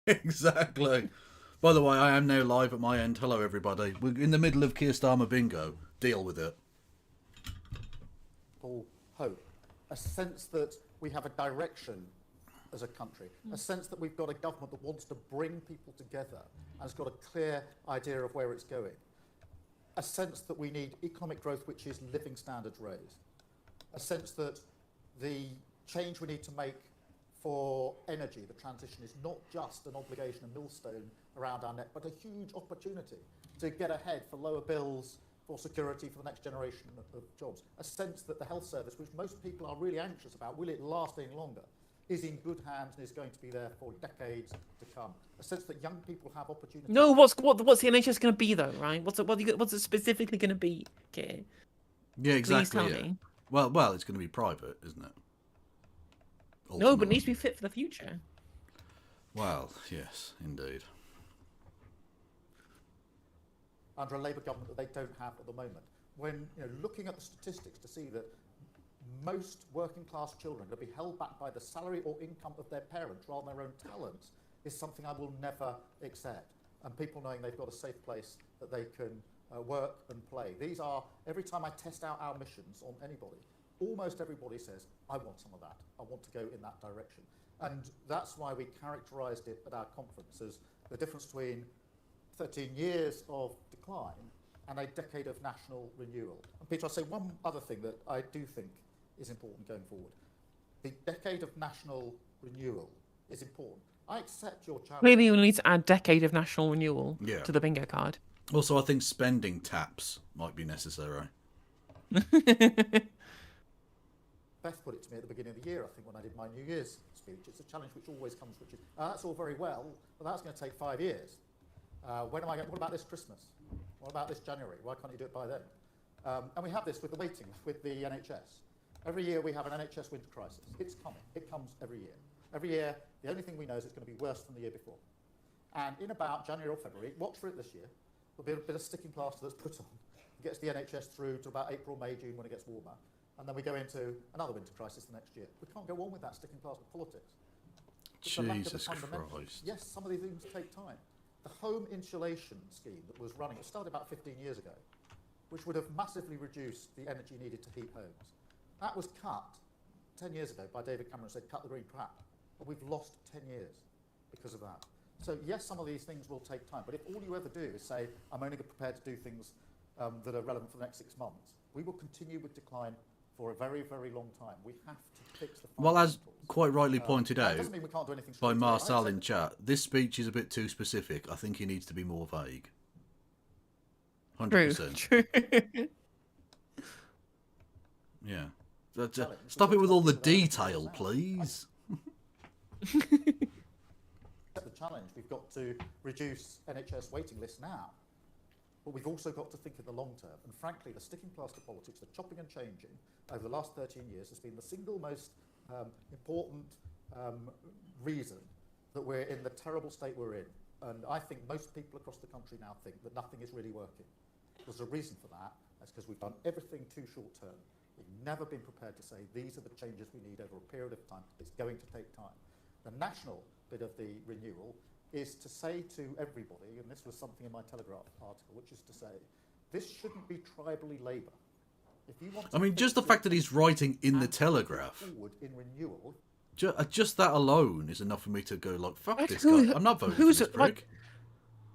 Exactly. By the way, I am now live at my end. Hello, everybody. We're in the middle of Keir Starmer bingo. Deal with it. People hope, a sense that we have a direction as a country, a sense that we've got a government that wants to bring people together and has got a clear idea of where it's going, a sense that we need economic growth which is living standards raised, a sense that the change we need to make for energy, the transition, is not just an obligation, a millstone around our neck, but a huge opportunity to get ahead for lower bills, for security, for the next generation of jobs. A sense that the health service, which most people are really anxious about, will it last any longer, is in good hands and is going to be there for decades to come. A sense that young people have opportunities. No, what's the NHS going to be though, right? What's it specifically going to be, okay? Yeah, exactly. Please tell me. Well, it's going to be private, isn't it? No, but it Ultimately. needs to be fit for the future. Well, yes, indeed. Under a Labour government that they don't have at the moment. When looking at the statistics to see that most working class children are going to be held back by the salary or income of their parents rather than their own talents is something I will never accept. And people knowing they've got a safe place that they can work and play. These are, every time I test out our missions on anybody, almost everybody says, I want some of that. I want to go in that direction. And that's why we characterised it at our conference as the difference between 13 years of decline and a decade of national renewal. And Peter, I'll say one other thing that I do think is important going forward. The decade of national renewal is important. I accept your challenge. Clearly, we need to add decade of national renewal Yeah. to the bingo card. Also, I think spending taps might be necessary. Beth put it to me at the beginning of the year, I think, when I did my New Year's speech. It's a challenge which always comes, which is, that's all very well, but that's going to take 5 years. What about this Christmas? What about this January? Why can't you do it by then? And we have this with the waiting, with the NHS. Every year we have an NHS winter crisis. It's coming. It comes every year. Every year, the only thing we know is it's going to be worse than the year before. And in about January or February, watch for it this year, there'll be a bit of sticking plaster that's put on. It gets the NHS through to about April, May, June when it gets warmer. And then we go into another winter crisis the next year. We can't go on with that sticking plaster politics. Jesus Christ. Yes, some of these things take time. The home insulation scheme that was running, it started about 15 years ago, which would have massively reduced the energy needed to heat homes. That was cut 10 years ago by David Cameron, said cut the green crap. But we've lost 10 years because of that. So yes, some of these things will take time, but if all you ever do is say, I'm only prepared to do things that are relevant for the next 6 months, we will continue with decline for a very, very long time. We have to fix the fundamentals. Well, as quite rightly pointed out doesn't mean we can't do anything by straight away. Marcel in chat, this speech is a bit too specific. I think he needs to be more vague. 100%. True. Yeah. Stop it with all the detail, please. The challenge, we've got to reduce NHS waiting lists now, but we've also got to think in the long term. And frankly, the sticking plaster politics, the chopping and changing over the last 13 years has been the single most important reason that we're in the terrible state we're in. And I think most people across the country now think that nothing is really working. There's a reason for that. That's because we've done everything too short term. We've never been prepared to say these are the changes we need over a period of time. It's going to take time. The national bit of the renewal is to say to everybody, and this was something in my Telegraph article, which is to say, this shouldn't be tribally Labour. If you want to, I mean, just the fact that he's writing in the Telegraph, forward in renewal, just that alone is enough for me to go like, fuck Like, this who- guy. I'm not voting for who's this it, prick.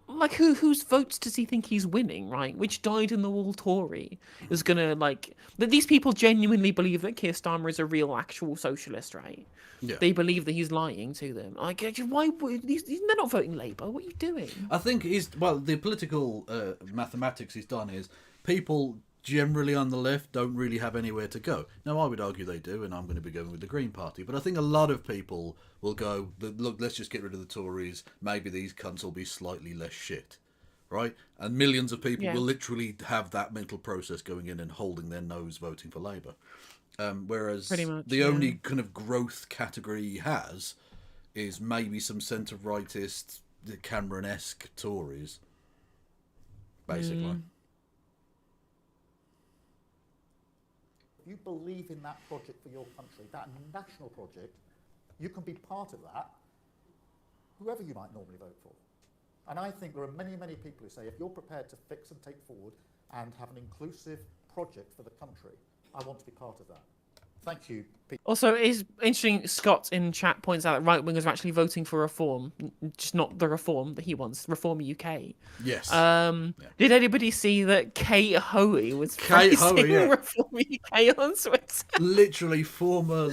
Like whose votes does he think he's winning, right? Which died in the wall Tory is gonna that these people genuinely believe that Keir Starmer is a real actual socialist, right? Yeah. They believe that he's lying to them. Like, why would they're not voting Labour? What are you doing? I think the political mathematics he's done is people generally on the left don't really have anywhere to go. Now, I would argue they do, and I'm going to be going with the Green Party. But I think a lot of people will go, look, let's just get rid of the Tories. Maybe these cunts will be slightly less shit, right? And millions of people will literally have that mental process going in and holding their nose voting for Labour. Whereas Pretty much, the only kind of growth category he has is maybe some centre-rightist, Cameron-esque Tories, basically. if you believe in that project for your country, that national project, you can be part of that. whoever you might normally vote for. And I think there are many, many people who say, if you're prepared to fix and take forward and have an inclusive project for the country, I want to be part of that. Thank you, Peter. Also, it's interesting, Scott in chat points out that right-wingers are actually voting for reform, just not the reform that he wants, Reform UK. Yes. Did anybody see that Kate Hoey was Kate praising Hoey, yeah. Reform UK on Twitter? Literally former,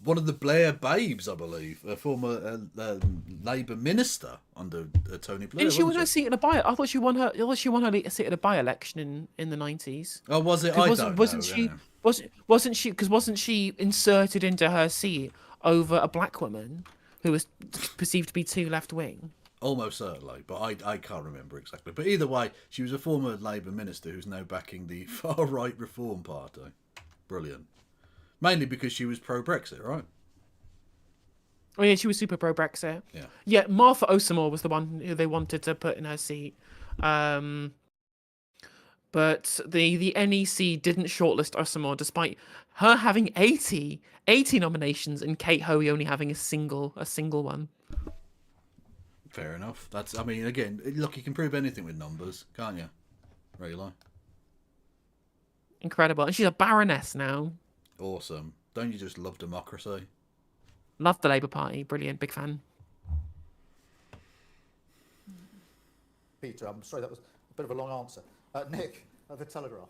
one of the Blair babes, I believe, a former Labour minister under Tony Blair. Didn't she win her seat in a by? I thought she won her. She won her seat at a by-election in the 90s. Oh, was it? I don't wasn't know. she? Wasn't she? Because wasn't she inserted into her seat over a black woman who was perceived to be too left-wing? Almost certainly, but I can't remember exactly. But either way, she was a former Labour minister who's now backing the far-right Reform Party. Brilliant. Mainly because she was pro-Brexit, right? Oh yeah, she was super pro-Brexit. Yeah. Yeah, Martha Osamor was the one who they wanted to put in her seat. But the NEC didn't shortlist Osamor despite her having 80 nominations and Kate Hoey only having a single one. Fair enough. That's. I mean, again, look, you can prove anything with numbers, can't you? Really. Incredible. And she's a baroness now. Awesome. Don't you just love democracy? Love the Labour Party. Brilliant. Big fan. Peter, I'm sorry, that was a bit of a long answer. Nick, The Telegraph.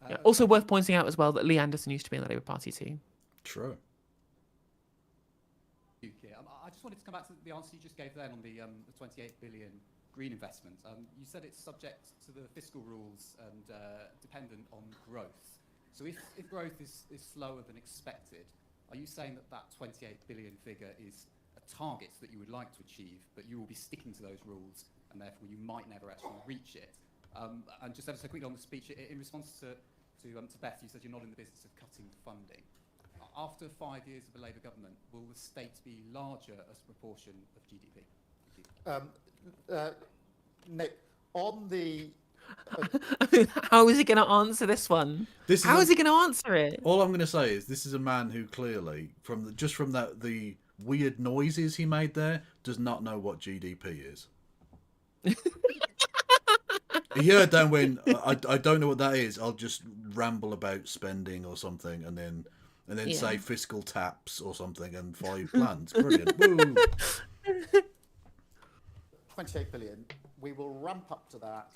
Yeah. Also worth pointing out as well that Lee Anderson used to be in the Labour Party too. True. I just wanted to come back to the answer you just gave then on the 28 billion green investment. You said it's subject to the fiscal rules and dependent on growth. So if growth is slower than expected, are you saying that 28 billion figure is a target that you would like to achieve, but you will be sticking to those rules and therefore you might never actually reach it? And just ever so quickly on the speech, in response to Beth, you said you're not in the business of cutting funding. After 5 years of a Labour government, will the state be larger as a proportion of GDP? Nick, on the... How is he going to answer this one? How is he going to answer it? All I'm going to say is this is a man who clearly, from the weird noises he made there, does not know what GDP is. He heard that when I don't know what that is. I'll just ramble about spending or something, and then say fiscal taps or something and 5 plans. Brilliant. Woo. 28 billion. We will ramp up to that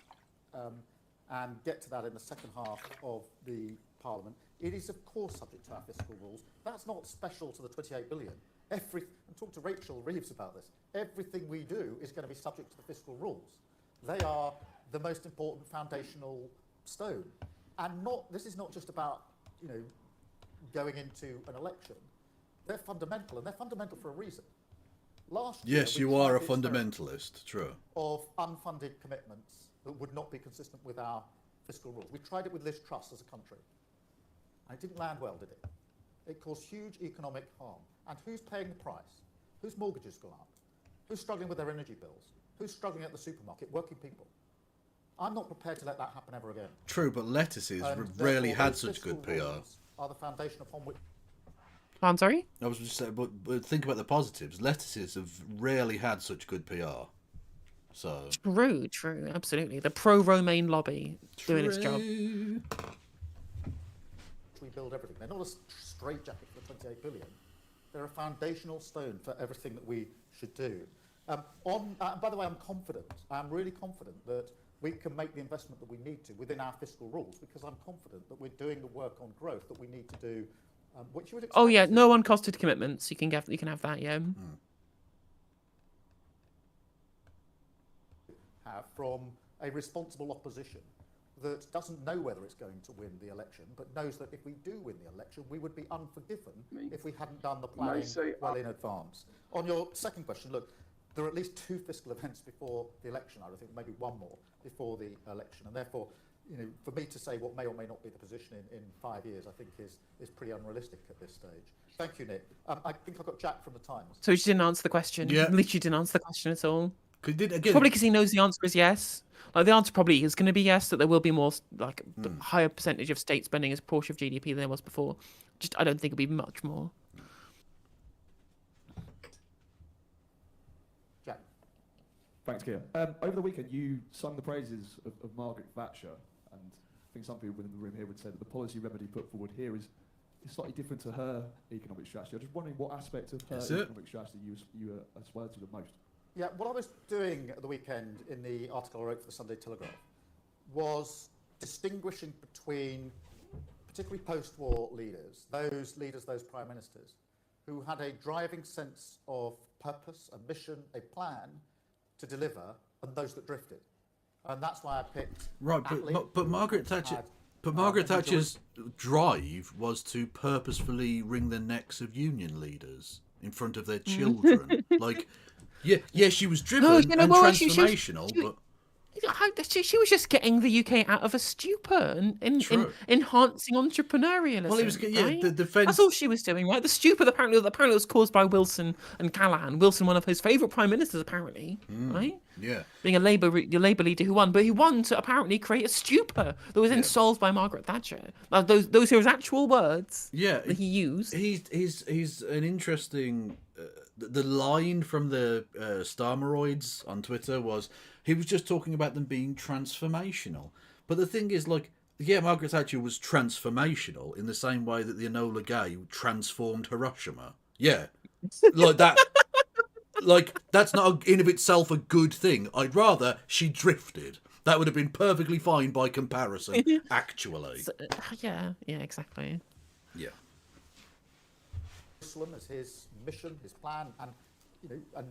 and get to that in the second half of the Parliament. It is, of course, subject to our fiscal rules. That's not special to the 28 billion. And talk to Rachel Reeves about this. Everything we do is going to be subject to the fiscal rules. They are the most important foundational stone. And this is not just about, going into an election. They're fundamental, and they're fundamental for a reason. Last year, yes, you are a fundamentalist. True. Of unfunded commitments that would not be consistent with our fiscal rules. We tried it with Liz Truss as a country. And it didn't land well, did it? It caused huge economic harm. And who's paying the price? Whose mortgages gone up? Who's struggling with their energy bills? Who's struggling at the supermarket? Working people. I'm not prepared to let that happen ever again. True, but lettuces rarely had such good PR. Are the foundation upon which... I'm sorry? I was just saying, but think about the positives. Lettuces have rarely had such good PR. So True, absolutely. The pro-Romaine lobby doing its job. We build everything. They're not a straitjacket for 28 billion. They're a foundational stone for everything that we should do. By the way, I'm confident. I'm really confident that we can make the investment that we need to within our fiscal rules, because I'm confident that we're doing the work on growth that we need to do, which you would expect. Oh yeah, no uncosted commitments. You can have that, yeah. Have from a responsible opposition that doesn't know whether it's going to win the election, but knows that if we do win the election, we would be unforgiven if we hadn't done the planning well in advance. On your second question, look, there are at least 2 fiscal events before the election, I think maybe one more before the election, and therefore, for me to say what may or may not be the position in 5 years, I think is pretty unrealistic at this stage. Thank you, Nick. I think I got Jack from the Times. So he didn't answer the question. Yeah. Literally didn't answer the question at all. Again, Probably because he knows the answer is yes. Like the answer probably is going to be yes, that there will be more, higher percentage of state spending as a portion of GDP than there was before. I don't think it'll be much more. Thanks, Keir. Over the weekend, you sung the praises of Margaret Thatcher, and I think some people within the room here would say that the policy remedy put forward here is slightly different to her economic strategy. I'm just wondering what aspect of her economic strategy you aspire to the most. Yeah, what I was doing at the weekend in the article I wrote for the Sunday Telegraph was distinguishing between particularly post-war leaders, those prime ministers, who had a driving sense of purpose, a mission, a plan to deliver, and those that drifted. And that's why I picked Right, but Margaret Thatcher... But Margaret Thatcher's drive was to purposefully wring the necks of union leaders in front of their children. Like, yeah, she was driven and transformational, but... She was just getting the UK out of a stupor and enhancing entrepreneurialism. Well, it was right? the defence. That's all she was doing, right? The stupor apparently was caused by Wilson and Callaghan. Wilson, one of his favourite prime ministers, apparently, right? Yeah, being a Labour leader who won, but he won to apparently create a stupor that was then solved by Margaret Thatcher. Those are his actual words. Yeah, that he used. He's an interesting. The line from the Starmeroids on Twitter was he was just talking about them being transformational. But the thing is, like, yeah, Margaret Thatcher was transformational in the same way that the Enola Gay transformed Hiroshima. Yeah, like that. Like, that's not in of itself a good thing. I'd rather she drifted. That would have been perfectly fine by comparison, actually. So, yeah, exactly. Yeah. Jerusalem as his mission, his plan, and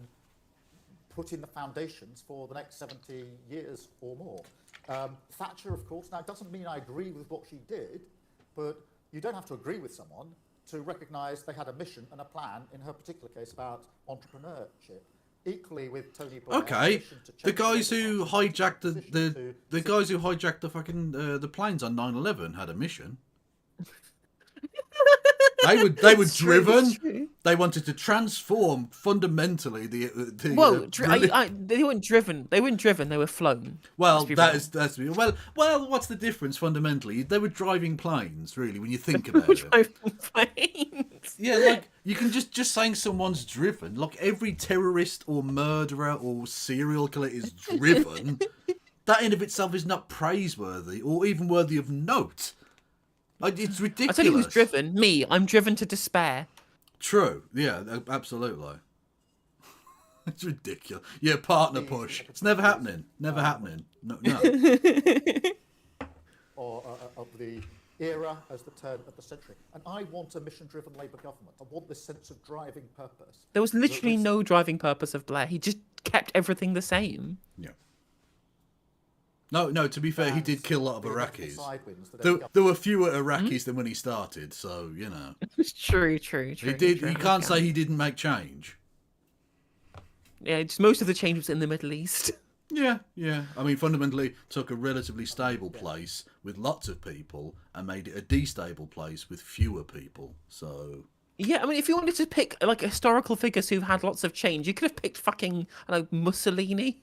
put in the foundations for the next 70 years or more. Thatcher, of course, now it doesn't mean I agree with what she did, but you don't have to agree with someone to recognise they had a mission and a plan, in her particular case, about entrepreneurship. Equally with Tony Blair. Okay, the guys who hijacked the guys who hijacked the fucking the planes on 9/11 had a mission. They were driven. They wanted to transform fundamentally the they weren't driven. They weren't driven. They were flown. Well, that's well. What's the difference fundamentally? They were driving planes, really, when you think about it. Driving planes. Yeah, like you can just saying someone's driven. Like every terrorist or murderer or serial killer is driven. That in of itself is not praiseworthy or even worthy of note. Like, it's ridiculous. I tell you who's driven. Me. I'm driven to despair. True. Yeah, absolutely. It's ridiculous. Yeah, partner push. It's never happening. Never happening. No. Or of the era as the turn of the century. And I want a mission-driven Labour government. I want this sense of driving purpose. There was literally no driving purpose of Blair. He just kept everything the same. Yeah. No, to be fair, he did kill a lot of Iraqis. There were fewer Iraqis than when he started, so, you know. True. He did. You can't say he didn't make change. Yeah, just most of the change was in the Middle East. Yeah. I mean, fundamentally, took a relatively stable place with lots of people and made it a destable place with fewer people, so... Yeah, I mean, if you wanted to pick, like, historical figures who've had lots of change, you could have picked fucking, I don't know, Mussolini...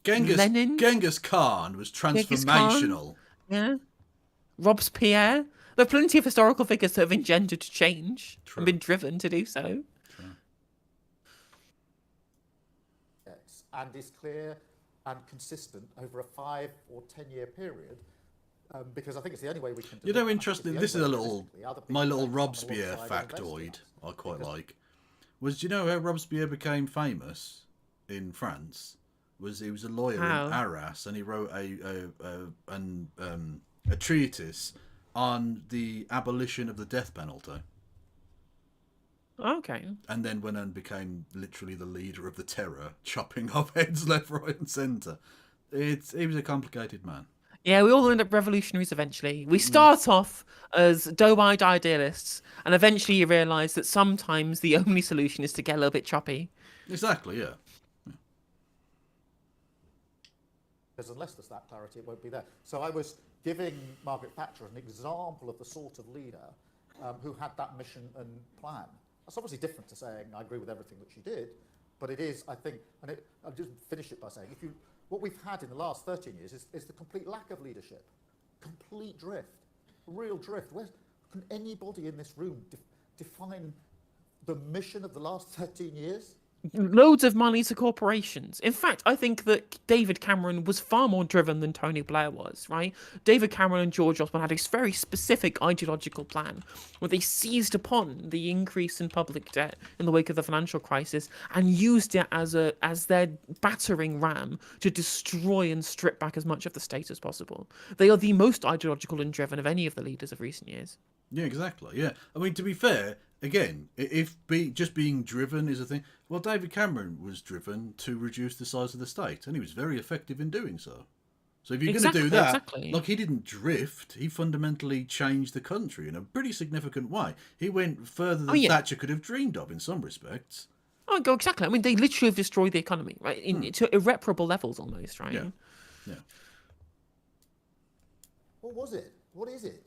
Genghis Khan was transformational. Yeah. Robespierre. There are plenty of historical figures that have engendered change and been driven to do so. True. Yes, and is clear and consistent over a 5 or 10 year period. Because I think it's the only way we can... You know, interesting, this is my little Robespierre factoid I quite like. Do you know how Robespierre became famous in France? He was a lawyer in Arras, and he wrote a treatise on the abolition of the death penalty. Okay. And then went and became literally the leader of the terror, chopping off heads left, right, and centre. He was a complicated man. Yeah, we all end up revolutionaries eventually. We start off as doe-eyed idealists, and eventually you realise that sometimes the only solution is to get a little bit choppy. Exactly, yeah. Because unless there's that clarity, it won't be there. So I was giving Margaret Thatcher an example of the sort of leader who had that mission and plan. That's obviously different to saying I agree with everything that she did, but it is, I think, and I'll just finish it by saying, what we've had in the last 13 years is the complete lack of leadership, complete drift, real drift. Can anybody in this room define the mission of the last 13 years? loads of money to corporations. In fact, I think that David Cameron was far more driven than Tony Blair was, right? David Cameron and George Osborne had a very specific ideological plan where they seized upon the increase in public debt in the wake of the financial crisis and used it as their battering ram to destroy and strip back as much of the state as possible. They are the most ideological and driven of any of the leaders of recent years. Yeah, exactly. Yeah, I mean, to be fair, again, if just being driven is a thing, well, David Cameron was driven to reduce the size of the state, and he was very effective in doing so. So if you're going to do that, exactly. like, he didn't drift, he fundamentally changed the country in a pretty significant way. He went further than Thatcher could have dreamed of in some respects. Oh, exactly. I mean, they literally have destroyed the economy, right? To irreparable levels almost, right? Yeah. What was it? What is it?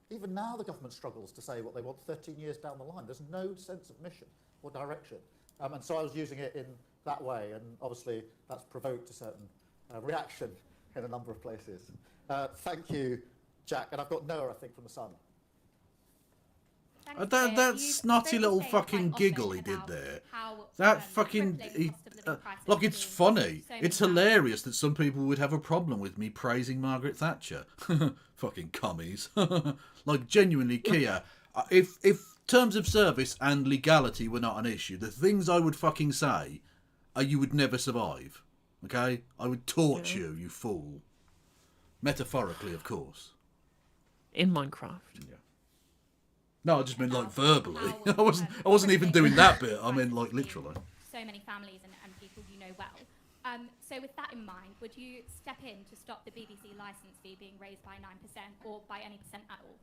Even now the government struggles to say what they want 13 years down the line. There's no sense of mission or direction. And so I was using it in that way, and obviously that's provoked a certain reaction in a number of places. Thank you, Jack. And I've got Noah, I think, from The Sun. That snotty little fucking giggle he did there. That fucking... Look, it's funny. It's hilarious that some people would have a problem with me praising Margaret Thatcher. Fucking commies. Like, genuinely, Kia, if terms of service and legality were not an issue, the things I would fucking say are you would never survive. Okay? I would torch you, you fool. Metaphorically, of course. In Minecraft. Yeah. No, I just meant like verbally. I wasn't even doing that bit. I mean like literally. So many families and people you know well. So with that in mind, would you step in to stop the BBC licence fee being raised by 9% or by any percent at all?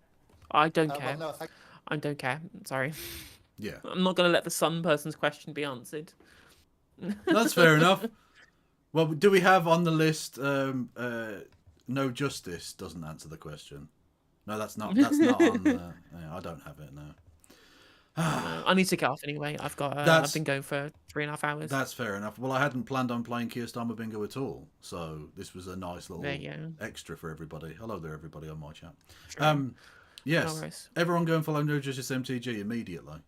I don't care. Well, no, I don't care. Sorry. Yeah. I'm not going to let the Sun person's question be answered. That's fair enough. Well, do we have on the list no justice doesn't answer the question? No, that's not on the... Yeah, I don't have it, no. I need to get off anyway. I've been going for 3.5 hours. That's fair enough. Well, I hadn't planned on playing Keir Starmer Bingo at all, so this was a nice little extra for everybody. Hello there, everybody on my chat. Sure. Yes, no everyone go and follow No Justice MTG immediately.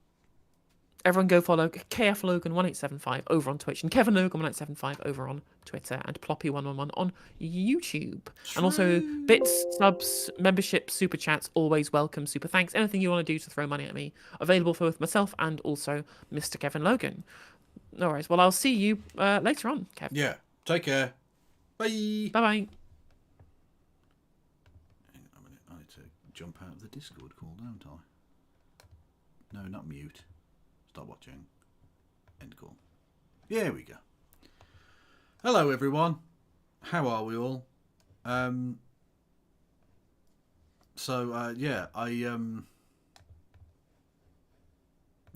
Everyone go follow KF Logan 1875 over on Twitch and Kevin Logan 1875 over on Twitter and Ploppy111 on YouTube. True. And also bits, subs, memberships, super chats, always welcome. Super thanks. Anything you want to do to throw money at me, available for both myself and also Mr. Kevin Logan. No worries. Well, I'll see you later on, Kev. Yeah. Take care. Bye. Bye-bye. Hang on a minute. I need to jump out of the Discord call, don't I? No, not mute. Stop watching. End call. Here we go. Hello, everyone. How are we all? That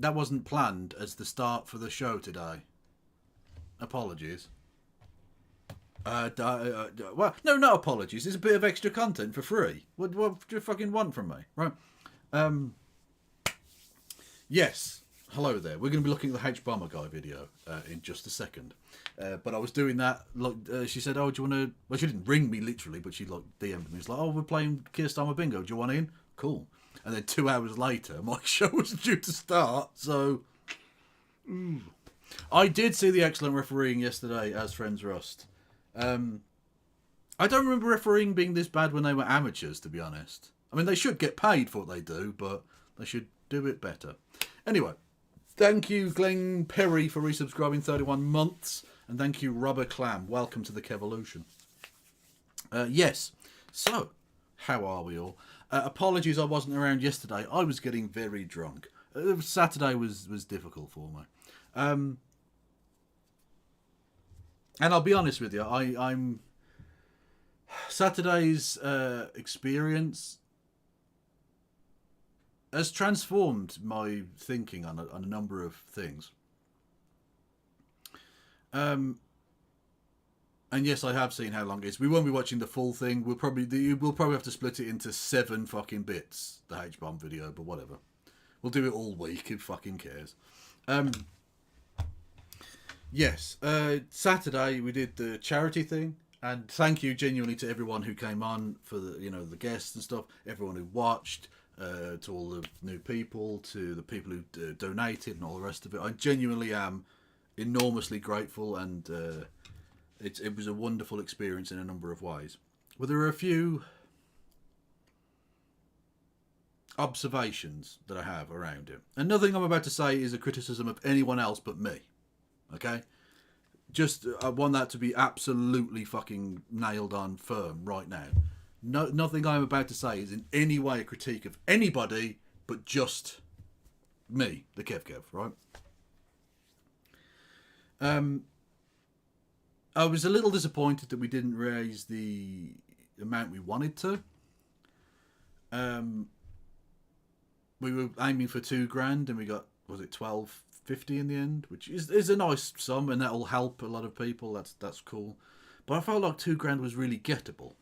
wasn't planned as the start for the show today. Apologies. Well, no, not apologies. It's a bit of extra content for free. What do you fucking want from me? Right. Yes. Hello there. We're going to be looking at the Hbomberguy video in just a second. But I was doing that. Like she said, "Oh, do you want to?" Well, she didn't ring me literally, but she like DM'd me. It's like, "Oh, we're playing Keir Starmer Bingo. Do you want in?" Cool. And then 2 hours later, my show was due to start. So, I did see the excellent refereeing yesterday as Friends Rust. I don't remember refereeing being this bad when they were amateurs, to be honest. I mean, they should get paid for what they do, but they should do it better. Anyway. Thank you, Glenn Perry, for resubscribing 31 months. And thank you, Rubber Clam. Welcome to the Kevolution. Yes. So, how are we all? Apologies I wasn't around yesterday. I was getting very drunk. Saturday was difficult for me. And I'll be honest with you. I'm... Saturday's experience has transformed my thinking on a number of things. And yes, I have seen how long it is. We won't be watching the full thing. We'll probably have to split it into 7 fucking bits, the H-bomb video, but whatever. We'll do it all week. Who fucking cares? Yes, Saturday we did the charity thing, and thank you genuinely to everyone who came on for the guests and stuff. Everyone who watched. To all the new people, to the people who donated and all the rest of it. I genuinely am enormously grateful, and it was a wonderful experience in a number of ways. But there are a few observations that I have around it. And nothing I'm about to say is a criticism of anyone else but me. Okay? Just, I want that to be absolutely fucking nailed on firm right now. No, nothing I'm about to say is in any way a critique of anybody but just me, the Kev, right? I was a little disappointed that we didn't raise the amount we wanted to. We were aiming for $2,000 and we got, was it $1,250 in the end, which is a nice sum, and that'll help a lot of people. That's cool. But I felt like $2,000 was really gettable.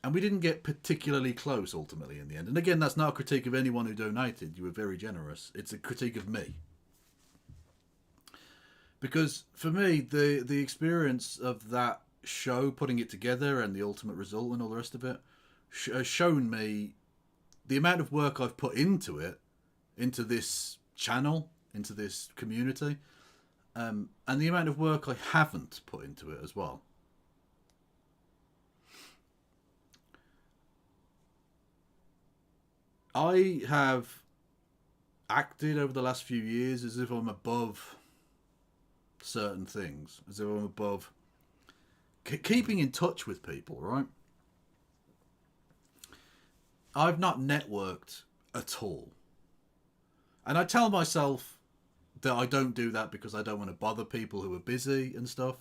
And we didn't get particularly close ultimately in the end. And again, that's not a critique of anyone who donated. You were very generous. It's a critique of me. Because for me, the experience of that show, putting it together and the ultimate result and all the rest of it, has shown me the amount of work I've put into it, into this channel, into this community, and the amount of work I haven't put into it as well. I have acted over the last few years as if I'm above certain things, as if I'm above keeping in touch with people, right? I've not networked at all. And I tell myself that I don't do that because I don't want to bother people who are busy and stuff.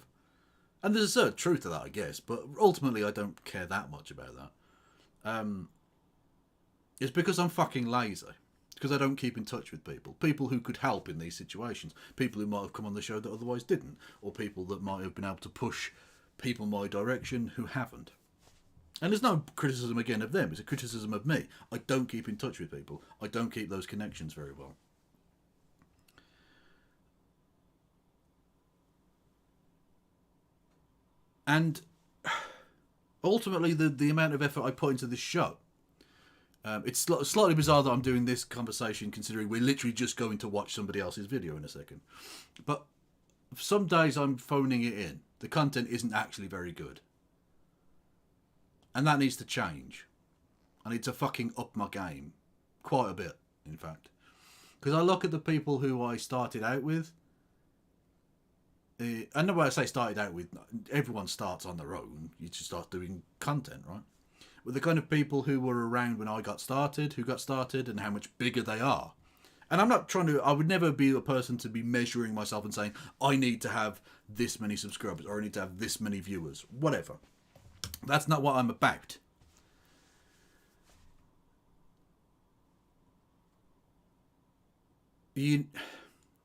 And there's a certain truth to that, I guess, but ultimately I don't care that much about that. It's because I'm fucking lazy. Because I don't keep in touch with people. People who could help in these situations. People who might have come on the show that otherwise didn't. Or people that might have been able to push people my direction who haven't. And there's no criticism again of them. It's a criticism of me. I don't keep in touch with people. I don't keep those connections very well. And ultimately, the amount of effort I put into this show, it's slightly bizarre that I'm doing this conversation considering we're literally just going to watch somebody else's video in a second. But some days I'm phoning it in. The content isn't actually very good. And that needs to change. I need to fucking up my game. Quite a bit, in fact. Because I look at the people who I started out with. And the way I say started out with, everyone starts on their own. You just start doing content, right? With the kind of people who were around when I got started, who got started, and how much bigger they are. And I'm not trying to, I would never be a person to be measuring myself and saying, I need to have this many subscribers, or I need to have this many viewers, whatever. That's not what I'm about.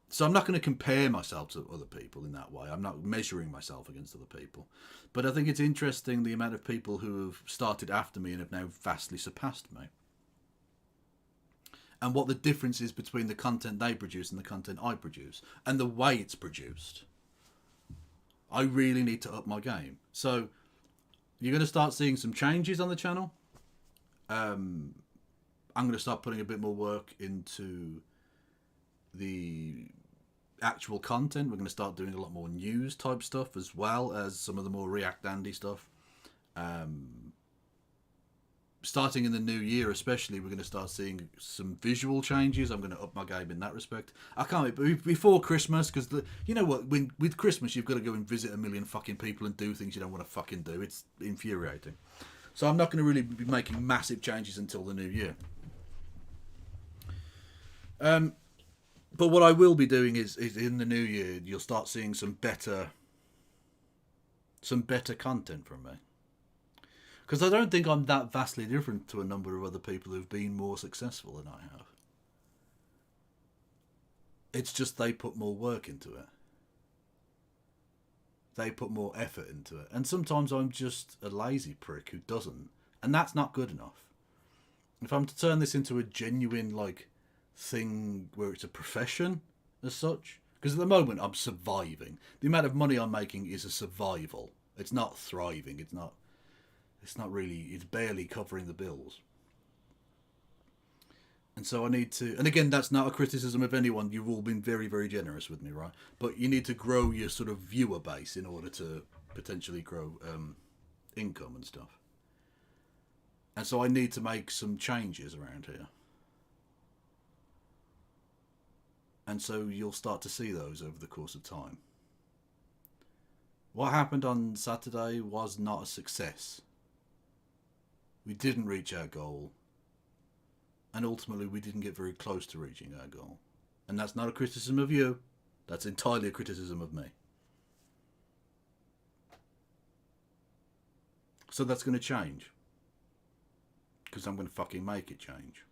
So I'm not going to compare myself to other people in that way. I'm not measuring myself against other people. But I think it's interesting the amount of people who have started after me and have now vastly surpassed me. And what the difference is between the content they produce and the content I produce. And the way it's produced. I really need to up my game. So you're going to start seeing some changes on the channel. I'm going to start putting a bit more work into the actual content. We're going to start doing a lot more news type stuff as well as some of the more React Andy stuff. Starting in the new year especially, we're going to start seeing some visual changes. I'm going to up my game in that respect. I can't wait before Christmas, because you know what, with Christmas you've got to go and visit a million fucking people and do things you don't want to fucking do. It's infuriating. So I'm not going to really be making massive changes until the new year. But what I will be doing is in the new year you'll start seeing some better content from me. Because I don't think I'm that vastly different to a number of other people who've been more successful than I have. It's just they put more work into it. They put more effort into it. And sometimes I'm just a lazy prick who doesn't. And that's not good enough. If I'm to turn this into a genuine, thing where it's a profession as such, because at the moment I'm surviving. The amount of money I'm making is a survival. It's not thriving. It's not really, it's barely covering the bills. And so I need to, and again, that's not a criticism of anyone. You've all been very, very generous with me, right? But you need to grow your sort of viewer base in order to potentially grow income and stuff. And so I need to make some changes around here. And so you'll start to see those over the course of time. What happened on Saturday was not a success. We didn't reach our goal. And ultimately, we didn't get very close to reaching our goal. And that's not a criticism of you. That's entirely a criticism of me. So that's going to change. Because I'm going to fucking make it change.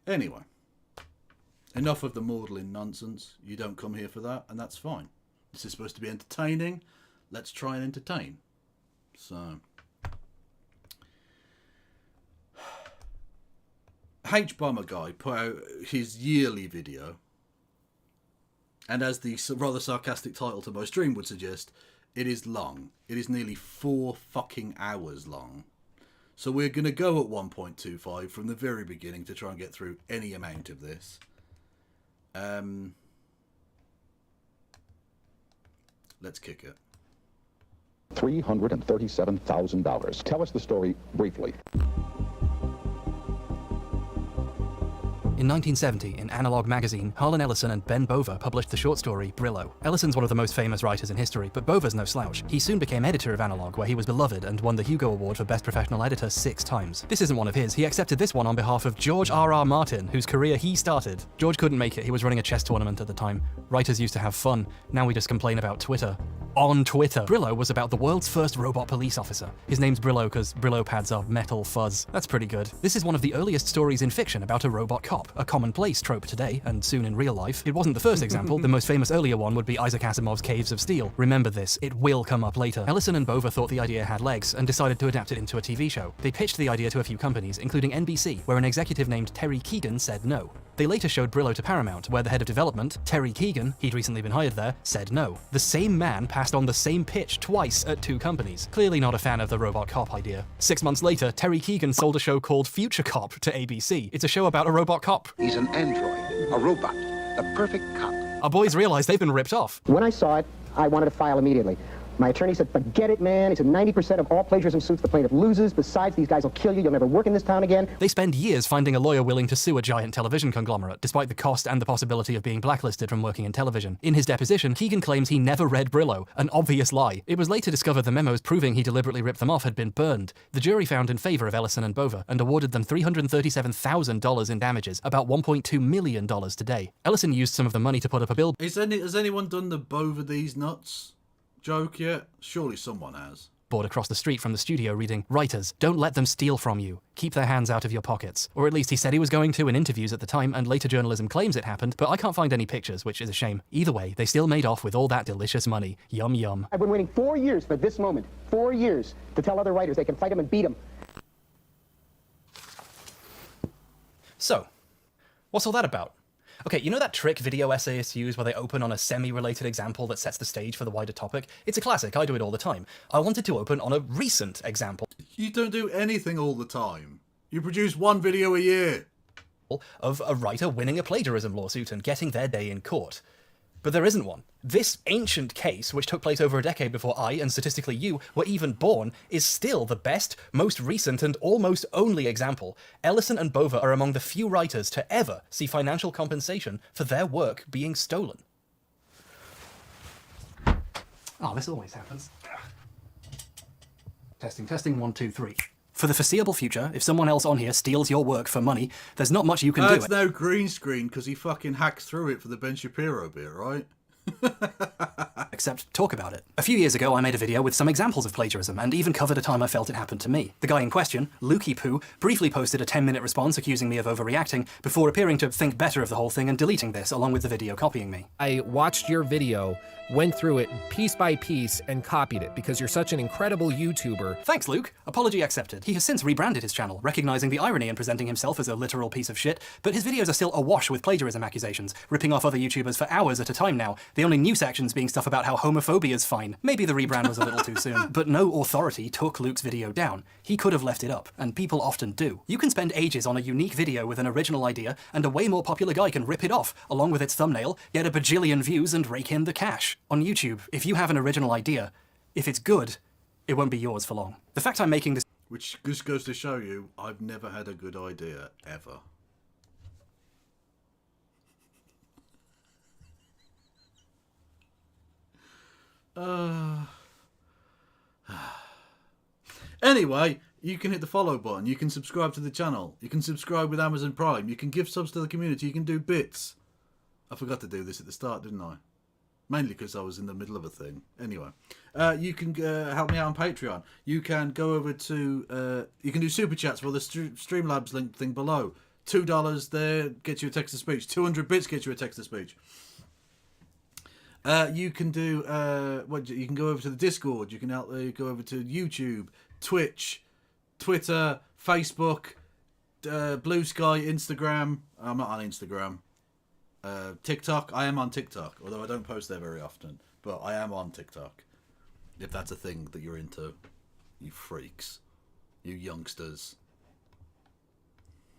Anyway. Enough of the maudlin nonsense. You don't come here for that, and that's fine. This is supposed to be entertaining. Let's try and entertain. So... Hbomberguy put out his yearly video, and as the rather sarcastic title to my stream would suggest, it is long. It is nearly 4 fucking hours long. So we're going to go at 1.25 from the very beginning to try and get through any amount of this. Let's kick it. $337,000. Tell us the story briefly. In 1970, in Analog magazine, Harlan Ellison and Ben Bova published the short story Brillo. Ellison's one of the most famous writers in history, but Bova's no slouch. He soon became editor of Analog, where he was beloved and won the Hugo Award for Best Professional Editor 6 times. This isn't one of his. He accepted this one on behalf of George R.R. Martin, whose career he started. George couldn't make it. He was running a chess tournament at the time. Writers used to have fun. Now we just complain about Twitter. On Twitter. Brillo was about the world's first robot police officer. His name's Brillo because Brillo pads are metal fuzz. That's pretty good. This is one of the earliest stories in fiction about a robot cop, a commonplace trope today, and soon in real life. It wasn't the first example. The most famous earlier one would be Isaac Asimov's Caves of Steel. Remember this, it will come up later. Ellison and Bova thought the idea had legs and decided to adapt it into a TV show. They pitched the idea to a few companies, including NBC, where an executive named Terry Keegan said no. They later showed Brillo to Paramount, where the head of development, Terry Keegan, he'd recently been hired there, said no. The same man passed on the same pitch twice at 2 companies. Clearly not a fan of the robot cop idea. 6 months later, Terry Keegan sold a show called Future Cop to ABC. It's a show about a robot cop. He's an android, a robot, the perfect cop. Our boys realize they've been ripped off. When I saw it, I wanted to file immediately. My attorney said, forget it, man. He said 90% of all plagiarism suits the plaintiff loses. Besides, these guys will kill you. You'll never work in this town again. They spend years finding a lawyer willing to sue a giant television conglomerate, despite the cost and the possibility of being blacklisted from working in television. In his deposition, Keegan claims he never read Brillo, an obvious lie. It was later discovered the memos proving he deliberately ripped them off had been burned. The jury found in favor of Ellison and Bova and awarded them $337,000 in damages, about $1.2 million today. Ellison used some of the money to put up a bill. Has anyone done the Bova these nuts joke yet? Surely someone has. Board across the street from the studio reading, "Writers, don't let them steal from you. Keep their hands out of your pockets." Or at least he said he was going to in interviews at the time, and later journalism claims it happened, but I can't find any pictures, which is a shame. Either way, they still made off with all that delicious money. Yum yum. I've been waiting 4 years for this moment. 4 years to tell other writers they can fight them and beat them. So, what's all that about? Okay, you know that trick video essayists use where they open on a semi-related example that sets the stage for the wider topic? It's a classic, I do it all the time. I wanted to open on a recent example. You don't do anything all the time. You produce 1 video a year. Of a writer winning a plagiarism lawsuit and getting their day in court. But there isn't one. This ancient case, which took place over a decade before I, and statistically you, were even born, is still the best, most recent, and almost only example. Ellison and Bova are among the few writers to ever see financial compensation for their work being stolen. Oh, this always happens. Testing, 1, 2, 3. For the foreseeable future, if someone else on here steals your work for money, there's not much you can do. It's no green screen because he fucking hacked through it for the Ben Shapiro bit, right? Except talk about it. A few years ago, I made a video with some examples of plagiarism, and even covered a time I felt it happened to me. The guy in question, Lukey Poo, briefly posted a 10-minute response accusing me of overreacting, before appearing to think better of the whole thing and deleting this, along with the video copying me. I watched your video, went through it piece by piece, and copied it, because you're such an incredible YouTuber. Thanks, Luke. Apology accepted. He has since rebranded his channel, recognizing the irony in presenting himself as a literal piece of shit, but his videos are still awash with plagiarism accusations, ripping off other YouTubers for hours at a time now, the only new sections being stuff about how homophobia's fine. Maybe the rebrand was a little too soon. But no authority took Luke's video down. He could have left it up, and people often do. You can spend ages on a unique video with an original idea, and a way more popular guy can rip it off, along with its thumbnail, get a bajillion views, and rake in the cash. On YouTube, if you have an original idea, if it's good, it won't be yours for long. The fact I'm making this... Which just goes to show you, I've never had a good idea, ever. Anyway, you can hit the follow button, you can subscribe to the channel, you can subscribe with Amazon Prime, you can give subs to the community, you can do bits. I forgot to do this at the start, didn't I? Mainly because I was in the middle of a thing. Anyway, you can help me out on Patreon. You can go over to... you can do super chats for the Streamlabs link thing below. $2 there gets you a text-to-speech. 200 bits gets you a text-to-speech. You can do... you can go over to the Discord. You can go over to YouTube, Twitch, Twitter, Facebook, Blue Sky, Instagram. I'm not on Instagram. TikTok. I am on TikTok, although I don't post there very often. But I am on TikTok. If that's a thing that you're into. You freaks. You youngsters.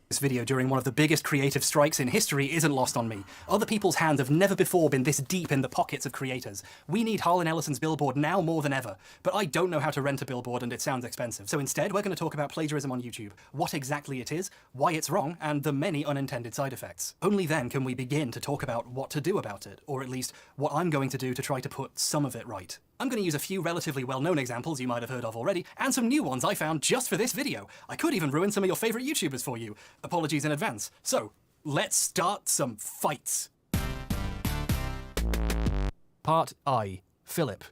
This video during one of the biggest creative strikes in history isn't lost on me. Other people's hands have never before been this deep in the pockets of creators. We need Harlan Ellison's billboard now more than ever, but I don't know how to rent a billboard and it sounds expensive. So instead, we're going to talk about plagiarism on YouTube, what exactly it is, why it's wrong, and the many unintended side effects. Only then can we begin to talk about what to do about it, or at least what I'm going to do to try to put some of it right. I'm going to use a few relatively well-known examples you might have heard of already, and some new ones I found just for this video. I could even ruin some of your favourite YouTubers for you. Apologies in advance. So, let's start some fights. Part I. Philip.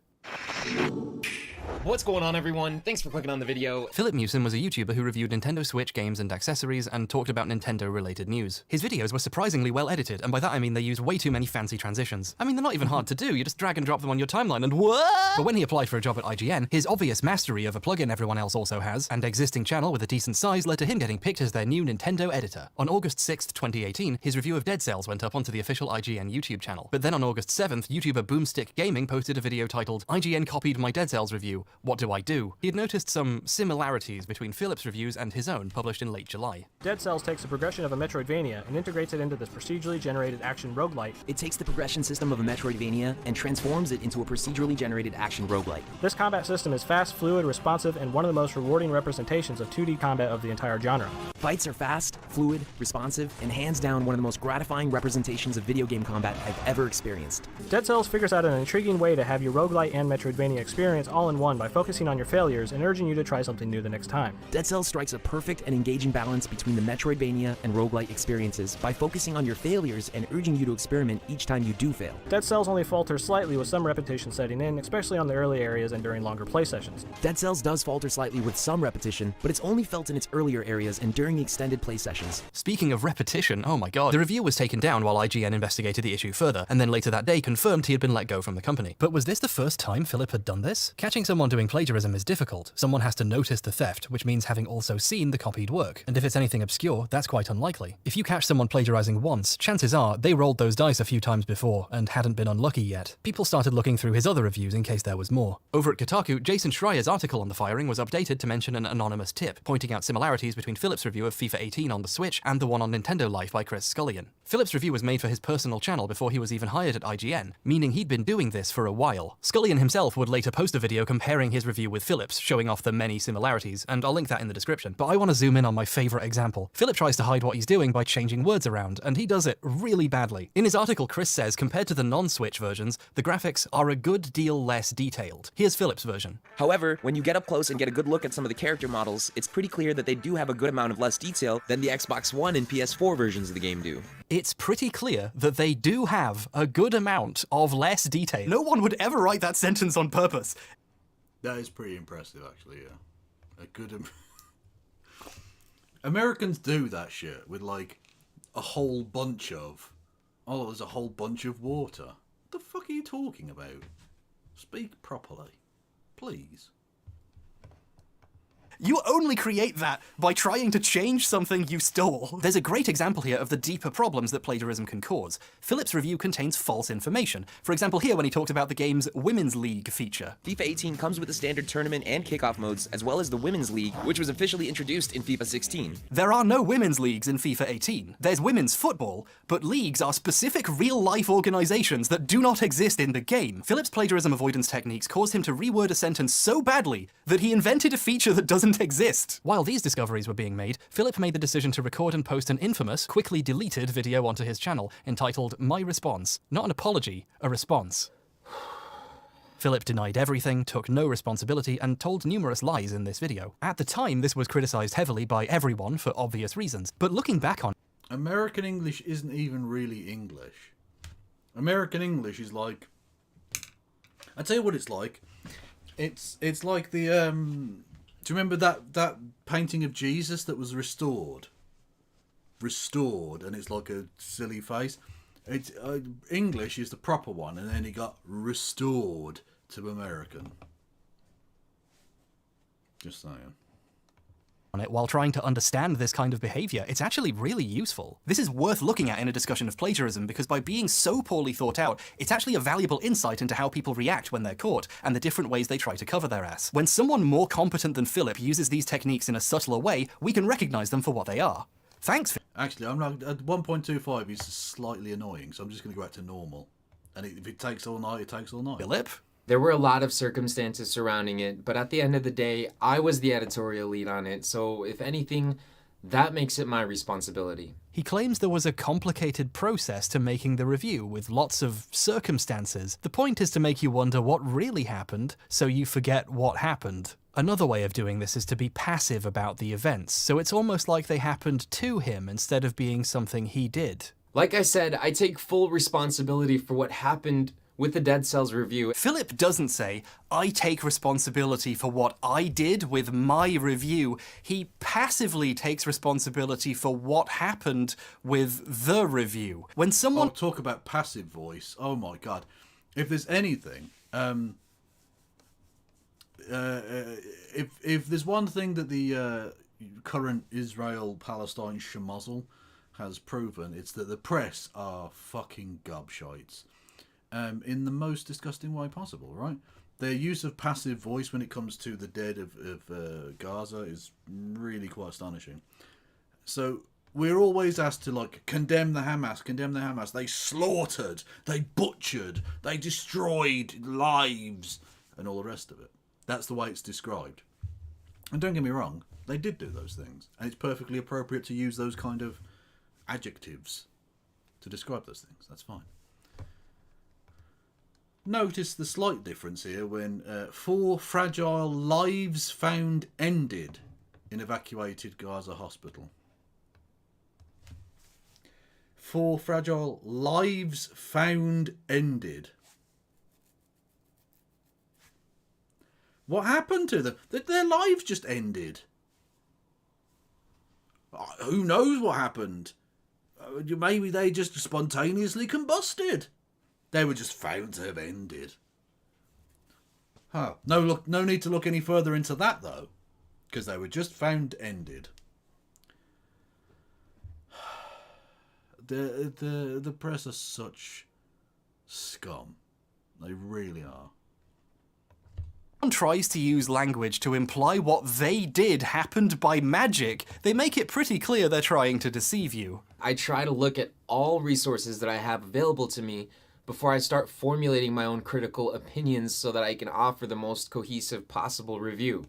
What's going on, everyone? Thanks for clicking on the video. Philip Mewson was a YouTuber who reviewed Nintendo Switch games and accessories and talked about Nintendo-related news. His videos were surprisingly well edited, and by that I mean they used way too many fancy transitions. I mean, they're not even hard to do, you just drag and drop them on your timeline and what? But when he applied for a job at IGN, his obvious mastery of a plugin everyone else also has, and existing channel with a decent size led to him getting picked as their new Nintendo editor. On August 6th, 2018, his review of Dead Cells went up onto the official IGN YouTube channel. But then on August 7th, YouTuber Boomstick Gaming posted a video titled, "IGN copied my Dead Cells review. What do I do?" He had noticed some similarities between Philip's reviews and his own, published in late July. Dead Cells takes the progression of a Metroidvania and integrates it into this procedurally generated action roguelite. It takes the progression system of a Metroidvania and transforms it into a procedurally generated action roguelite. This combat system is fast, fluid, responsive, and one of the most rewarding representations of 2D combat of the entire genre. Fights are fast, fluid, responsive, and hands down one of the most gratifying representations of video game combat I've ever experienced. Dead Cells figures out an intriguing way to have your roguelite and Metroidvania experience all in one by focusing on your failures and urging you to try something new the next time. Dead Cells strikes a perfect and engaging balance between the Metroidvania and roguelite experiences by focusing on your failures and urging you to experiment each time you do fail. Dead Cells only falters slightly with some repetition setting in, especially on the early areas and during longer play sessions. Dead Cells does falter slightly with some repetition, but it's only felt in its earlier areas and during extended play sessions. Speaking of repetition, oh my god, the review was taken down while IGN investigated the issue further, and then later that day confirmed he had been let go from the company. But was this the first time Philip had done this? Catching someone doing plagiarism is difficult. Someone has to notice the theft, which means having also seen the copied work. And if it's anything obscure, that's quite unlikely. If you catch someone plagiarizing once, chances are they rolled those dice a few times before and hadn't been unlucky yet. People started looking through his other reviews in case there was more. Over at Kotaku, Jason Schreier's article on the firing was updated to mention an anonymous tip, pointing out similarities between Philip's review of FIFA 18 on the Switch and the one on Nintendo Life by Chris Scullion. Philip's review was made for his personal channel before he was even hired at IGN, meaning he'd been doing this for a while. Scullion himself would later post a video comparing his review with Philip's, showing off the many similarities, and I'll link that in the description. But I want to zoom in on my favourite example. Philip tries to hide what he's doing by changing words around, and he does it really badly. In his article, Chris says, compared to the non-Switch versions, the graphics are a good deal less detailed. Here's Philip's version. However, when you get up close and get a good look at some of the character models, it's pretty clear that they do have a good amount of less detail than the Xbox One and PS4 versions of the game do. It's pretty clear that they do have a good amount of less detail. No one would ever write that sentence on purpose. That is pretty impressive, actually, yeah. A good... Americans do that shit with, like, a whole bunch of... Oh, there's a whole bunch of water. What the fuck are you talking about? Speak properly. Please. You only create that by trying to change something you stole. There's a great example here of the deeper problems that plagiarism can cause. Philip's review contains false information. For example, here when he talked about the game's Women's League feature. FIFA 18 comes with the standard tournament and kickoff modes, as well as the Women's League, which was officially introduced in FIFA 16. There are no women's leagues in FIFA 18. There's women's football, but leagues are specific real-life organizations that do not exist in the game. Philip's plagiarism avoidance techniques caused him to reword a sentence so badly that he invented a feature that doesn't exist. While these discoveries were being made, Philip made the decision to record and post an infamous, quickly deleted video onto his channel entitled My Response. Not an apology, a response. Philip denied everything, took no responsibility, and told numerous lies in this video. At the time, this was criticized heavily by everyone for obvious reasons, but looking back on American English isn't even really English. American English is like... I'll tell you what it's like. It's like the... do you remember that painting of Jesus that was restored? Restored, and it's like a silly face. It's English is the proper one, and then it got restored to American. Just saying. On it while trying to understand this kind of behavior, it's actually really useful. This is worth looking at in a discussion of plagiarism because by being so poorly thought out, it's actually a valuable insight into how people react when they're caught and the different ways they try to cover their ass. When someone more competent than Philip uses these techniques in a subtler way, we can recognize them for what they are. Thanks. Actually, I'm not at 1.25 is slightly annoying, so I'm just going to go back to normal. And if it takes all night, it takes all night. Philip? There were a lot of circumstances surrounding it, but at the end of the day, I was the editorial lead on it, so if anything, that makes it my responsibility. He claims there was a complicated process to making the review, with lots of circumstances. The point is to make you wonder what really happened, so you forget what happened. Another way of doing this is to be passive about the events, so it's almost like they happened to him instead of being something he did. Like I said, I take full responsibility for what happened with the Dead Cells review. Philip doesn't say, I take responsibility for what I did with my review. He passively takes responsibility for what happened with the review. When someone... talk about passive voice, oh my god. If there's anything... if there's one thing that the current Israel-Palestine schmozzle has proven, it's that the press are fucking gobshites. In the most disgusting way possible, right? Their use of passive voice when it comes to the dead of Gaza is really quite astonishing. So we're always asked to like condemn the Hamas, condemn the Hamas. They slaughtered, they butchered, they destroyed lives, and all the rest of it. That's the way it's described. And don't get me wrong, they did do those things, and it's perfectly appropriate to use those kind of adjectives to describe those things. That's fine. Notice the slight difference here when 4 fragile lives found ended in evacuated Gaza hospital. 4 fragile lives found ended. What happened to them? Their lives just ended. Who knows what happened? Maybe they just spontaneously combusted. They were just found to have ended. Huh. No need to look any further into that though, because they were just found ended. The press are such scum. They really are. Tries to use language to imply what they did happened by magic, they make it pretty clear they're trying to deceive you. I try to look at all resources that I have available to me before I start formulating my own critical opinions so that I can offer the most cohesive possible review.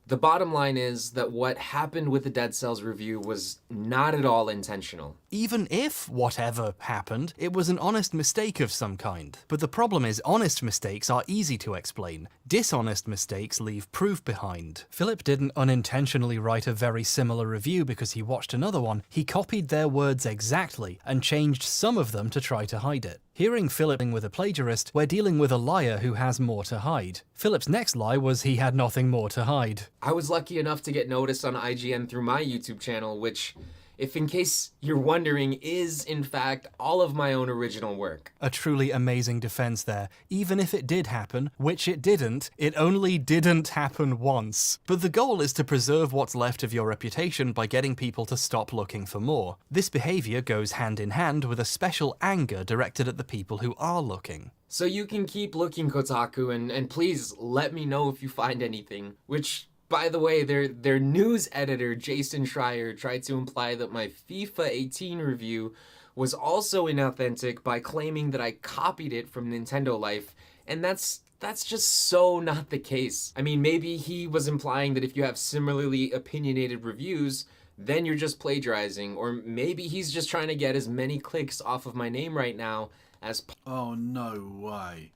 The bottom line is that what happened with the Dead Cells review was not at all intentional. Even if whatever happened, it was an honest mistake of some kind. But the problem is honest mistakes are easy to explain. Dishonest mistakes leave proof behind. Philip didn't unintentionally write a very similar review because he watched another one. He copied their words exactly and changed some of them to try to hide it. Hearing Philip with a plagiarist, we're dealing with a liar who has more to hide. Philip's next lie was he had nothing more to hide. I was lucky enough to get noticed on IGN through my YouTube channel, which if in case you're wondering, is in fact all of my own original work. A truly amazing defense there. Even if it did happen, which it didn't, it only didn't happen once. But the goal is to preserve what's left of your reputation by getting people to stop looking for more. This behavior goes hand in hand with a special anger directed at the people who are looking. So you can keep looking, Kotaku, and please let me know if you find anything. Which, by the way, their news editor, Jason Schreier, tried to imply that my FIFA 18 review was also inauthentic by claiming that I copied it from Nintendo Life, and that's just so not the case. I mean, maybe he was implying that if you have similarly opinionated reviews, then you're just plagiarizing, or maybe he's just trying to get as many clicks off of my name right now as... Oh, no way.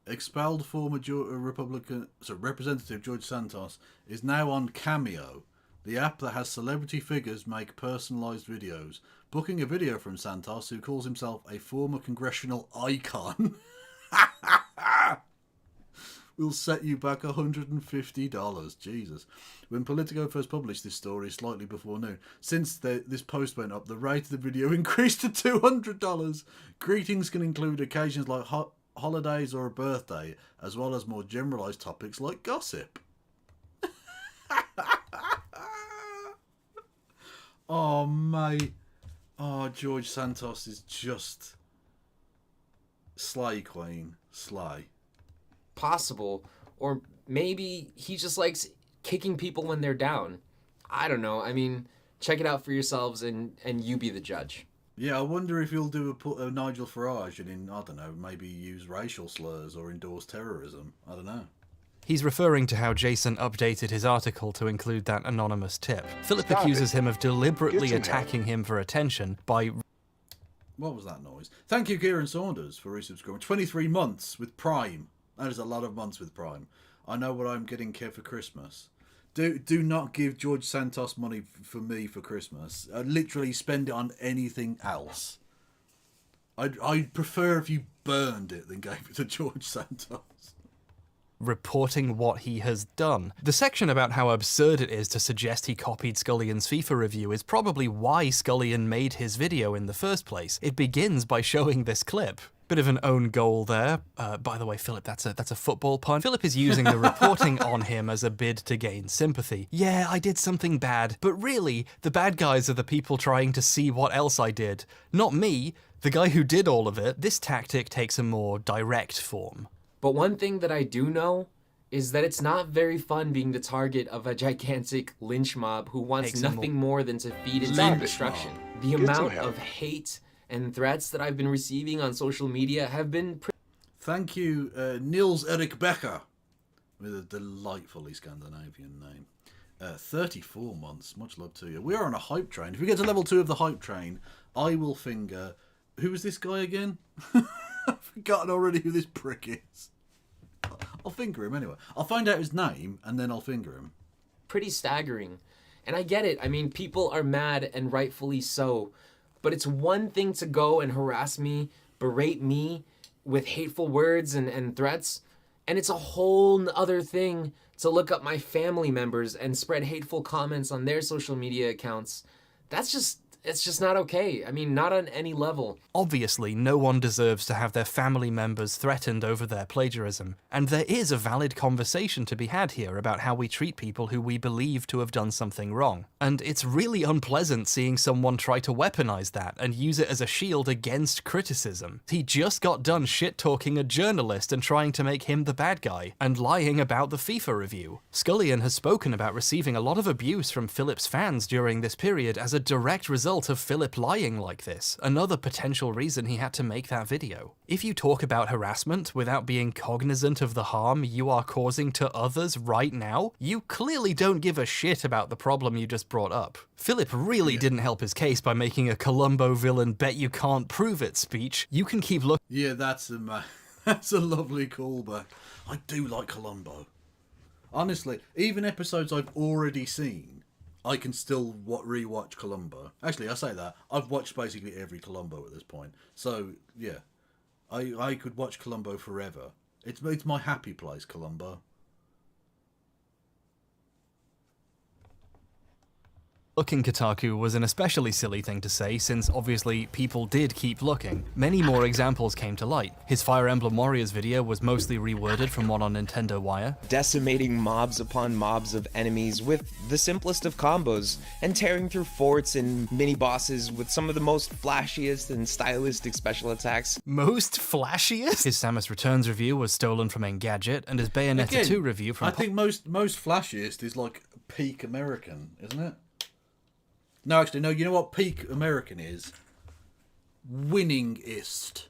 Expelled former Representative George Santos is now on Cameo, the app that has celebrity figures make personalised videos. Booking a video from Santos, who calls himself a former congressional icon, will set you back $150. Jesus. When Politico first published this story slightly before noon, since this post went up, the rate of the video increased to $200. Greetings can include occasions like holidays or a birthday, as well as more generalised topics like gossip. Oh, mate. Oh, George Santos is just... slay, queen. Slay. Possible, or maybe he just likes kicking people when they're down. I don't know. I mean, check it out for yourselves and you be the judge. Yeah, I wonder if he'll do a Nigel Farage and I don't know, maybe use racial slurs or endorse terrorism. I don't know. He's referring to how Jason updated his article to include that anonymous tip. Philip accuses him of deliberately attacking him for attention by... What was that noise? Thank you, Kieran Saunders, for resubscribing. 23 months with Prime. That is a lot of months with Prime. I know what I'm getting Kev for Christmas. Do not give George Santos money for me for Christmas. I'd literally spend it on anything else. I'd prefer if you burned it than gave it to George Santos. Reporting what he has done. The section about how absurd it is to suggest he copied Scullion's FIFA review is probably why Scullion made his video in the first place. It begins by showing this clip. Bit of an own goal there. By the way, Philip, that's a football pun. Philip is using the reporting on him as a bid to gain sympathy. Yeah, I did something bad, but really, the bad guys are the people trying to see what else I did. Not me, the guy who did all of it. This tactic takes a more direct form. But one thing that I do know is that it's not very fun being the target of a gigantic lynch mob who wants nothing more than to feed its own destruction. The amount of hate and threats that I've been receiving on social media have been... Thank you, Niels Erik Becker, with a delightfully Scandinavian name. 34 months, much love to you. We are on a hype train. If we get to level 2 of the hype train, I will finger... Who was this guy again? I've forgotten already who this prick is. I'll finger him anyway. I'll find out his name, and then I'll finger him. Pretty staggering. And I get it. I mean, people are mad, and rightfully so. But it's one thing to go and harass me, berate me with hateful words and threats, and it's a whole other thing to look up my family members and spread hateful comments on their social media accounts. It's just not okay. I mean, not on any level. Obviously, no one deserves to have their family members threatened over their plagiarism, and there is a valid conversation to be had here about how we treat people who we believe to have done something wrong. And it's really unpleasant seeing someone try to weaponize that and use it as a shield against criticism. He just got done shit-talking a journalist and trying to make him the bad guy, and lying about the FIFA review. Scullion has spoken about receiving a lot of abuse from Philip's fans during this period as a direct result of Philip lying like this, another potential reason he had to make that video. If you talk about harassment without being cognizant of the harm you are causing to others right now, you clearly don't give a shit about the problem you just brought up. Philip really didn't help his case by making a Columbo villain bet you can't prove it speech. You can keep looking. Yeah, that's a lovely callback. I do like Columbo. Honestly, even episodes I've already seen, I can still rewatch Columbo. Actually, I say that. I've watched basically every Columbo at this point. So, yeah. I could watch Columbo forever. It's my happy place, Columbo. Looking Kotaku was an especially silly thing to say, since obviously people did keep looking. Many more examples came to light. His Fire Emblem Warriors video was mostly reworded from one on Nintendo Wire. Decimating mobs upon mobs of enemies with the simplest of combos, and tearing through forts and mini-bosses with some of the most flashiest and stylistic special attacks. Most flashiest? His Samus Returns review was stolen from Engadget, and his Bayonetta Again, 2 review from... I think most flashiest is like peak American, isn't it? No, actually, no, you know what peak American is? Winningest.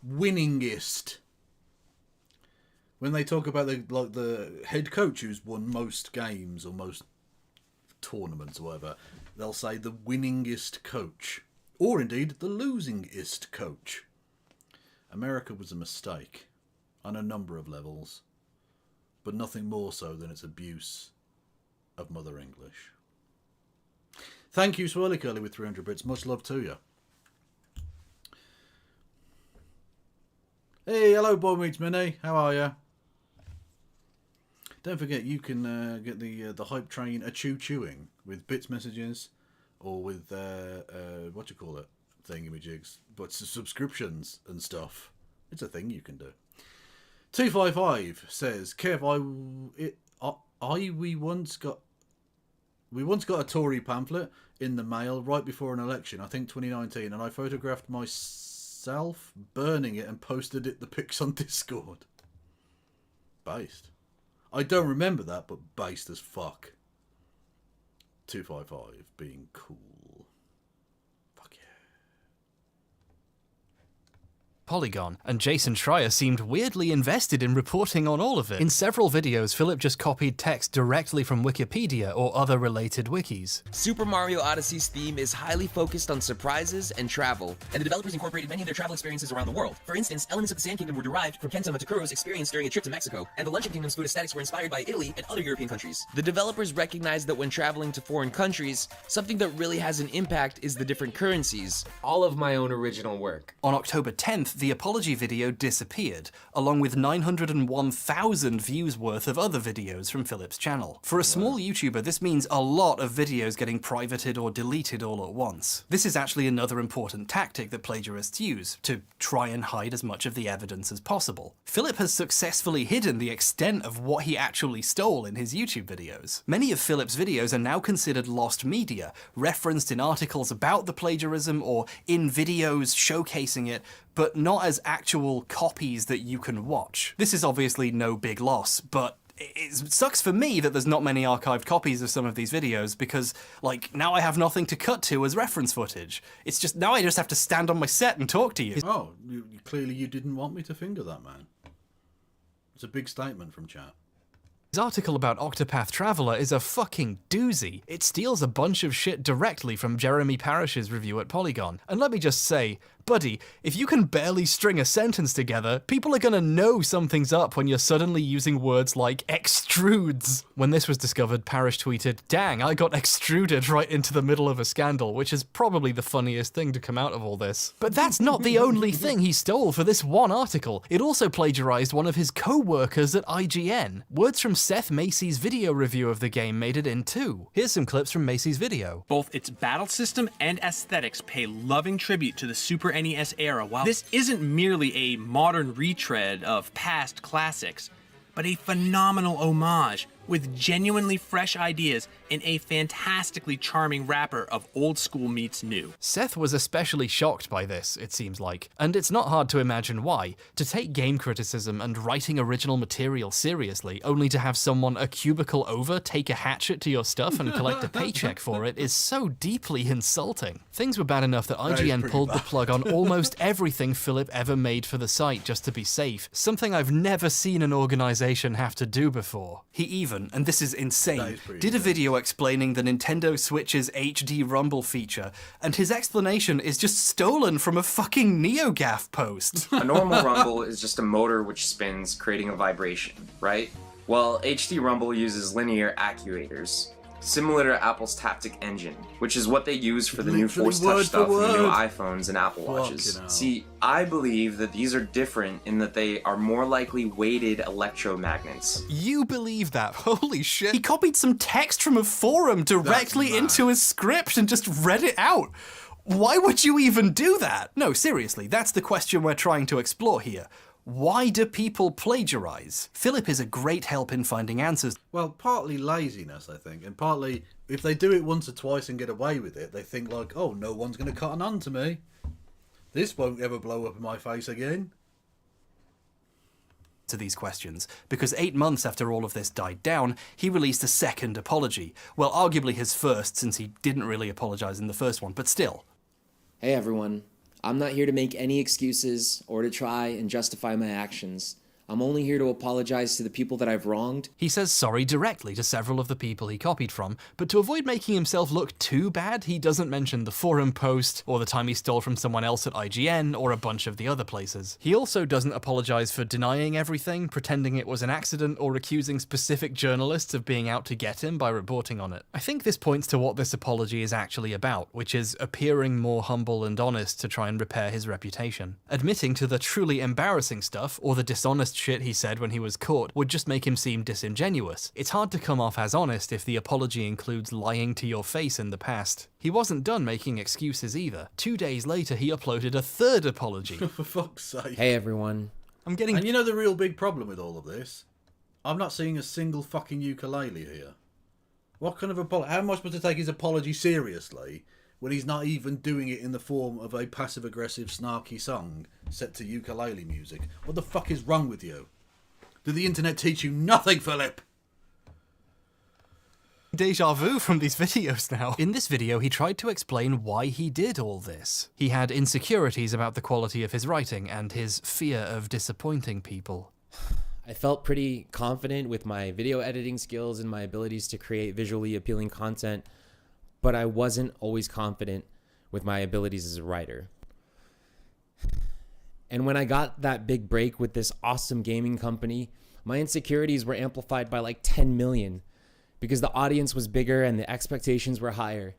Winningest. When they talk about the head coach who's won most games or most tournaments or whatever, they'll say the winningest coach. Or indeed, the losingest coach. America was a mistake on a number of levels, but nothing more so than its abuse of Mother English. Thank you, Swirly Curly, with 300 bits. Much love to you. Hey, hello, Boy Meets Mini. How are you? Don't forget, you can get the hype train a choo-chooing with bits messages or with, what you call it, thingamajigs, but subscriptions and stuff. It's a thing you can do. 255 says, Kev, we once got a Tory pamphlet in the mail right before an election, I think 2019, and I photographed myself burning it and posted the pics on Discord. Based. I don't remember that, but based as fuck. 255 being cool. Polygon, and Jason Schreier seemed weirdly invested in reporting on all of it. In several videos, Philip just copied text directly from Wikipedia or other related wikis. Super Mario Odyssey's theme is highly focused on surprises and travel, and the developers incorporated many of their travel experiences around the world. For instance, elements of the Sand Kingdom were derived from Kento Matakuro's experience during a trip to Mexico, and the Luncheon Kingdom's food aesthetics were inspired by Italy and other European countries. The developers recognized that when traveling to foreign countries, something that really has an impact is the different currencies. All of my own original work. On October 10th, the apology video disappeared, along with 901,000 views worth of other videos from Philip's channel. For a small YouTuber, this means a lot of videos getting privated or deleted all at once. This is actually another important tactic that plagiarists use, to try and hide as much of the evidence as possible. Philip has successfully hidden the extent of what he actually stole in his YouTube videos. Many of Philip's videos are now considered lost media, referenced in articles about the plagiarism or in videos showcasing it, but not as actual copies that you can watch. This is obviously no big loss, but it sucks for me that there's not many archived copies of some of these videos because, like, now I have nothing to cut to as reference footage. It's just, now I just have to stand on my set and talk to you. Oh, clearly you didn't want me to finger that man. It's a big statement from chat. His article about Octopath Traveler is a fucking doozy. It steals a bunch of shit directly from Jeremy Parish's review at Polygon. And let me just say, buddy, if you can barely string a sentence together, people are gonna know something's up when you're suddenly using words like extrudes. When this was discovered, Parish tweeted, "Dang, I got extruded right into the middle of a scandal," which is probably the funniest thing to come out of all this. But that's not the only thing he stole for this one article. It also plagiarized one of his co-workers at IGN. Words from Seth Macy's video review of the game made it in too. Here's some clips from Macy's video. Both its battle system and aesthetics pay loving tribute to the Super NES era. While this isn't merely a modern retread of past classics, but a phenomenal homage with genuinely fresh ideas and a fantastically charming wrapper of old school meets new. Seth was especially shocked by this, it seems like, and it's not hard to imagine why. To take game criticism and writing original material seriously, only to have someone a cubicle over take a hatchet to your stuff and collect a paycheck for it is so deeply insulting. Things were bad enough that IGN pulled the plug on almost everything Philip ever made for the site just to be safe, something I've never seen an organization have to do before. He even, and this is insane, did a video explaining the Nintendo Switch's HD Rumble feature, and his explanation is just stolen from a fucking NeoGAF post. A normal rumble is just a motor which spins, creating a vibration, right? Well, HD Rumble uses linear actuators. similar to Apple's Taptic Engine, which is what they use for the new Literally Force word Touch for stuff and the new word. iPhones and Apple Watches. Fucking hell. See, I believe that these are different in that they are more likely weighted electromagnets. You believe that? Holy shit. He copied some text from a forum directly into a script and just read it out. Why would you even do that? No, seriously, that's the question we're trying to explore here. Why do people plagiarize? Philip is a great help in finding answers. Well, partly laziness, I think, and partly if they do it once or twice and get away with it, they think like, oh, no one's going to cotton on to me. This won't ever blow up in my face again. To these questions, because 8 months after all of this died down, he released a second apology. Well, arguably his first, since he didn't really apologize in the first one, but still. Hey everyone, I'm not here to make any excuses or to try and justify my actions. I'm only here to apologize to the people that I've wronged. He says sorry directly to several of the people he copied from, but to avoid making himself look too bad, he doesn't mention the forum post, or the time he stole from someone else at IGN, or a bunch of the other places. He also doesn't apologize for denying everything, pretending it was an accident, or accusing specific journalists of being out to get him by reporting on it. I think this points to what this apology is actually about, which is appearing more humble and honest to try and repair his reputation. Admitting to the truly embarrassing stuff, or the dishonest shit he said when he was caught, would just make him seem disingenuous. It's hard to come off as honest if the apology includes lying to your face in the past. He wasn't done making excuses either. 2 days later, he uploaded a third apology. For fuck's sake. Hey everyone. I'm getting... And you know the real big problem with all of this? I'm not seeing a single fucking ukulele here. What kind of apology? How am I supposed to take his apology seriously when he's not even doing it in the form of a passive-aggressive, snarky song set to ukulele music? What the fuck is wrong with you? Did the internet teach you nothing, Philip? Deja vu from these videos now. In this video, he tried to explain why he did all this. He had insecurities about the quality of his writing and his fear of disappointing people. I felt pretty confident with my video editing skills and my abilities to create visually appealing content, but I wasn't always confident with my abilities as a writer. And when I got that big break with this awesome gaming company, my insecurities were amplified by like 10 million because the audience was bigger and the expectations were higher.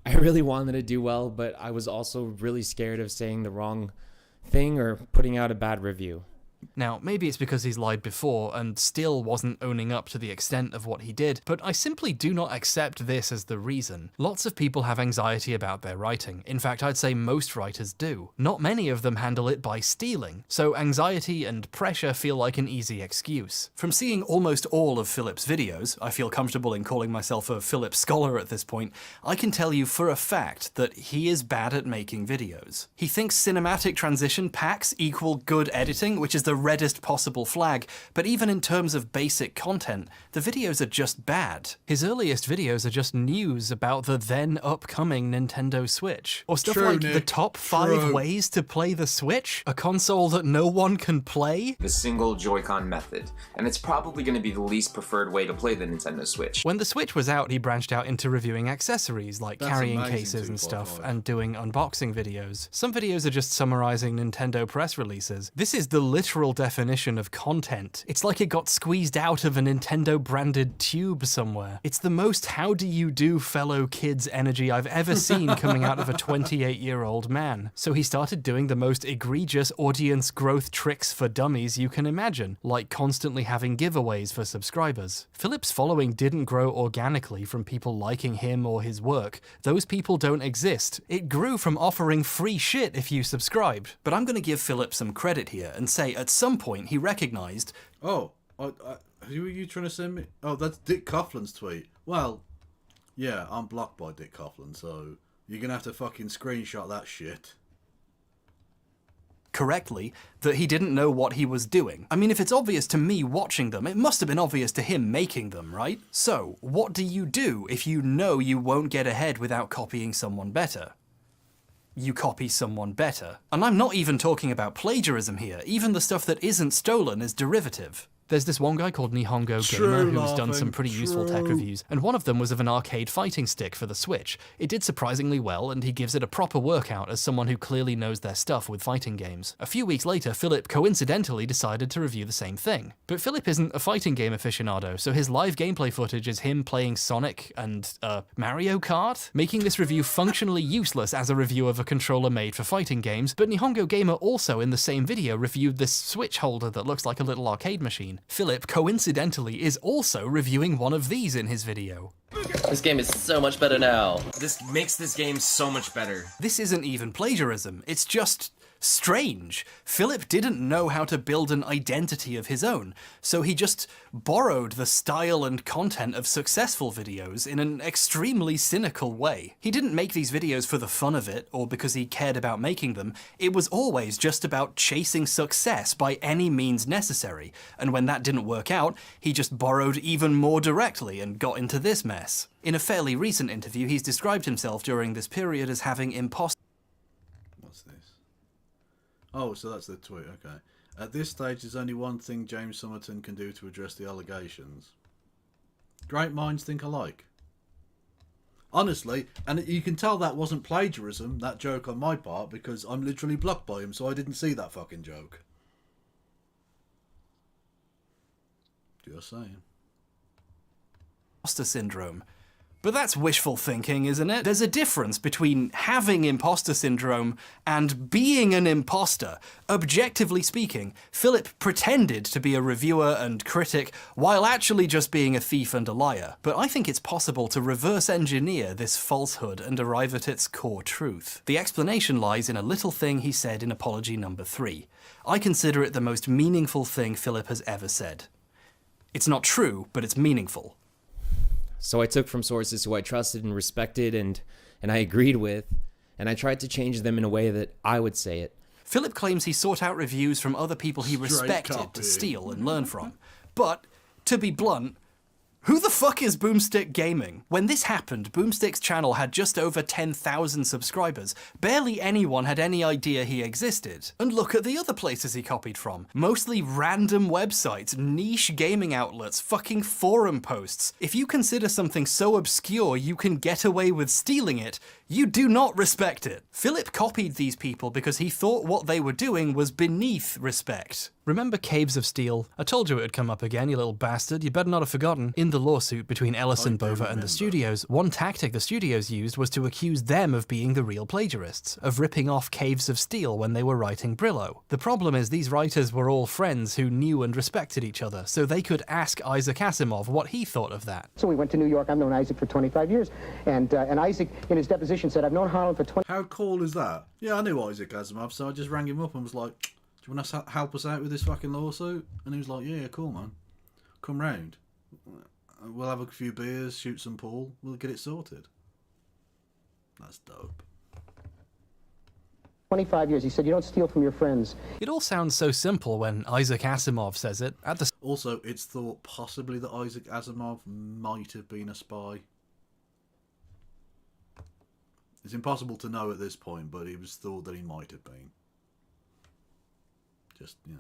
I really wanted to do well, but I was also really scared of saying the wrong thing or putting out a bad review. Now, maybe it's because he's lied before and still wasn't owning up to the extent of what he did, but I simply do not accept this as the reason. Lots of people have anxiety about their writing. In fact, I'd say most writers do. Not many of them handle it by stealing, so anxiety and pressure feel like an easy excuse. From seeing almost all of Philip's videos, I feel comfortable in calling myself a Philip scholar at this point, I can tell you for a fact that he is bad at making videos. He thinks cinematic transition packs equal good editing, which is the reddest possible flag, but even in terms of basic content, the videos are just bad. His earliest videos are just news about the then upcoming Nintendo Switch. Or stuff like the top 5 ways to play the Switch, a console that no one can play. The single Joy-Con method, and it's probably going to be the least preferred way to play the Nintendo Switch. When the Switch was out, he branched out into reviewing accessories like carrying cases and stuff, and doing unboxing videos. Some videos are just summarizing Nintendo press releases. This is the literal definition of content. It's like it got squeezed out of a Nintendo branded tube somewhere. It's the most how do you do fellow kids energy I've ever seen coming out of a 28-year-old man. So he started doing the most egregious audience growth tricks for dummies you can imagine, like constantly having giveaways for subscribers. Philip's following didn't grow organically from people liking him or his work. Those people don't exist. It grew from offering free shit if you subscribed. But I'm gonna give Philip some credit here and say at some point he recognized, oh, who are you trying to send me? Oh, that's Dick Coughlin's tweet. Well, yeah, I'm blocked by Dick Coughlin, so you're gonna have to fucking screenshot that shit. Correctly, that he didn't know what he was doing. I mean, if it's obvious to me watching them, it must have been obvious to him making them, right? So, what do you do if you know you won't get ahead without copying someone better? You copy someone better. And I'm not even talking about plagiarism here. Even the stuff that isn't stolen is derivative. There's this one guy called Nihongo Gamer who's done some pretty useful tech reviews, and one of them was of an arcade fighting stick for the Switch. It did surprisingly well, and he gives it a proper workout as someone who clearly knows their stuff with fighting games. A few weeks later, Philip coincidentally decided to review the same thing. But Philip isn't a fighting game aficionado, so his live gameplay footage is him playing Sonic and, Mario Kart? Making this review functionally useless as a review of a controller made for fighting games, but Nihongo Gamer also in the same video reviewed this Switch holder that looks like a little arcade machine. Philip, coincidentally, is also reviewing one of these in his video. This game is so much better now. This makes this game so much better. This isn't even plagiarism, it's just strange. Philip didn't know how to build an identity of his own, so he just borrowed the style and content of successful videos in an extremely cynical way. He didn't make these videos for the fun of it, or because he cared about making them. It was always just about chasing success by any means necessary, and when that didn't work out, he just borrowed even more directly and got into this mess. In a fairly recent interview, he's described himself during this period as having imposter. What's this? Oh, so that's the tweet, okay. At this stage, there's only one thing James Somerton can do to address the allegations. Great minds think alike. Honestly, and you can tell that wasn't plagiarism, that joke on my part, because I'm literally blocked by him, so I didn't see that fucking joke. Just saying. Imposter syndrome. But that's wishful thinking, isn't it? There's a difference between having imposter syndrome and being an imposter. Objectively speaking, Philip pretended to be a reviewer and critic while actually just being a thief and a liar. But I think it's possible to reverse engineer this falsehood and arrive at its core truth. The explanation lies in a little thing he said in apology number 3. I consider it the most meaningful thing Philip has ever said. It's not true, but it's meaningful. So I took from sources who I trusted and respected and I agreed with, and I tried to change them in a way that I would say it. Philip claims he sought out reviews from other people he respected to steal and learn from. But, to be blunt, who the fuck is Boomstick Gaming? When this happened, Boomstick's channel had just over 10,000 subscribers. Barely anyone had any idea he existed. And look at the other places he copied from. Mostly random websites, niche gaming outlets, fucking forum posts. If you consider something so obscure you can get away with stealing it, you do not respect it. Philip copied these people because he thought what they were doing was beneath respect. Remember Caves of Steel? I told you it would come up again, you little bastard. You better not have forgotten. In the lawsuit between Ellison Bova and the studios, one tactic the studios used was to accuse them of being the real plagiarists, of ripping off Caves of Steel when they were writing Brillo. The problem is these writers were all friends who knew and respected each other, so they could ask Isaac Asimov what he thought of that. So we went to New York. I've known Isaac for 25 years, and Isaac, in his deposition, said, I've known Harlan for 20... How cool is that? Yeah, I knew Isaac Asimov, so I just rang him up and was like, do you want to help us out with this fucking lawsuit? And he was like, yeah, cool, man. Come round. We'll have a few beers, shoot some pool, we'll get it sorted. That's dope. 25 years. He said, you don't steal from your friends. It all sounds so simple when Isaac Asimov says it. Also, it's thought possibly that Isaac Asimov might have been a spy. It's impossible to know at this point, but it was thought that he might have been. Just, you know.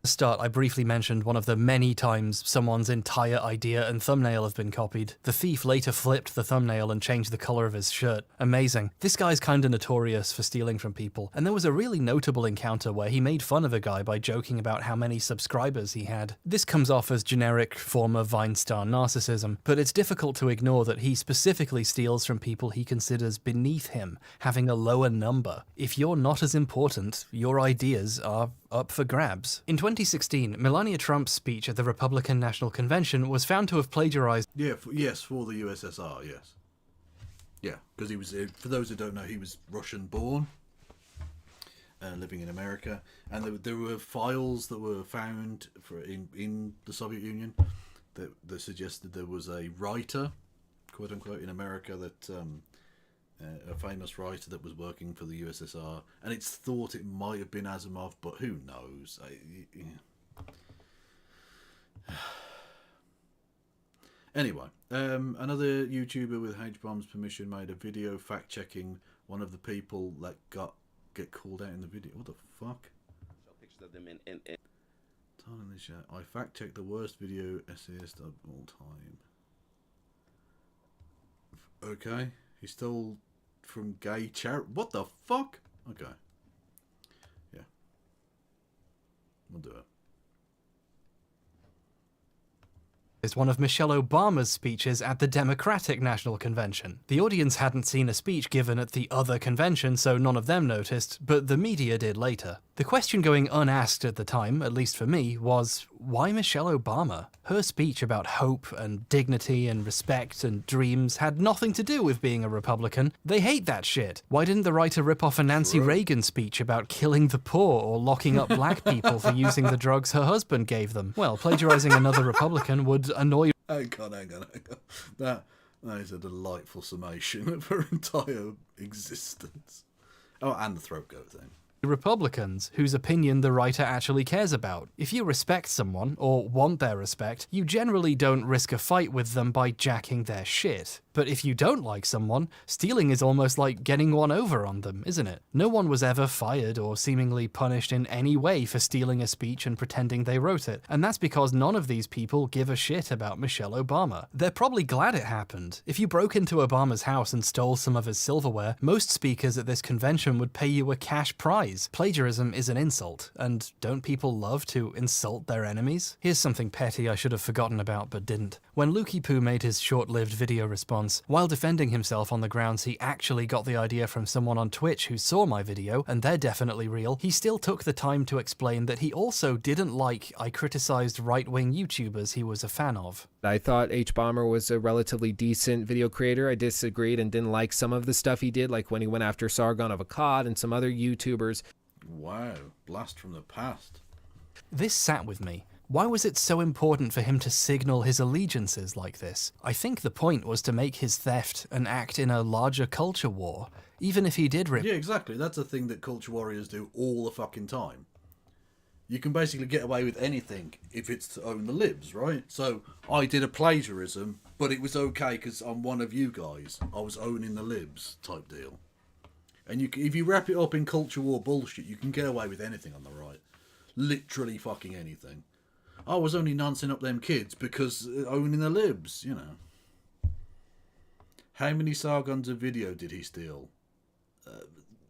The start, I briefly mentioned one of the many times someone's entire idea and thumbnail have been copied. The thief later flipped the thumbnail and changed the colour of his shirt. Amazing. This guy's kinda notorious for stealing from people, and there was a really notable encounter where he made fun of a guy by joking about how many subscribers he had. This comes off as generic former Vine star narcissism, but it's difficult to ignore that he specifically steals from people he considers beneath him, having a lower number. If you're not as important, your ideas are up for grabs. In 2016, Melania Trump's speech at the Republican National Convention was found to have plagiarized... Yeah, for the USSR, yes. Yeah, because he was, for those who don't know, he was Russian-born, living in America, and there were files that were found in the Soviet Union that suggested there was a writer, quote-unquote, in America that... a famous writer that was working for the USSR, and it's thought it might have been Asimov, but who knows? Anyway, another YouTuber with Hbomb's permission made a video fact-checking one of the people that get called out in the video. What the fuck? Pictures of them Time in the chat. I fact checked the worst video essayist of all time. Okay, he stole from gay charity. What the fuck? Okay. Yeah. We'll do it. Is one of Michelle Obama's speeches at the Democratic National Convention. The audience hadn't seen a speech given at the other convention, so none of them noticed, but the media did later. The question going unasked at the time, at least for me, was, why Michelle Obama? Her speech about hope and dignity and respect and dreams had nothing to do with being a Republican. They hate that shit. Why didn't the writer rip off a Nancy Reagan speech about killing the poor or locking up black people for using the drugs her husband gave them? Well, plagiarizing another Republican would annoy... Hang on. That is a delightful summation of her entire existence. Oh, and the throat goat thing. Republicans whose opinion the writer actually cares about. If you respect someone, or want their respect, you generally don't risk a fight with them by jacking their shit. But if you don't like someone, stealing is almost like getting one over on them, isn't it? No one was ever fired or seemingly punished in any way for stealing a speech and pretending they wrote it, and that's because none of these people give a shit about Michelle Obama. They're probably glad it happened. If you broke into Obama's house and stole some of his silverware, most speakers at this convention would pay you a cash prize. Plagiarism is an insult, and don't people love to insult their enemies? Here's something petty I should have forgotten about but didn't. When Lukey Poo made his short-lived video response, while defending himself on the grounds he actually got the idea from someone on Twitch who saw my video, and they're definitely real, he still took the time to explain that he also didn't like I criticized right-wing YouTubers he was a fan of. I thought Hbomber was a relatively decent video creator. I disagreed and didn't like some of the stuff he did, like when he went after Sargon of Akkad and some other YouTubers. Wow, blast from the past. This sat with me. Why was it so important for him to signal his allegiances like this? I think the point was to make his theft an act in a larger culture war, even if he did rip... Yeah, exactly. That's a thing that culture warriors do all the fucking time. You can basically get away with anything if it's to own the libs, right? So, I did a plagiarism, but it was okay because I'm one of you guys. I was owning the libs type deal. And if you wrap it up in culture war bullshit, you can get away with anything on the right. Literally fucking anything. I was only noncing up them kids because owning the libs, you know. How many Sargons of video did he steal?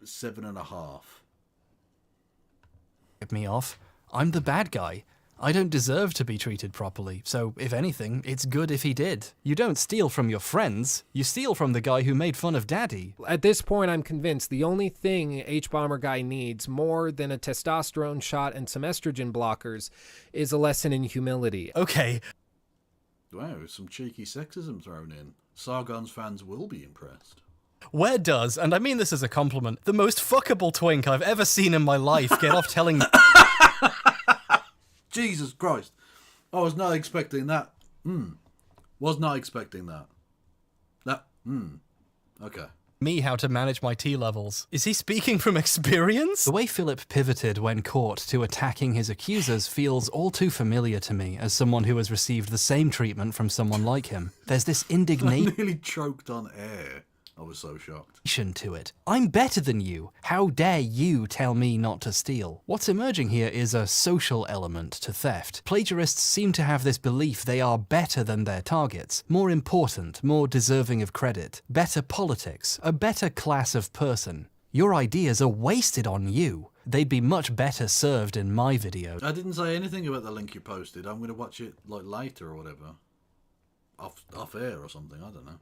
7.5. Rip me off. I'm the bad guy. I don't deserve to be treated properly, so if anything, it's good if he did. You don't steal from your friends, you steal from the guy who made fun of Daddy. At this point, I'm convinced the only thing Hbomberguy needs more than a testosterone shot and some estrogen blockers is a lesson in humility. Okay. Wow, some cheeky sexism thrown in. Sargon's fans will be impressed. Where does, and I mean this as a compliment, the most fuckable twink I've ever seen in my life get off telling me... Jesus Christ. I was not expecting that. Was not expecting that. Okay. Me how to manage my T levels. Is he speaking from experience? The way Philip pivoted when caught to attacking his accusers feels all too familiar to me as someone who has received the same treatment from someone like him. There's this indignation... I nearly choked on air. I was so shocked. ...to it. I'm better than you. How dare you tell me not to steal? What's emerging here is a social element to theft. Plagiarists seem to have this belief they are better than their targets, more important, more deserving of credit, better politics, a better class of person. Your ideas are wasted on you. They'd be much better served in my video. I didn't say anything about the link you posted. I'm going to watch it like later or whatever. Off air or something, I don't know.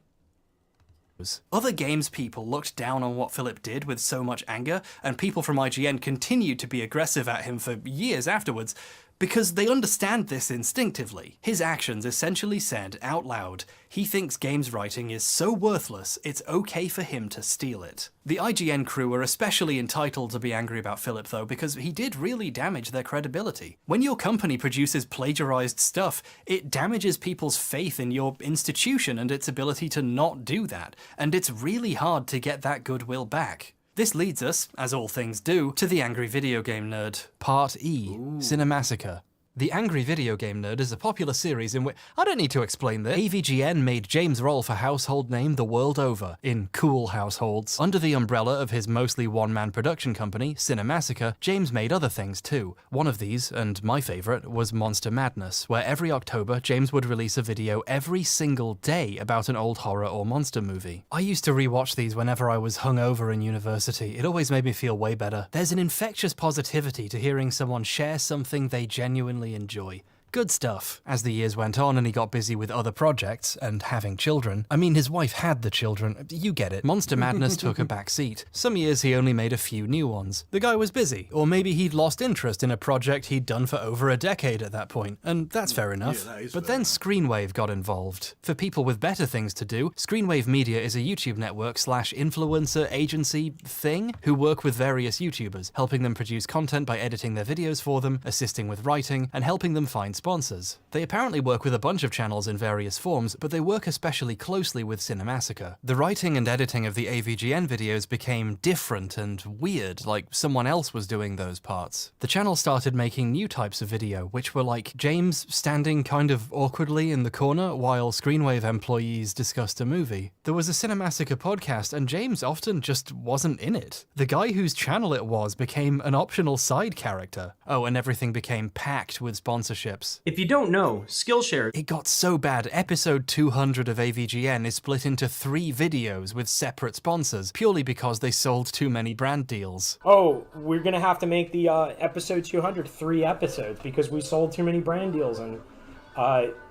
Other games people looked down on what Philip did with so much anger, and people from IGN continued to be aggressive at him for years afterwards, because they understand this instinctively. His actions essentially said out loud, he thinks games writing is so worthless, it's okay for him to steal it. The IGN crew are especially entitled to be angry about Philip though, because he did really damage their credibility. When your company produces plagiarized stuff, it damages people's faith in your institution and its ability to not do that, and it's really hard to get that goodwill back. This leads us, as all things do, to the Angry Video Game Nerd, Part E, Cinemassacre. The Angry Video Game Nerd is a popular series in which... I don't need to explain this. AVGN made James roll for household name the world over, in cool households. Under the umbrella of his mostly one-man production company, Cinemassacre, James made other things too. One of these, and my favourite, was Monster Madness, where every October James would release a video every single day about an old horror or monster movie. I used to rewatch these whenever I was hungover in university. It always made me feel way better. There's an infectious positivity to hearing someone share something they genuinely enjoy. Good stuff. As the years went on and he got busy with other projects and having children, I mean, his wife had the children, you get it. Monster Madness took a back seat. Some years he only made a few new ones. The guy was busy, or maybe he'd lost interest in a project he'd done for over a decade at that point, and that's fair enough. Yeah, that is but fair then Screenwave got involved. For people with better things to do, Screenwave Media is a YouTube network / influencer agency thing who work with various YouTubers, helping them produce content by editing their videos for them, assisting with writing, and helping them find sponsors. They apparently work with a bunch of channels in various forms, but they work especially closely with Cinemassacre. The writing and editing of the AVGN videos became different and weird, like someone else was doing those parts. The channel started making new types of video, which were like James standing kind of awkwardly in the corner while Screenwave employees discussed a movie. There was a Cinemassacre podcast, and James often just wasn't in it. The guy whose channel it was became an optional side character. Oh, and everything became packed with sponsorships. If you don't know, Skillshare... It got so bad, episode 200 of AVGN is split into 3 videos with separate sponsors, purely because they sold too many brand deals. Oh, we're gonna have to make the episode 200 3 episodes because we sold too many brand deals, and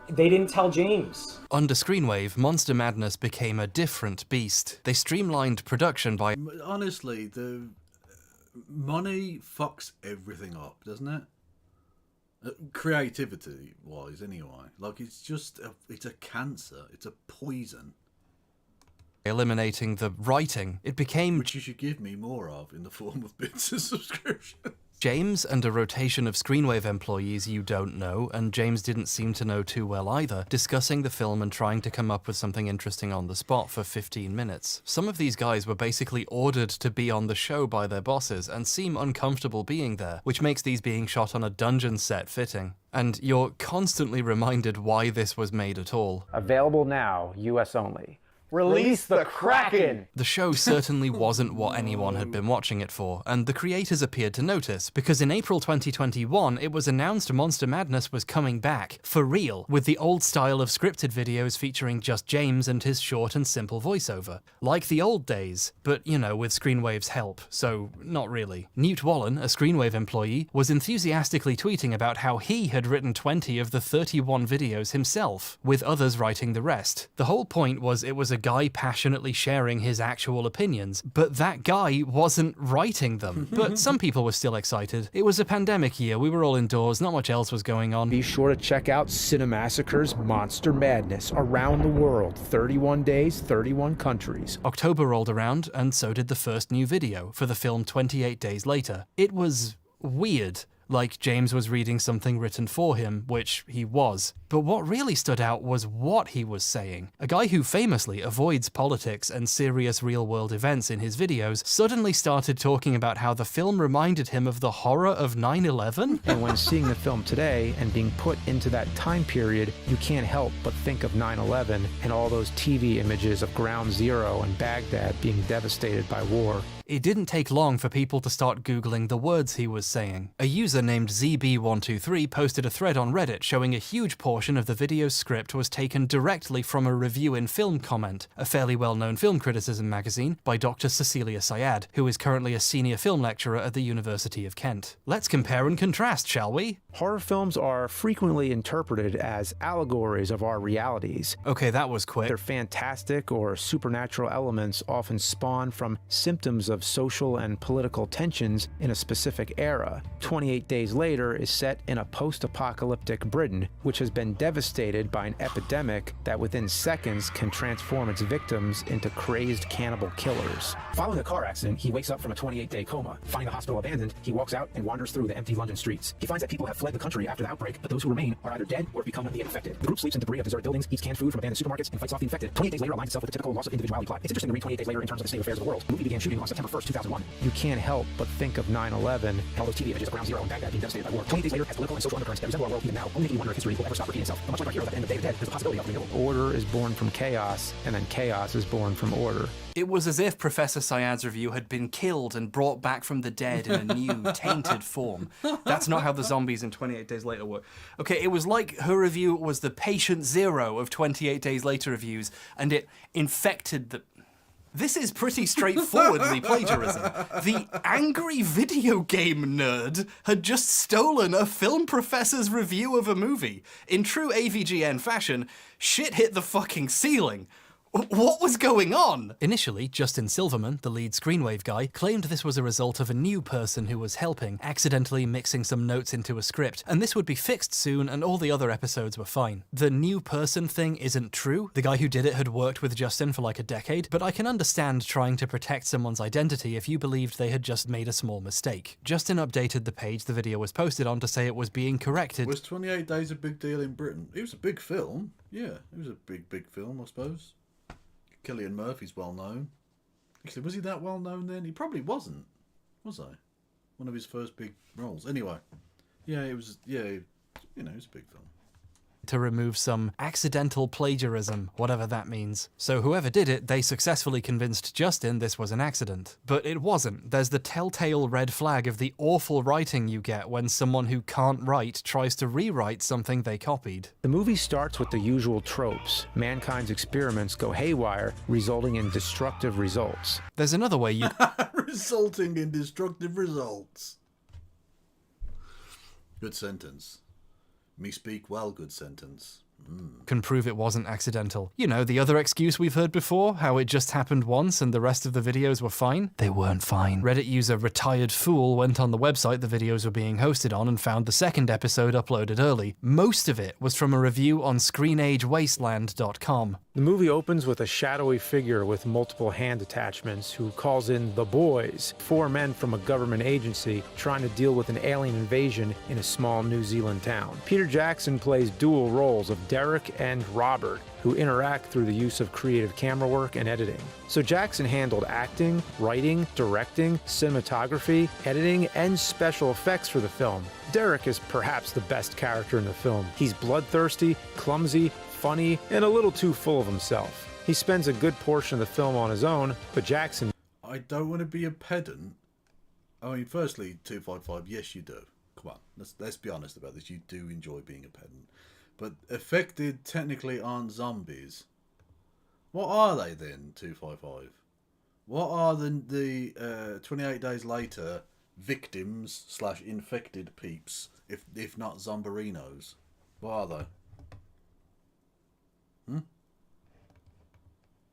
they didn't tell James. Under Screenwave, Monster Madness became a different beast. They streamlined production by... Honestly, the money fucks everything up, doesn't it? Creativity wise anyway, like it's just it's a cancer, it's a poison. Eliminating the writing, it became... Which you should give me more of in the form of bits of subscription. James and a rotation of Screenwave employees you don't know, and James didn't seem to know too well either, discussing the film and trying to come up with something interesting on the spot for 15 minutes. Some of these guys were basically ordered to be on the show by their bosses and seem uncomfortable being there, which makes these being shot on a dungeon set fitting. And you're constantly reminded why this was made at all. Available now, US only. Release the Kraken! The show certainly wasn't what anyone had been watching it for, and the creators appeared to notice, because in April 2021, it was announced Monster Madness was coming back, for real, with the old style of scripted videos featuring just James and his short and simple voiceover. Like the old days, but, you know, with Screenwave's help, so not really. Newt Wallen, a Screenwave employee, was enthusiastically tweeting about how he had written 20 of the 31 videos himself, with others writing the rest. The whole point was it was a guy passionately sharing his actual opinions, but that guy wasn't writing them. But some people were still excited. It was a pandemic year, we were all indoors, not much else was going on. Be sure to check out Cinemassacre's Monster Madness around the world, 31 days, 31 countries. October rolled around, and so did the first new video, for the film 28 days later. It was weird. Like James was reading something written for him, which he was. But what really stood out was what he was saying. A guy who famously avoids politics and serious real-world events in his videos suddenly started talking about how the film reminded him of the horror of 9/11? And when seeing the film today and being put into that time period, you can't help but think of 9/11 and all those TV images of Ground Zero and Baghdad being devastated by war. It didn't take long for people to start Googling the words he was saying. A user named ZB123 posted a thread on Reddit showing a huge portion of the video's script was taken directly from a review in Film Comment, a fairly well-known film criticism magazine, by Dr. Cecilia Syed, who is currently a senior film lecturer at the University of Kent. Let's compare and contrast, shall we? Horror films are frequently interpreted as allegories of our realities. Okay, that was quick. Their fantastic or supernatural elements often spawn from symptoms of social and political tensions in a specific era. 28 Days Later is set in a post-apocalyptic Britain, which has been devastated by an epidemic that within seconds can transform its victims into crazed cannibal killers. Following a car accident, he wakes up from a 28-day coma. Finding the hospital abandoned, he walks out and wanders through the empty London streets. He finds that people have fled the country after the outbreak, but those who remain are either dead or have become the infected. The group sleeps in debris of deserted buildings, eats canned food from abandoned supermarkets, and fights off the infected. 28 Days Later aligns itself with the typical loss of individuality plot. It's interesting to read 28 Days Later in terms of the state of affairs of the world. The movie began shooting on September 1st, 2001. You can't help but think of 9/11 and all those TV images of Ground Zero and Baghdad being devastated by war. 28 days later, as political and social undercurrents that resemble our world even now, only make you wonder if history will ever stop repeating itself. But much like our heroes at the end of Day of the Dead, there's a possibility of renewal. Order is born from chaos, and then chaos is born from order. It was as if Professor Syad's review had been killed and brought back from the dead in a new, tainted form. That's not how the zombies in 28 Days Later work. Okay, it was like her review was the patient zero of 28 Days Later reviews, and it infected the... This is pretty straightforwardly plagiarism. The angry video game nerd had just stolen a film professor's review of a movie. In true AVGN fashion, shit hit the fucking ceiling. What was going on? Initially, Justin Silverman, the lead Screenwave guy, claimed this was a result of a new person who was helping, accidentally mixing some notes into a script, and this would be fixed soon and all the other episodes were fine. The new person thing isn't true. The guy who did it had worked with Justin for like a decade, but I can understand trying to protect someone's identity if you believed they had just made a small mistake. Justin updated the page the video was posted on to say it was being corrected. Was 28 Days a big deal in Britain? It was a big film. Yeah, it was a big film, I suppose. Cillian Murphy's well known. Actually, was he that well known then? He probably wasn't. Was I? One of his first big roles. Anyway, yeah, it was. Yeah, it was a big film. To remove some accidental plagiarism, whatever that means. So whoever did it, they successfully convinced Justin this was an accident. But it wasn't. There's the telltale red flag of the awful writing you get when someone who can't write tries to rewrite something they copied. The movie starts with the usual tropes. Mankind's experiments go haywire, resulting in destructive results. There's another way you... Resulting in destructive results. Good sentence. Me speak well, good sentence. Can prove it wasn't accidental. You know, the other excuse we've heard before, how it just happened once and the rest of the videos were fine? They weren't fine. Reddit user Retired Fool went on the website the videos were being hosted on and found the second episode uploaded early. Most of it was from a review on ScreenAgeWasteland.com. The movie opens with a shadowy figure with multiple hand attachments who calls in the boys, 4 men from a government agency trying to deal with an alien invasion in a small New Zealand town. Peter Jackson plays dual roles of Derek and Robert, who interact through the use of creative camera work and editing. So Jackson handled acting, writing, directing, cinematography, editing, and special effects for the film. Derek is perhaps the best character in the film. He's bloodthirsty, clumsy, funny, and a little too full of himself. He spends a good portion of the film on his own, but Jackson... I don't want to be a pedant. I mean, firstly, 255, yes you do. Come on, let's be honest about this. You do enjoy being a pedant. But affected technically aren't zombies. What are they then, 255? What are the 28 Days Later victims / infected peeps, if not zombarinos? What are they?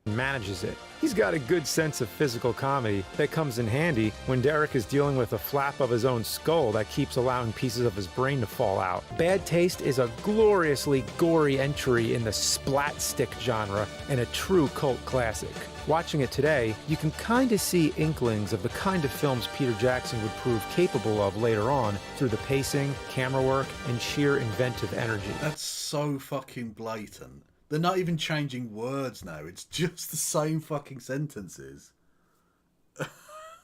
Manages it. He's got a good sense of physical comedy that comes in handy when Derek is dealing with a flap of his own skull that keeps allowing pieces of his brain to fall out. Bad Taste is a gloriously gory entry in the splat stick genre and a true cult classic. Watching it today, you can kind of see inklings of the kind of films Peter Jackson would prove capable of later on through the pacing, camera work, and sheer inventive energy. That's so fucking blatant. They're not even changing words now. It's just the same fucking sentences.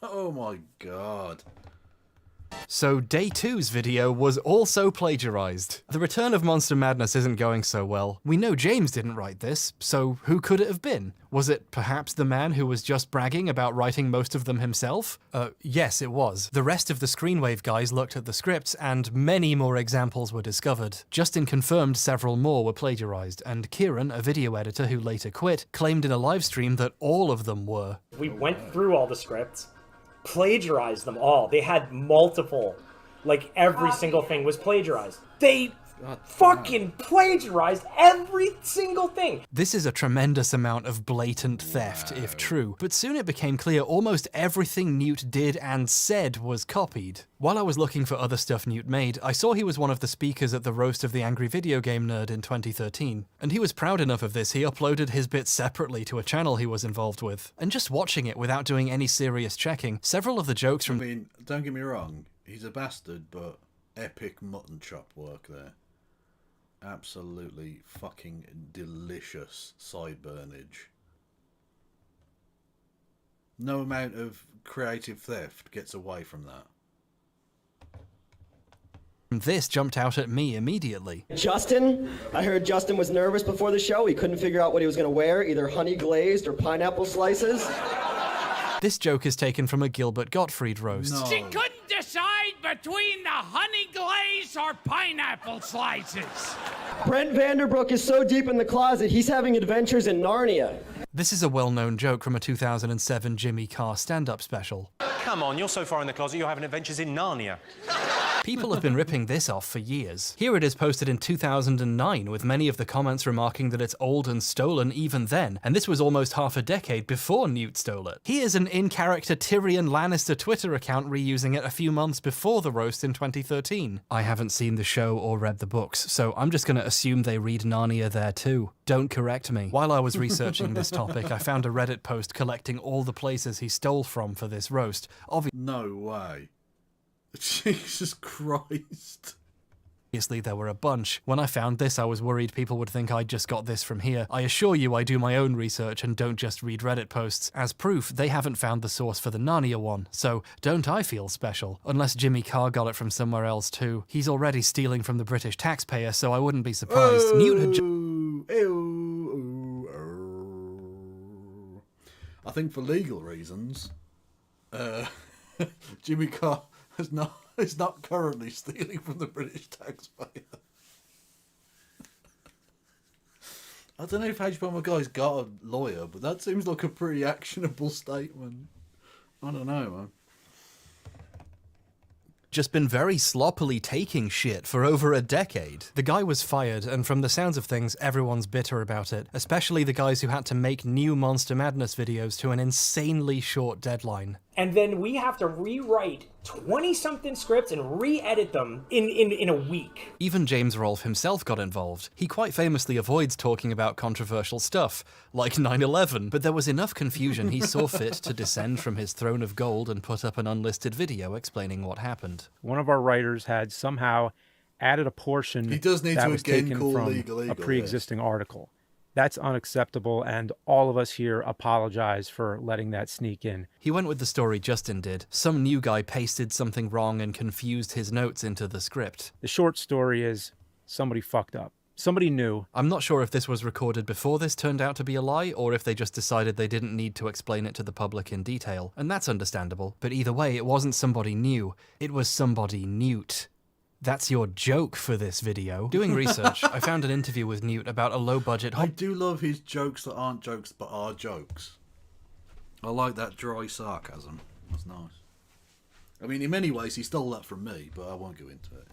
Oh my god. So Day 2's video was also plagiarized. The Return of Monster Madness isn't going so well. We know James didn't write this, so who could it have been? Was it perhaps the man who was just bragging about writing most of them himself? Yes, it was. The rest of the Screenwave guys looked at the scripts, and many more examples were discovered. Justin confirmed several more were plagiarized, and Kieran, a video editor who later quit, claimed in a live stream that all of them were. We went through all the scripts, plagiarized them all. They had multiple, like every single thing was plagiarized. They fucking plagiarized every single thing. This is a tremendous amount of blatant theft, if true, but soon it became clear almost everything Newt did and said was copied. While I was looking for other stuff Newt made, I saw he was one of the speakers at the Roast of the Angry Video Game Nerd in 2013, and he was proud enough of this he uploaded his bits separately to a channel he was involved with. And just watching it without doing any serious checking, several of the jokes from... I mean, don't get me wrong, he's a bastard, but epic mutton chop work there. Absolutely fucking delicious sideburnage. No amount of creative theft gets away from that. This jumped out at me immediately. Justin, I heard Justin was nervous before the show. He couldn't figure out what he was going to wear, either honey glazed or pineapple slices. This joke is taken from a Gilbert Gottfried roast. She couldn't decide between the honey glaze or pineapple slices. Brent Vanderbrook is so deep in the closet, he's having adventures in Narnia. This is a well-known joke from a 2007 Jimmy Carr stand-up special. Come on, you're so far in the closet, you're having adventures in Narnia. People have been ripping this off for years. Here it is posted in 2009, with many of the comments remarking that it's old and stolen even then, and this was almost half a decade before Newt stole it. Here's an in-character Tyrion Lannister Twitter account reusing it a few months before the roast in 2013. I haven't seen the show or read the books, so I'm just going to assume they read Narnia there too. Don't correct me. While I was researching this topic, I found a Reddit post collecting all the places he stole from for this roast. No way. Jesus Christ. Obviously, there were a bunch. When I found this, I was worried people would think I'd just got this from here. I assure you I do my own research and don't just read Reddit posts. As proof, they haven't found the source for the Narnia one, so don't I feel special? Unless Jimmy Carr got it from somewhere else too. He's already stealing from the British taxpayer, so I wouldn't be surprised. Newt had I think for legal reasons, Jimmy Carr is not currently stealing from the British taxpayer. I don't know if Hbomberguy's got a lawyer, but that seems like a pretty actionable statement. I don't know, man. Just been very sloppily taking shit for over a decade. The guy was fired, and from the sounds of things, everyone's bitter about it, especially the guys who had to make new Monster Madness videos to an insanely short deadline. And then we have to rewrite 20-something scripts and re-edit them in a week. Even James Rolfe himself got involved. He quite famously avoids talking about controversial stuff, like 9/11, but there was enough confusion he saw fit to descend from his throne of gold and put up an unlisted video explaining what happened. One of our writers had somehow added a portion He does need that to was again taken call from legal, a pre-existing article. That's unacceptable, and all of us here apologize for letting that sneak in. He went with the story Justin did. Some new guy pasted something wrong and confused his notes into the script. The short story is somebody fucked up. Somebody knew. I'm not sure if this was recorded before this turned out to be a lie, or if they just decided they didn't need to explain it to the public in detail, and that's understandable. But either way, it wasn't somebody new. It was somebody Newt. That's your joke for this video. Doing research, I found an interview with Newt about a low-budget... I do love his jokes that aren't jokes but are jokes. I like that dry sarcasm. That's nice. I mean, in many ways, he stole that from me, but I won't go into it.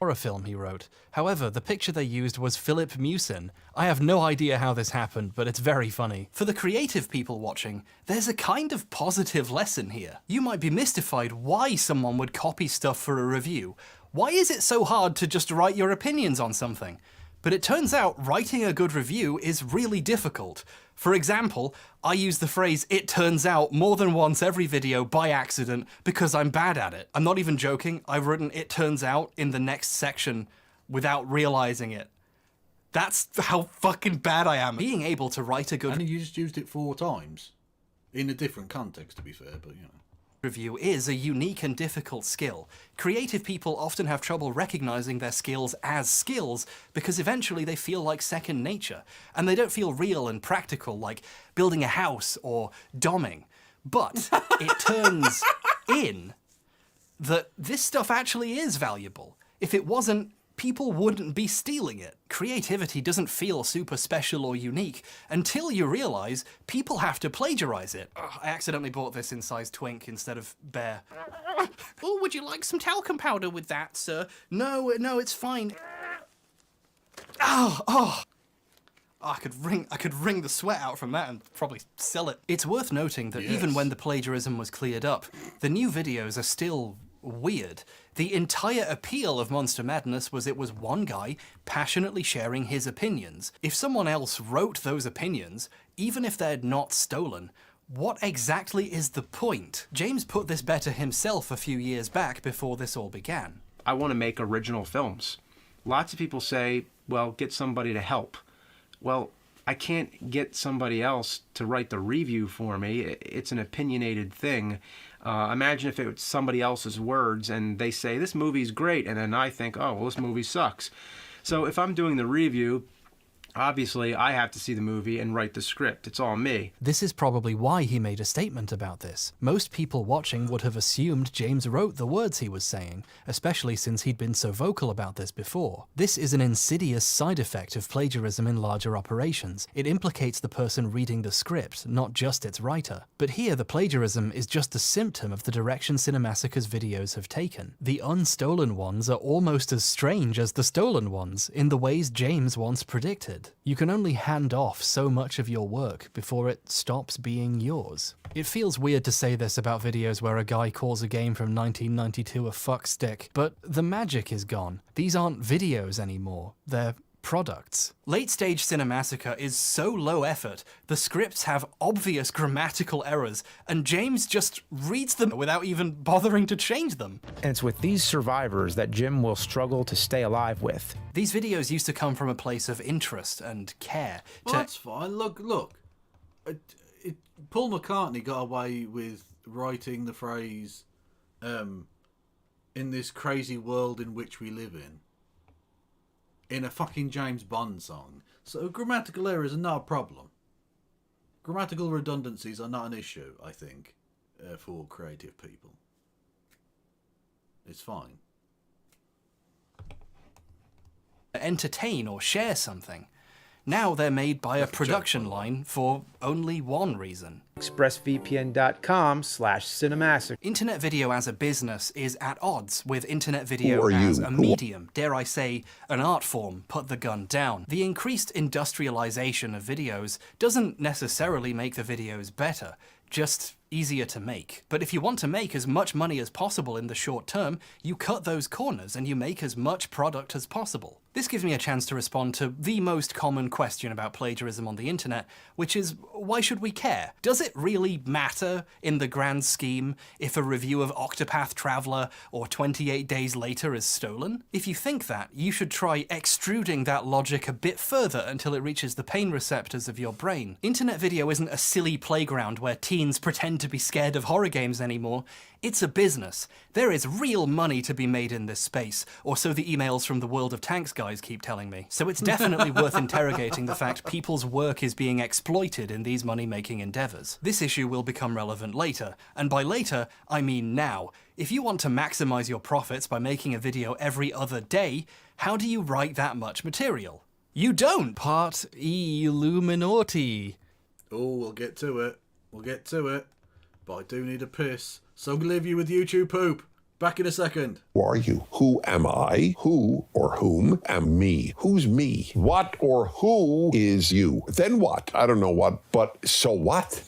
Horror film he wrote. However, the picture they used was Philip Mewson. I have no idea how this happened, but it's very funny. For the creative people watching, there's a kind of positive lesson here. You might be mystified why someone would copy stuff for a review. Why is it so hard to just write your opinions on something? But it turns out writing a good review is really difficult. For example, I use the phrase "it turns out" more than once every video by accident because I'm bad at it. I'm not even joking, I've written "it turns out" in the next section without realizing it. That's how fucking bad I am. Being able to write a good... And you just used it 4 times. In a different context, to be fair, but you know. Review is a unique and difficult skill. Creative people often have trouble recognizing their skills as skills because eventually they feel like second nature, and they don't feel real and practical like building a house or doming. But it turns in that this stuff actually is valuable. If it wasn't, people wouldn't be stealing it. Creativity doesn't feel super special or unique until you realize people have to plagiarize it. Ugh, I accidentally bought this in size twink instead of bear. Oh, would you like some talcum powder with that, sir? No, it's fine. Oh. I could wring the sweat out from that and probably sell it. It's worth noting that even when the plagiarism was cleared up, the new videos are still weird. The entire appeal of Monster Madness was it was one guy passionately sharing his opinions. If someone else wrote those opinions, even if they're not stolen, what exactly is the point? James put this better himself a few years back before this all began. I want to make original films. Lots of people say, well, get somebody to help. Well, I can't get somebody else to write the review for me. It's an opinionated thing. Imagine if it's somebody else's words and they say, this movie's great, and then I think, oh, well, this movie sucks. So if I'm doing the review, obviously I have to see the movie and write the script. It's all me. This is probably why he made a statement about this. Most people watching would have assumed James wrote the words he was saying, especially since he'd been so vocal about this before. This is an insidious side effect of plagiarism in larger operations. It implicates the person reading the script, not just its writer. But here the plagiarism is just a symptom of the direction Cinemassacre's videos have taken. The unstolen ones are almost as strange as the stolen ones, in the ways James once predicted. You can only hand off so much of your work before it stops being yours. It feels weird to say this about videos where a guy calls a game from 1992 a fuckstick, but the magic is gone. These aren't videos anymore, they're products. Late Stage Cinemassacre is so low effort, the scripts have obvious grammatical errors, and James just reads them without even bothering to change them. And it's with these survivors that Jim will struggle to stay alive with. These videos used to come from a place of interest and care. Well, that's fine. Look. Paul McCartney got away with writing the phrase, in this crazy world in which we live in a fucking James Bond song. So grammatical errors are not a problem. Grammatical redundancies are not an issue, I think, for creative people. It's fine. Entertain or share something. Now they're made by a production line for only one reason. ExpressVPN.com/Cinemassacre. Internet video as a business is at odds with internet video as a medium, dare I say, an art form. Put the gun down. The increased industrialization of videos doesn't necessarily make the videos better, just easier to make. But if you want to make as much money as possible in the short term, you cut those corners and you make as much product as possible. This gives me a chance to respond to the most common question about plagiarism on the internet, which is, why should we care? Does it really matter in the grand scheme if a review of Octopath Traveler or 28 Days Later is stolen? If you think that, you should try extruding that logic a bit further until it reaches the pain receptors of your brain. Internet video isn't a silly playground where teens pretend to be scared of horror games anymore. It's a business. There is real money to be made in this space, or so the emails from the World of Tanks guys keep telling me. So it's definitely worth interrogating the fact people's work is being exploited in these money-making endeavors. This issue will become relevant later, and by later, I mean now. If you want to maximize your profits by making a video every other day, how do you write that much material? You don't! Part Illuminati. Oh, we'll get to it. But I do need a piss. So I'm going to leave you with YouTube poop. Back in a second. Who are you? Who am I? Who or whom am me? Who's me? What or who is you? Then what? I don't know what, but so what?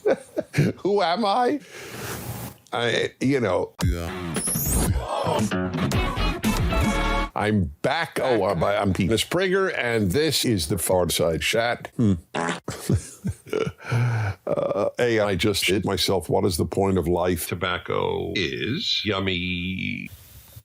Who am I? I'm back. I'm Peter Springer, and this is the Far Side Chat. I just did myself, what is the point of life? Tobacco is yummy.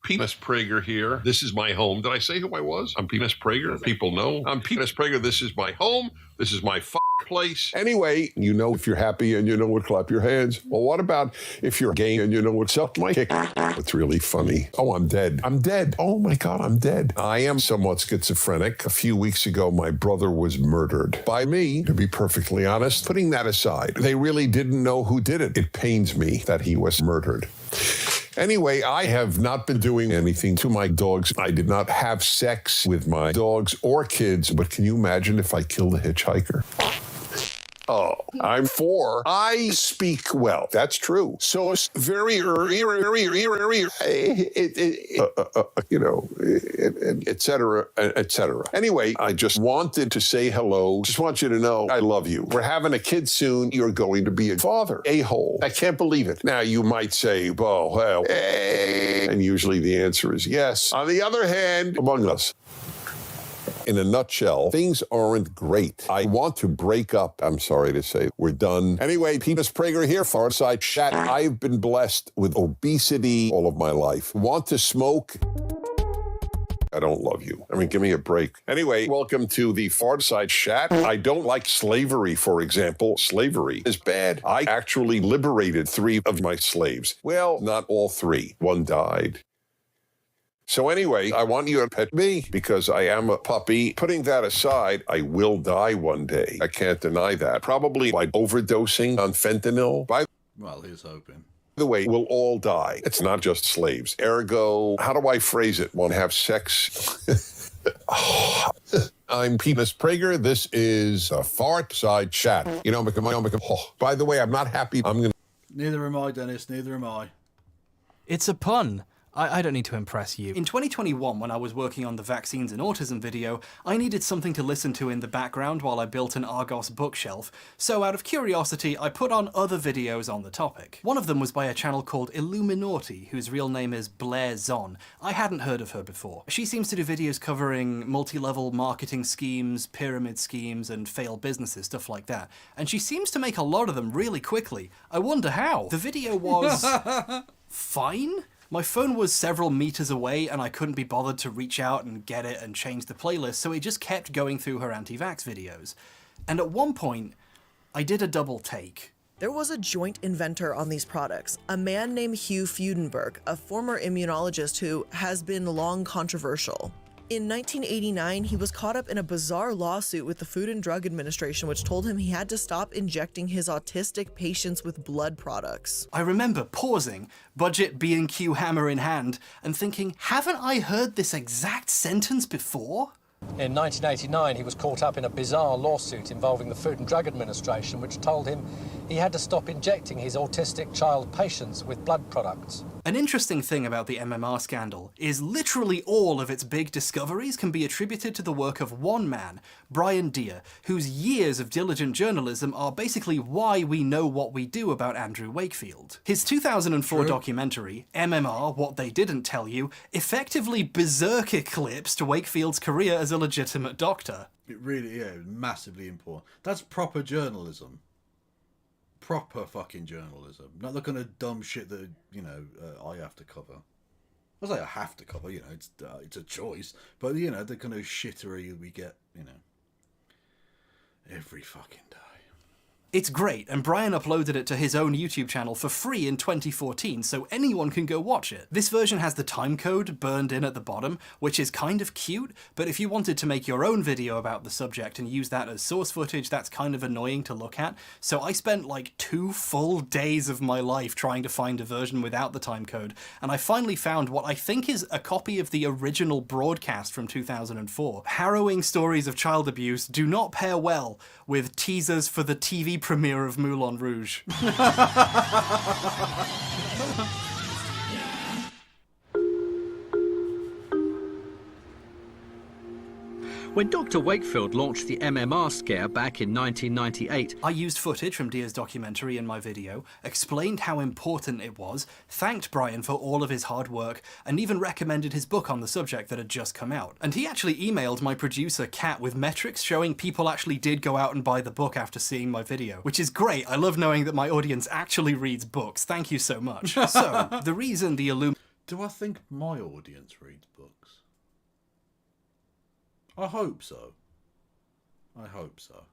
Peter Prager here. This is my home. Did I say who I was? I'm Peter Prager. People know. I'm Peter Prager. This is my home. This is my place. Anyway, you know if you're happy and you know what, clap your hands. Well, what about if you're gay and you know what's up my kick? It's really funny. Oh, I'm dead. I'm dead. Oh my God, I'm dead. I am somewhat schizophrenic. A few weeks ago, my brother was murdered by me, to be perfectly honest. Putting that aside, they really didn't know who did it. It pains me that he was murdered. Anyway, I have not been doing anything to my dogs. I did not have sex with my dogs or kids, but can you imagine if I killed a hitchhiker? Oh, I'm 4. I speak well. That's true. So it's very, et cetera, et cetera. Anyway, I just wanted to say hello. Just want you to know I love you. We're having a kid soon. You're going to be a father. A-hole. I can't believe it. Now, you might say, well, and usually the answer is yes. On the other hand, among us, in a nutshell, things aren't great. I want to break up. I'm sorry to say. We're done. Anyway, Peter Prager here, Far Side Chat. I've been blessed with obesity all of my life. Want to smoke? I don't love you. I mean, give me a break. Anyway, welcome to the Far Side Chat. I don't like slavery, for example. Slavery is bad. I actually liberated 3 of my slaves. Well, not all 3. One died. So anyway, I want you to pet me because I am a puppy. Putting that aside, I will die one day. I can't deny that. Probably by overdosing on fentanyl. Well, here's hoping. The way, we'll all die. It's not just slaves. Ergo, how do I phrase it? Want to have sex? I'm Penis Prager. This is a Far Side Chat. By the way, I'm not happy. Neither am I, Dennis. Neither am I. It's a pun. I don't need to impress you. In 2021, when I was working on the vaccines and autism video, I needed something to listen to in the background while I built an Argos bookshelf, so out of curiosity, I put on other videos on the topic. One of them was by a channel called Illuminaughty, whose real name is Blair Zon. I hadn't heard of her before. She seems to do videos covering multi-level marketing schemes, pyramid schemes, and failed businesses, stuff like that. And she seems to make a lot of them really quickly. I wonder how. The video was fine. My phone was several meters away and I couldn't be bothered to reach out and get it and change the playlist, so it just kept going through her anti-vax videos. And at one point, I did a double take. There was a joint inventor on these products, a man named Hbomberguy, a former immunologist who has been long controversial. In 1989, he was caught up in a bizarre lawsuit with the Food and Drug Administration, which told him he had to stop injecting his autistic patients with blood products. I remember pausing, budget B&Q hammer in hand, and thinking, haven't I heard this exact sentence before? In 1989, he was caught up in a bizarre lawsuit involving the Food and Drug Administration, which told him he had to stop injecting his autistic child patients with blood products. An interesting thing about the MMR scandal is literally all of its big discoveries can be attributed to the work of one man, Brian Deere, whose years of diligent journalism are basically why we know what we do about Andrew Wakefield. His 2004 documentary, MMR, What They Didn't Tell You, effectively berserk eclipsed Wakefield's career as a legitimate doctor. It really, yeah, massively important. That's proper journalism. Proper fucking journalism. Not the kind of dumb shit that, I have to cover. I say I have to cover, it's a choice. But, the kind of shittery we get, every fucking day. It's great, and Brian uploaded it to his own YouTube channel for free in 2014, so anyone can go watch it. This version has the timecode burned in at the bottom, which is kind of cute, but if you wanted to make your own video about the subject and use that as source footage, that's kind of annoying to look at. So I spent like 2 full days of my life trying to find a version without the timecode, and I finally found what I think is a copy of the original broadcast from 2004. Harrowing stories of child abuse do not pair well with teasers for the TV premiere of Moulin Rouge. When Dr. Wakefield launched the MMR scare back in 1998, I used footage from Deere's documentary in my video, explained how important it was, thanked Brian for all of his hard work, and even recommended his book on the subject that had just come out. And he actually emailed my producer, Kat, with metrics showing people actually did go out and buy the book after seeing my video, which is great. I love knowing that my audience actually reads books. Thank you so much. So, the reason the Do I think my audience reads books? I hope so. I hope so.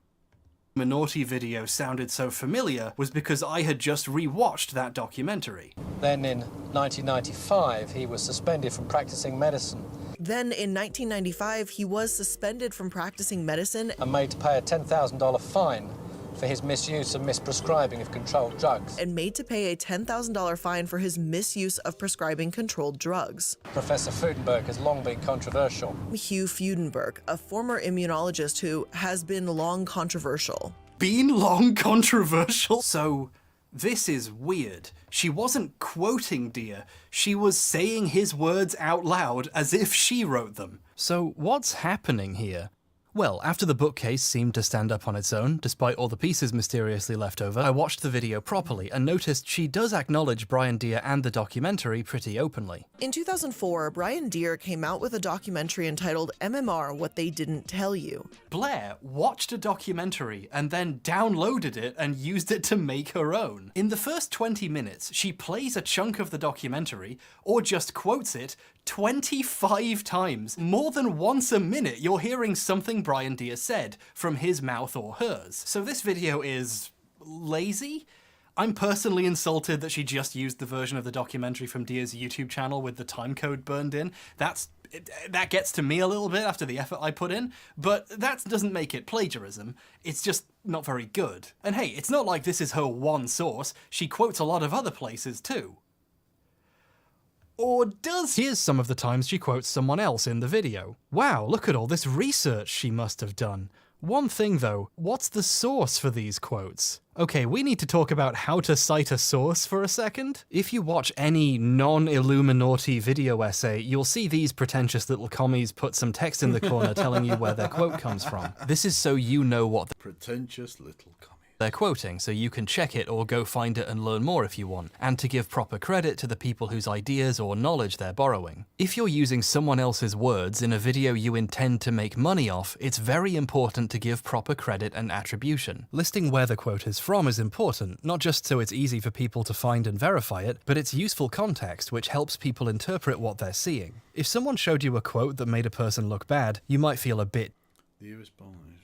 Illuminaughty video sounded so familiar was because I had just rewatched that documentary. Then in 1995, he was suspended from practicing medicine. Then in 1995, he was suspended from practicing medicine and made to pay a $10,000 fine for his misuse and misprescribing of controlled drugs. And made to pay a $10,000 fine for his misuse of prescribing controlled drugs. Professor Hbomberguy has long been controversial. Hbomberguy, a former immunologist who has been long controversial. Been long controversial? So, this is weird. She wasn't quoting Deere, she was saying his words out loud as if she wrote them. So, what's happening here? Well, after the bookcase seemed to stand up on its own, despite all the pieces mysteriously left over, I watched the video properly and noticed she does acknowledge Brian Deere and the documentary pretty openly. In 2004, Brian Deere came out with a documentary entitled MMR, What They Didn't Tell You. Blair watched a documentary and then downloaded it and used it to make her own. In the first 20 minutes, she plays a chunk of the documentary, or just quotes it, 25 times. More than once a minute, you're hearing something Brian Deere said from his mouth or hers. So this video is lazy? I'm personally insulted that she just used the version of the documentary from Deere's YouTube channel with the timecode burned in. That gets to me a little bit after the effort I put in, but that doesn't make it plagiarism. It's just not very good. And hey, it's not like this is her one source. She quotes a lot of other places too. Or does? Here's some of the times she quotes someone else in the video. Wow, look at all this research she must have done. One thing though, what's the source for these quotes? Okay, we need to talk about how to cite a source for a second. If you watch any non-Illuminati video essay, you'll see these pretentious little commies put some text in the corner telling you where their quote comes from. This is so you know what the pretentious little commies they're quoting, so you can check it or go find it and learn more if you want, and to give proper credit to the people whose ideas or knowledge they're borrowing. If you're using someone else's words in a video you intend to make money off, it's very important to give proper credit and attribution. Listing where the quote is from is important, not just so it's easy for people to find and verify it, but it's useful context which helps people interpret what they're seeing. If someone showed you a quote that made a person look bad, you might feel a bit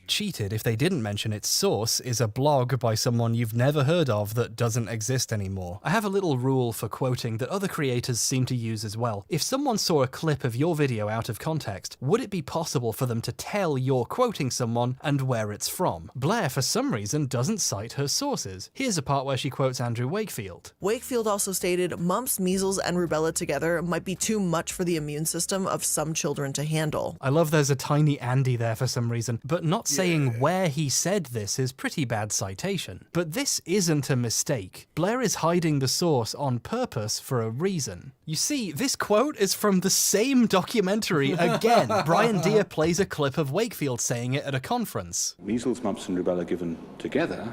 cheated if they didn't mention its source is a blog by someone you've never heard of that doesn't exist anymore. I have a little rule for quoting that other creators seem to use as well. If someone saw a clip of your video out of context, would it be possible for them to tell you're quoting someone and where it's from? Blair, for some reason, doesn't cite her sources. Here's a part where she quotes Andrew Wakefield. Wakefield also stated mumps, measles, and rubella together might be too much for the immune system of some children to handle. I love there's a tiny Andy there for some reason, but not saying where he said this is pretty bad citation. But this isn't a mistake. Blair is hiding the source on purpose for a reason. You see, this quote is from the same documentary again. Brian Deere plays a clip of Wakefield saying it at a conference. Measles, mumps and rubella given together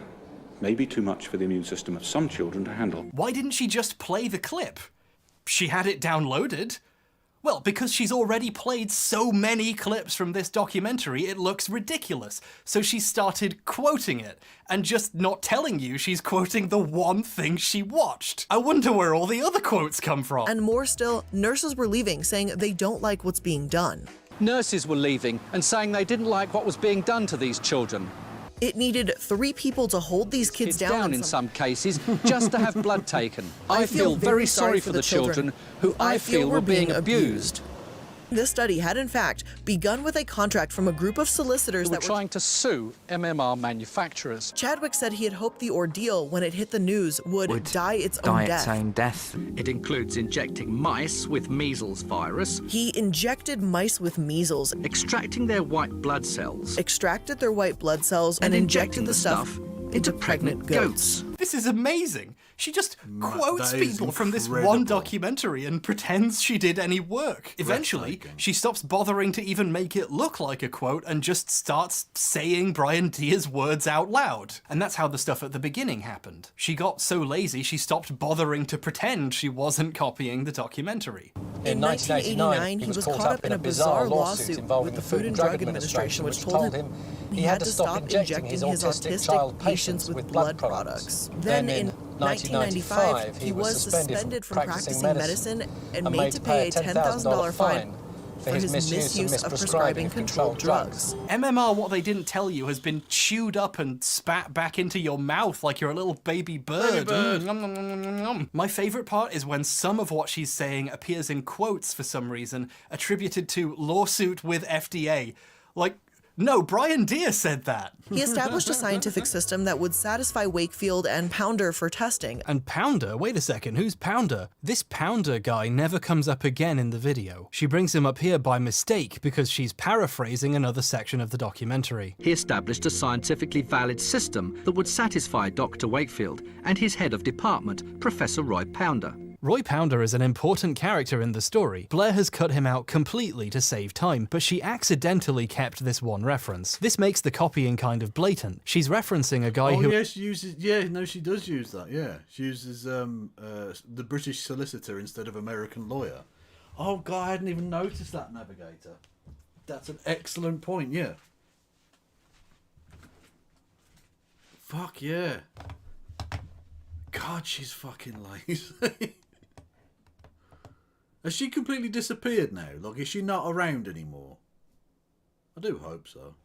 may be too much for the immune system of some children to handle. Why didn't she just play the clip? She had it downloaded. Well, because she's already played so many clips from this documentary, it looks ridiculous. So she started quoting it, and just not telling you she's quoting the one thing she watched. I wonder where all the other quotes come from. And more still, nurses were leaving, saying they don't like what's being done. Nurses were leaving and saying they didn't like what was being done to these children. It needed 3 people to hold these kids down in some cases, just to have blood taken. I feel very sorry for the children who I feel were being abused. This study had in fact begun with a contract from a group of solicitors that were trying to sue MMR manufacturers. Chadwick said he had hoped the ordeal, when it hit the news, would die its own death. It includes injecting mice with measles virus. He injected mice with measles, extracting their white blood cells, extracted their white blood cells, and injected the stuff into pregnant goats. This is amazing. She just quotes people from this one documentary and pretends she did any work. Eventually, she stops bothering to even make it look like a quote and just starts saying Brian Deere's words out loud. And that's how the stuff at the beginning happened. She got so lazy she stopped bothering to pretend she wasn't copying the documentary. In 1989, he was caught up in a bizarre lawsuit with the Food and Drug Administration, which told him he had to stop injecting his autistic patients with blood products. Then in 1995, he was suspended from practicing medicine and made to pay a $10,000 fine for his misuse of prescribing controlled drugs. MMR, what they didn't tell you, has been chewed up and spat back into your mouth like you're a little baby bird. My favourite part is when some of what she's saying appears in quotes for some reason, attributed to lawsuit with FDA. Like, no, Brian Deere said that. He established a scientific system that would satisfy Wakefield and Pounder for testing. And Pounder? Wait a second, who's Pounder? This Pounder guy never comes up again in the video. She brings him up here by mistake because she's paraphrasing another section of the documentary. He established a scientifically valid system that would satisfy Dr. Wakefield and his head of department, Professor Roy Pounder. Roy Pounder is an important character in the story. Blair has cut him out completely to save time, but she accidentally kept this one reference. This makes the copying kind of blatant. She's referencing a guy who... yeah, she uses... Yeah, no, she does use that, yeah. She uses the British solicitor instead of American lawyer. Oh, God, I hadn't even noticed that, Navigator. That's an excellent point, yeah. Fuck, yeah. God, she's fucking lazy. Has she completely disappeared now? Like, is she not around anymore? I do hope so.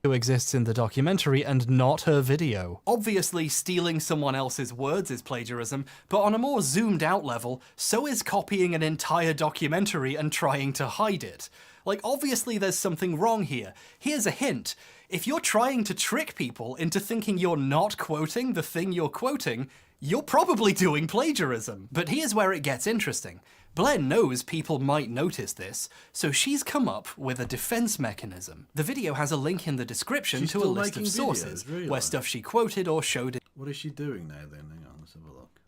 Who exists in the documentary and not her video. Obviously, stealing someone else's words is plagiarism, but on a more zoomed out level, so is copying an entire documentary and trying to hide it. Like, obviously there's something wrong here. Here's a hint. If you're trying to trick people into thinking you're not quoting the thing you're quoting, you're probably doing plagiarism. But here's where it gets interesting. Blair knows people might notice this, so she's come up with a defense mechanism. The video has a link in the description to a list of sources, where stuff she quoted or showed it. What is she doing now then? Hang on, let's have a look.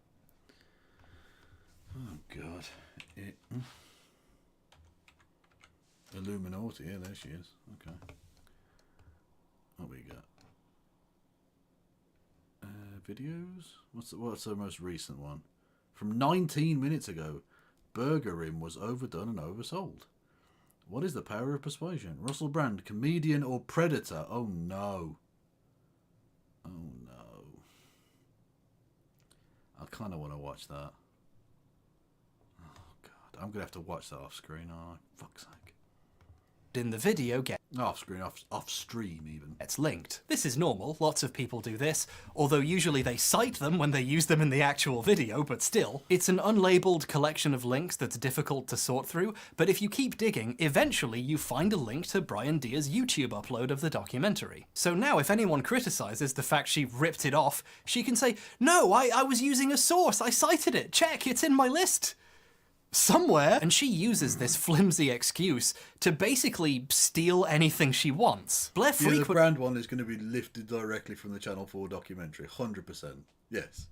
Oh god. Illuminati, yeah, there she is. Okay. What we got? Videos? What's the most recent one? From 19 minutes ago. Burgerim was overdone and oversold. What is the power of persuasion? Russell Brand, comedian or predator? Oh no. Oh no. I kind of want to watch that. Oh god. I'm going to have to watch that off screen. Oh, fuck's sake. In the video off screen, off stream even. Gets linked. This is normal, lots of people do this, although usually they cite them when they use them in the actual video, but still. It's an unlabeled collection of links that's difficult to sort through, but if you keep digging, eventually you find a link to Brian Deer's YouTube upload of the documentary. So now if anyone criticizes the fact she ripped it off, she can say, no, I was using a source, I cited it, check, it's in my list. Somewhere, and she uses this flimsy excuse to basically steal anything she wants. Blair The Brand one is going to be lifted directly from the Channel 4 documentary, 100%. Yes.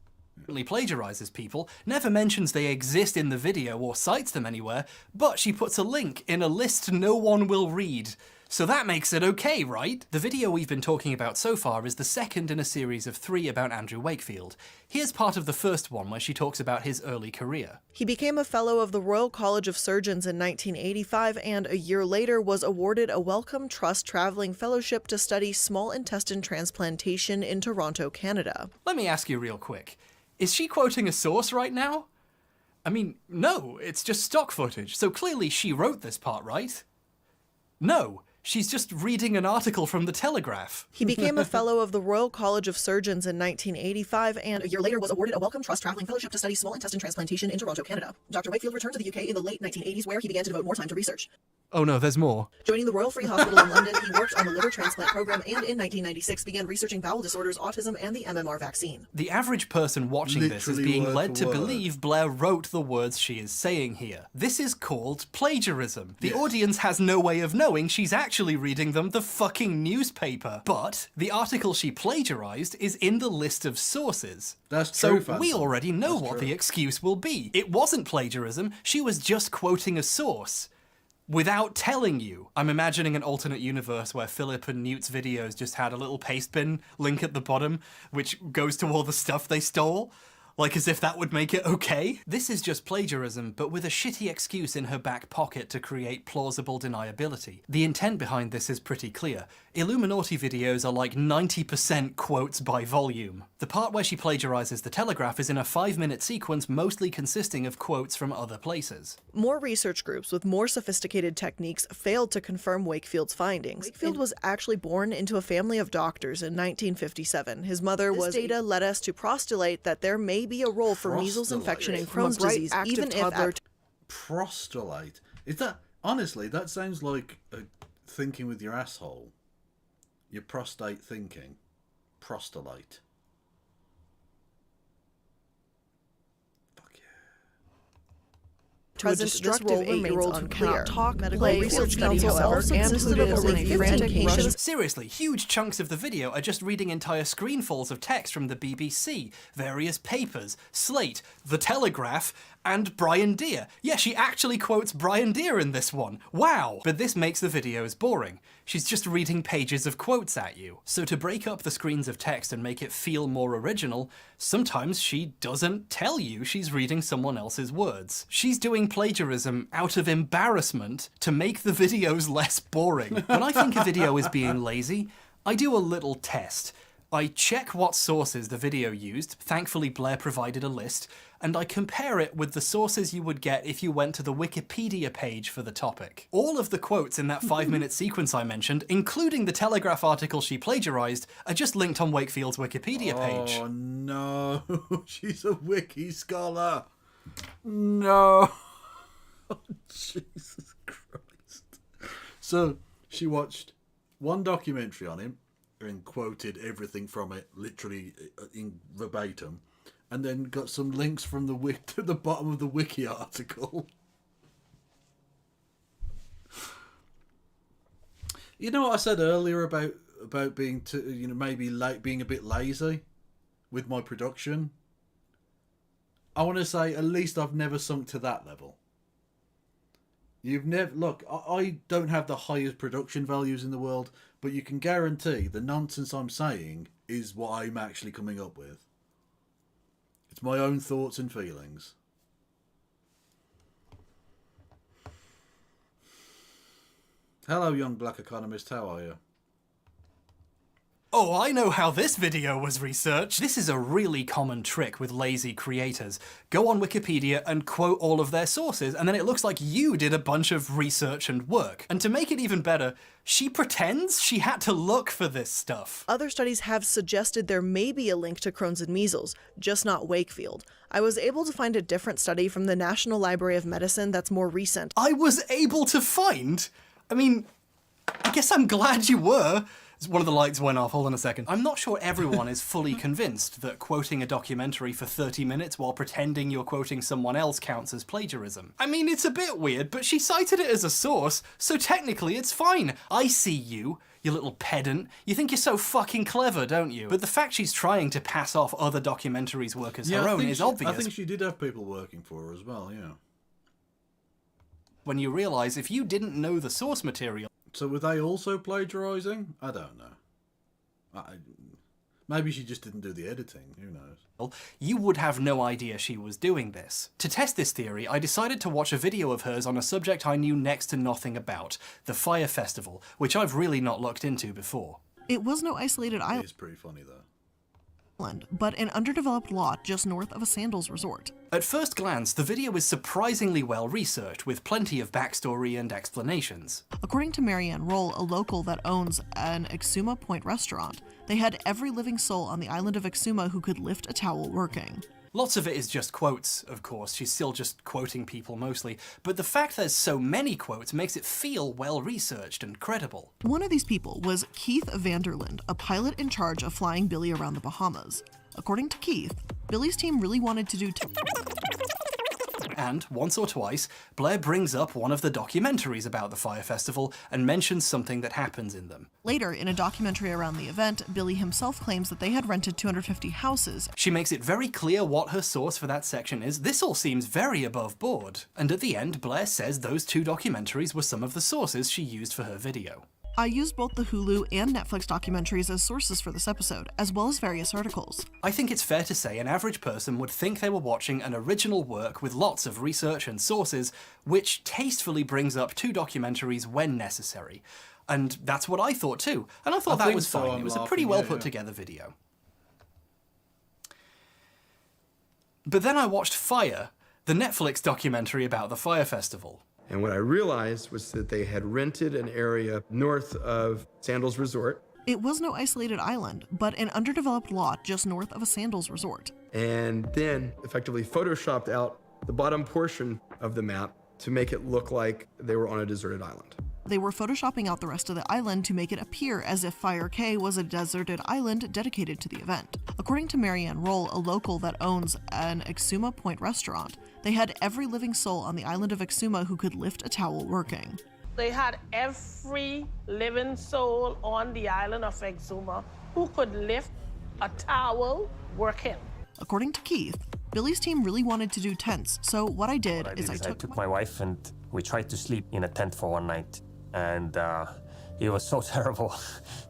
Plagiarizes people, never mentions they exist in the video or cites them anywhere, but she puts a link in a list no one will read. So that makes it okay, right? The video we've been talking about so far is the second in a series of 3 about Andrew Wakefield. Here's part of the first one where she talks about his early career. He became a fellow of the Royal College of Surgeons in 1985 and a year later was awarded a Wellcome Trust Traveling Fellowship to study small intestine transplantation in Toronto, Canada. Let me ask you real quick. Is she quoting a source right now? I mean, no, it's just stock footage, so clearly she wrote this part, right? No. She's just reading an article from the Telegraph. He became a fellow of the Royal College of Surgeons in 1985 and a year later was awarded a Wellcome Trust Traveling Fellowship to study small intestine transplantation in Toronto, Canada. Dr. Wakefield returned to the UK in the late 1980s where he began to devote more time to research. Oh no, there's more. Joining the Royal Free Hospital in London, he worked on the liver transplant program and in 1996 began researching bowel disorders, autism, and the MMR vaccine. The average person watching this is being led to believe Blair wrote the words she is saying here. This is called plagiarism. The audience has no way of knowing she's actually reading them the fucking newspaper. But the article she plagiarized is in the list of sources. That's true, so we already know what the excuse will be. It wasn't plagiarism, she was just quoting a source. Without telling you. I'm imagining an alternate universe where Philip and Newt's videos just had a little paste bin link at the bottom, which goes to all the stuff they stole. Like as if that would make it okay? This is just plagiarism, but with a shitty excuse in her back pocket to create plausible deniability. The intent behind this is pretty clear. Illuminati videos are like 90% quotes by volume. The part where she plagiarizes the Telegraph is in a 5-minute sequence mostly consisting of quotes from other places. More research groups with more sophisticated techniques failed to confirm Wakefield's findings. Wakefield was actually born into a family of doctors in 1957. His mother was... This data led us to postulate that there may be a role for measles infection and Crohn's disease, even if Prostolate. Is that... Honestly, that sounds like thinking with your asshole. Your prostate thinking. Prostolate. present, this role remains unclear. Medical Research Council, however, Seriously, huge chunks of the video are just reading entire screenfuls of text from the BBC, various papers, Slate, The Telegraph, and Brian Deer. Yeah, she actually quotes Brian Deer in this one. Wow! But this makes the videos boring. She's just reading pages of quotes at you. So to break up the screens of text and make it feel more original, sometimes she doesn't tell you she's reading someone else's words. She's doing plagiarism out of embarrassment to make the videos less boring. When I think a video is being lazy, I do a little test. I check what sources the video used, thankfully Blair provided a list, and I compare it with the sources you would get if you went to the Wikipedia page for the topic. All of the quotes in that 5-minute sequence I mentioned, including the Telegraph article she plagiarized, are just linked on Wakefield's Wikipedia page. Oh no, she's a wiki scholar. No. Oh, Jesus Christ. So, she watched one documentary on him and quoted everything from it, literally in verbatim, and then got some links from the to the bottom of the wiki article. You know what I said earlier about being maybe being a bit lazy with my production? I want to say at least I've never sunk to that level. You've never... Look, I don't have the highest production values in the world, but you can guarantee the nonsense I'm saying is what I'm actually coming up with. It's my own thoughts and feelings. Hello, young black economist. How are you? Oh, I know how this video was researched. This is a really common trick with lazy creators. Go on Wikipedia and quote all of their sources, and then it looks like you did a bunch of research and work. And to make it even better, she pretends she had to look for this stuff. Other studies have suggested there may be a link to Crohn's and measles, just not Wakefield. I was able to find a different study from the National Library of Medicine that's more recent. I was able to find? I mean, I guess I'm glad you were. One of the lights went off. Hold on a second. I'm not sure everyone is fully convinced that quoting a documentary for 30 minutes while pretending you're quoting someone else counts as plagiarism. I mean, it's a bit weird, but she cited it as a source, so technically it's fine. I see you little pedant. You think you're so fucking clever, don't you? But the fact she's trying to pass off other documentaries' work as her own is obvious. I think she did have people working for her as well, yeah. When you realise if you didn't know the source material... So were they also plagiarising? I don't know. Maybe she just didn't do the editing. Who knows? You would have no idea she was doing this. To test this theory, I decided to watch a video of hers on a subject I knew next to nothing about, the Fire Festival, which I've really not looked into before. It was no isolated island. It's pretty funny though. But an underdeveloped lot just north of a sandals resort. At first glance, the video is surprisingly well researched, with plenty of backstory and explanations. According to Marianne Roll, a local that owns an Exuma Point restaurant, they had every living soul on the island of Exuma who could lift a towel working. Lots of it is just quotes, of course. She's still just quoting people mostly, but the fact there's so many quotes makes it feel well-researched and credible. One of these people was Keith Vanderland, a pilot in charge of flying Billy around the Bahamas. According to Keith, Billy's team really wanted to do... And, once or twice, Blair brings up one of the documentaries about the Fire Festival and mentions something that happens in them. Later, in a documentary around the event, Billy himself claims that they had rented 250 houses. She makes it very clear what her source for that section is. This all seems very above board. And at the end, Blair says those two documentaries were some of the sources she used for her video. I used both the Hulu and Netflix documentaries as sources for this episode, as well as various articles. I think it's fair to say an average person would think they were watching an original work with lots of research and sources, which tastefully brings up two documentaries when necessary. And that's what I thought too, and I thought that was fine. It was a pretty well put together video. But then I watched Fire, the Netflix documentary about the Fire Festival. And what I realized was that they had rented an area north of Sandals Resort. It was no isolated island, but an underdeveloped lot just north of a sandals resort. And then effectively photoshopped out the bottom portion of the map to make it look like they were on a deserted island. They were photoshopping out the rest of the island to make it appear as if Fire Cay was a deserted island dedicated to the event. According to Marianne Roll, a local that owns an Exuma Point restaurant, they had every living soul on the island of Exuma who could lift a towel working. They had every living soul on the island of Exuma who could lift a towel working. According to Keith, Billy's team really wanted to do tents, so what I did is I took my wife and we tried to sleep in a tent for one night. And You were so terrible.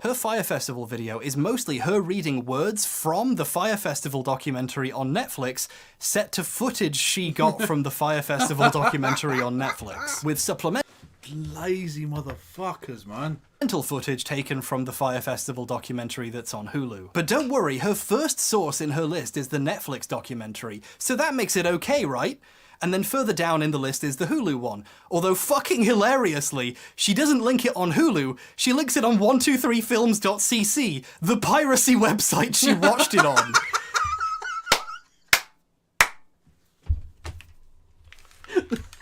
Her Fyre Festival video is mostly her reading words from the Fyre Festival documentary on Netflix, set to footage she got from the Fyre Festival documentary on Netflix, with supplemental lazy motherfuckers, man. Footage taken from the Fyre Festival documentary that's on Hulu. But don't worry, her first source in her list is the Netflix documentary, so that makes it okay, right? And then further down in the list is the Hulu one. Although fucking hilariously, she doesn't link it on Hulu, she links it on 123films.cc, the piracy website she watched it on.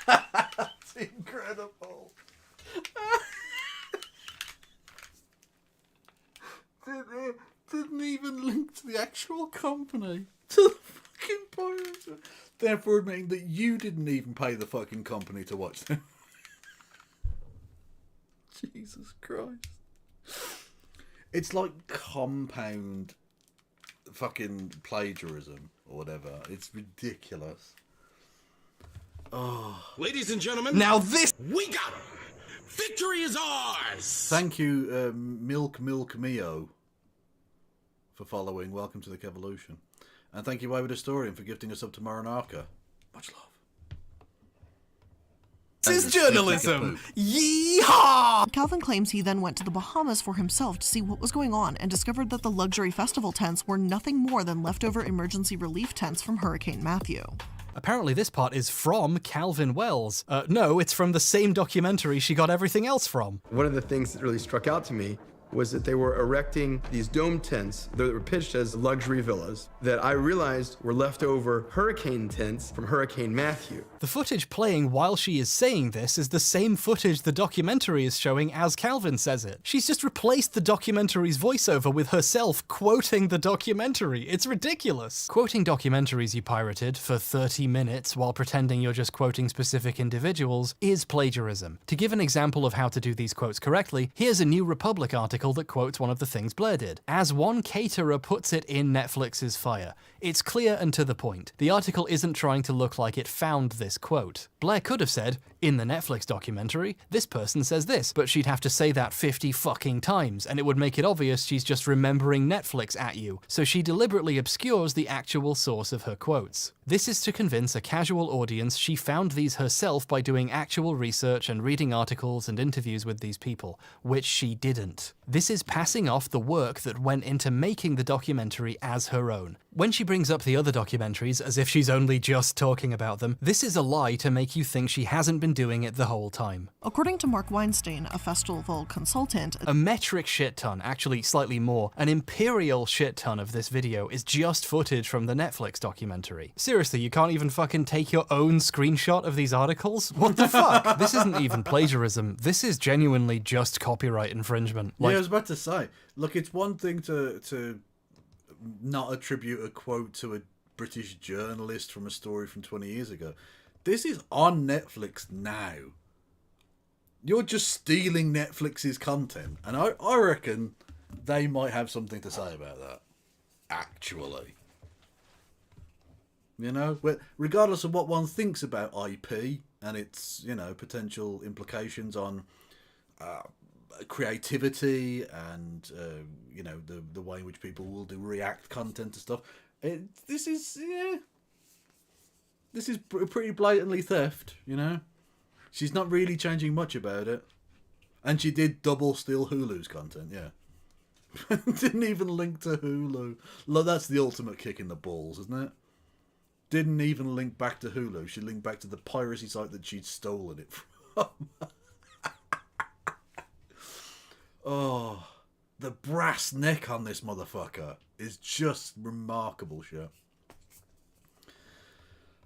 That's incredible. Didn't even link to the actual company. To the fucking pirates. Therefore admitting that you didn't even pay the fucking company to watch them. Jesus Christ. It's like compound fucking plagiarism or whatever. It's ridiculous. Oh. Ladies and gentlemen, now this we got him. Victory is ours. Thank you, Milk Mio, for following. Welcome to the Kevolution. And thank you, Wayward Historian, for gifting us up to Maranaka. Much love. This is journalism! Yeehaw! Calvin claims he then went to the Bahamas for himself to see what was going on and discovered that the luxury festival tents were nothing more than leftover emergency relief tents from Hurricane Matthew. Apparently this part is from Calvin Wells. No, it's from the same documentary she got everything else from. One of the things that really struck out to me was that they were erecting these dome tents that were pitched as luxury villas that I realized were leftover hurricane tents from Hurricane Matthew. The footage playing while she is saying this is the same footage the documentary is showing as Calvin says it. She's just replaced the documentary's voiceover with herself quoting the documentary. It's ridiculous. Quoting documentaries you pirated for 30 minutes while pretending you're just quoting specific individuals is plagiarism. To give an example of how to do these quotes correctly, here's a New Republic article that quotes one of the things Blair did. As one caterer puts it in Netflix's Fyre, it's clear and to the point. The article isn't trying to look like it found this quote. Blair could have said, in the Netflix documentary, this person says this, but she'd have to say that 50 fucking times, and it would make it obvious she's just remembering Netflix at you, so she deliberately obscures the actual source of her quotes. This is to convince a casual audience she found these herself by doing actual research and reading articles and interviews with these people, which she didn't. This is passing off the work that went into making the documentary as her own. When she brings up the other documentaries as if she's only just talking about them, this is a lie to make you think she hasn't been doing it the whole time. According to Mark Weinstein, a festival consultant, a metric shit ton, actually slightly more, an imperial shit ton of this video is just footage from the Netflix documentary. Seriously, you can't even fucking take your own screenshot of these articles? What the fuck? This isn't even plagiarism. This is genuinely just copyright infringement. Yeah, I was about to say, look, it's one thing to not attribute a quote to a British journalist from a story from 20 years ago. This is on Netflix now. You're just stealing Netflix's content, and I reckon they might have something to say about that. Actually. You know, regardless of what one thinks about IP and its, you know, potential implications on creativity and you know, the way in which people will do react content to stuff. This is pretty blatantly theft, you know. She's not really changing much about it, and she did double steal Hulu's content. Yeah, didn't even link to Hulu. Look, that's the ultimate kick in the balls, isn't it? Didn't even link back to Hulu. She linked back to the piracy site that she'd stolen it from. Oh, the brass neck on this motherfucker is just remarkable shit.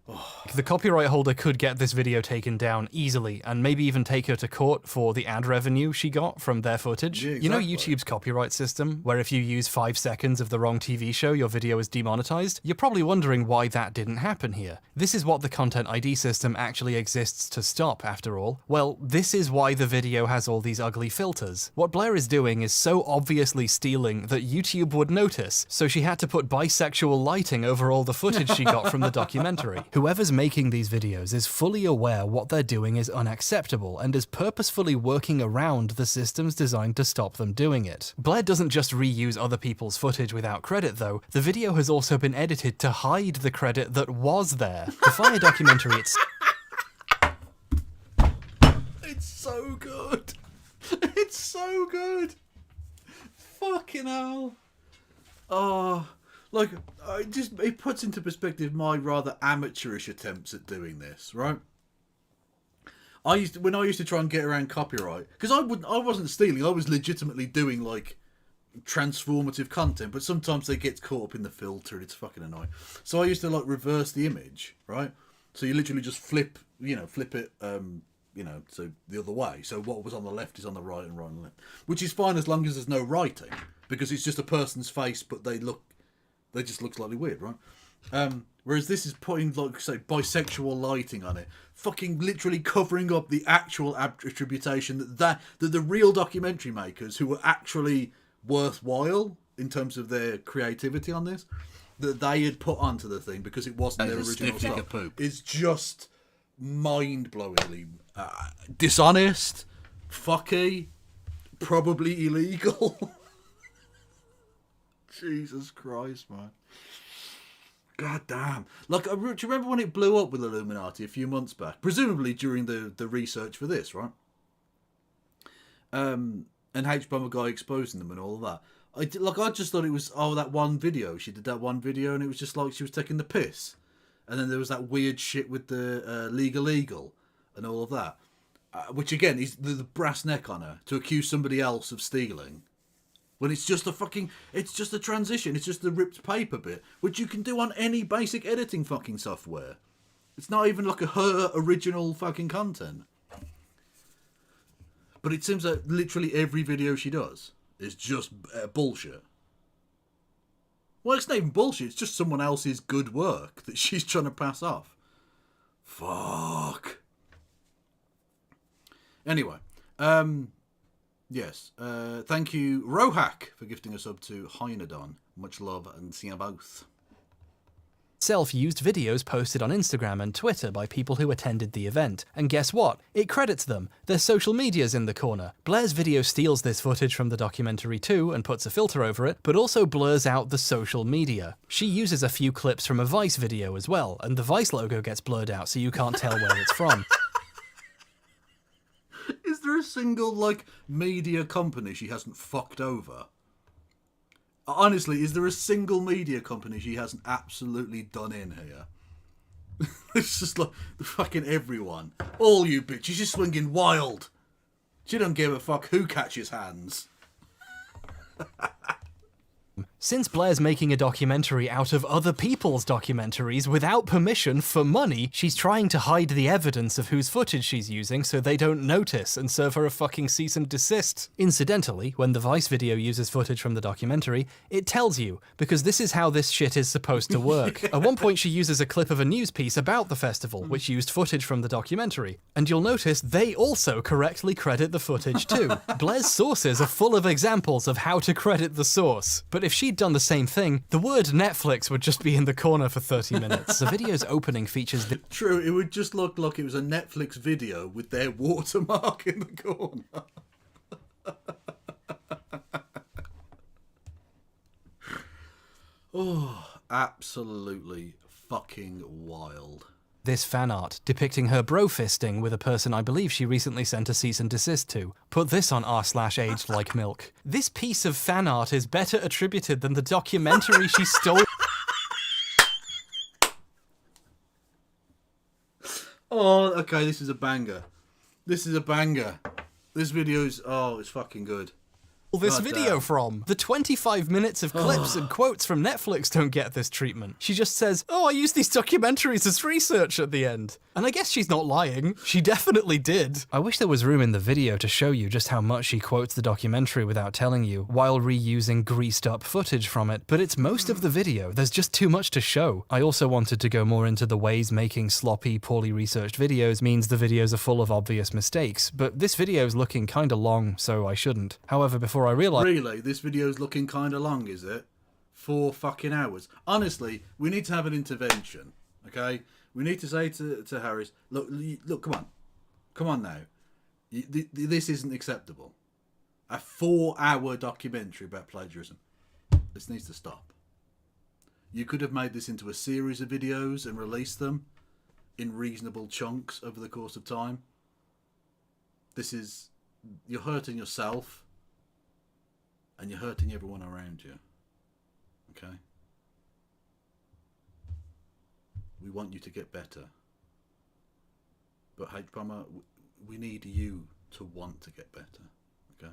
Oh. The copyright holder could get this video taken down easily and maybe even take her to court for the ad revenue she got from their footage. Yeah, exactly. You know YouTube's copyright system, where if you use 5 seconds of the wrong TV show, your video is demonetized? You're probably wondering why that didn't happen here. This is what the Content ID system actually exists to stop, after all. Well, this is why the video has all these ugly filters. What Blair is doing is so obviously stealing that YouTube would notice, so she had to put bisexual lighting over all the footage she got from the documentary. Whoever's making these videos is fully aware what they're doing is unacceptable and is purposefully working around the systems designed to stop them doing it. Blair doesn't just reuse other people's footage without credit though, the video has also been edited to hide the credit that was there. The Fire documentary It's so good. It's so good. Fucking hell. Oh, like, it puts into perspective my rather amateurish attempts at doing this, right? When I used to try and get around copyright, because I wasn't stealing, I was legitimately doing like transformative content, but sometimes they get caught up in the filter and it's fucking annoying. So I used to like reverse the image, right? So you literally just flip it, so the other way. So what was on the left is on the right and right on the left, which is fine as long as there's no writing, because it's just a person's face, but they just look slightly weird, right? Whereas this is putting, like, say, bisexual lighting on it, fucking literally covering up the actual attributation that the real documentary makers, who were actually worthwhile in terms of their creativity on this, that they had put onto the thing because it wasn't their original stuff, is just mind-blowingly dishonest, fucky, probably illegal. Jesus Christ, man. God damn. Like, do you remember when it blew up with Illuminati a few months back? Presumably during the research for this, right? And Hbomberguy exposing them and all of that. I just thought it was, that one video. She did that one video and it was just like she was taking the piss. And then there was that weird shit with the legal and all of that. Which, again, is the brass neck on her to accuse somebody else of stealing. When it's just it's just a transition. It's just the ripped paper bit, which you can do on any basic editing fucking software. It's not even like her original fucking content. But it seems that literally every video she does is just bullshit. Well, it's not even bullshit. It's just someone else's good work that she's trying to pass off. Fuck. Anyway, yes. Thank you, Rohak, for gifting us up to Hynodon. Much love and see you both. Self-used videos posted on Instagram and Twitter by people who attended the event. And guess what? It credits them. Their social media's in the corner. Blair's video steals this footage from the documentary too and puts a filter over it, but also blurs out the social media. She uses a few clips from a Vice video as well, and the Vice logo gets blurred out so you can't tell where it's from. Is there a single, like, media company she hasn't fucked over? Honestly, is there a single media company she hasn't absolutely done in here? It's just like, fucking everyone. All you bitches, she's swinging wild. She don't give a fuck who catches hands. Since Blair's making a documentary out of other people's documentaries without permission for money, she's trying to hide the evidence of whose footage she's using so they don't notice and serve her a fucking cease and desist. Incidentally, when the Vice video uses footage from the documentary, it tells you, because this is how this shit is supposed to work. At one point she uses a clip of a news piece about the festival, which used footage from the documentary, and you'll notice they also correctly credit the footage too. Blair's sources are full of examples of how to credit the source, but if she'd done the same thing, the word Netflix would just be in the corner for 30 minutes. The video's opening features the... True, it would just look like it was a Netflix video with their watermark in the corner. Oh, absolutely fucking wild. This fan art, depicting her bro-fisting with a person I believe she recently sent a cease and desist to. Put this on r/aged like milk. This piece of fan art is better attributed than the documentary she stole. Oh, okay, this is a banger. This is a banger. This video's, it's fucking good. This video from. The 25 minutes of clips and quotes from Netflix don't get this treatment. She just says, I use these documentaries as research at the end. And I guess she's not lying. She definitely did. I wish there was room in the video to show you just how much she quotes the documentary without telling you, while reusing greased up footage from it, but it's most of the video. There's just too much to show. I also wanted to go more into the ways making sloppy, poorly researched videos means the videos are full of obvious mistakes, but this video's looking kinda long, so I shouldn't. However, before I realized... Really? This video's looking kinda long, is it? 4 fucking hours. Honestly, we need to have an intervention, okay? We need to say to Harris, look, come on now. This isn't acceptable. A 4-hour documentary about plagiarism. This needs to stop. You could have made this into a series of videos and released them in reasonable chunks over the course of time. You're hurting yourself and you're hurting everyone around you. Okay? We want you to get better. But Hbomber, we need you to want to get better. Okay?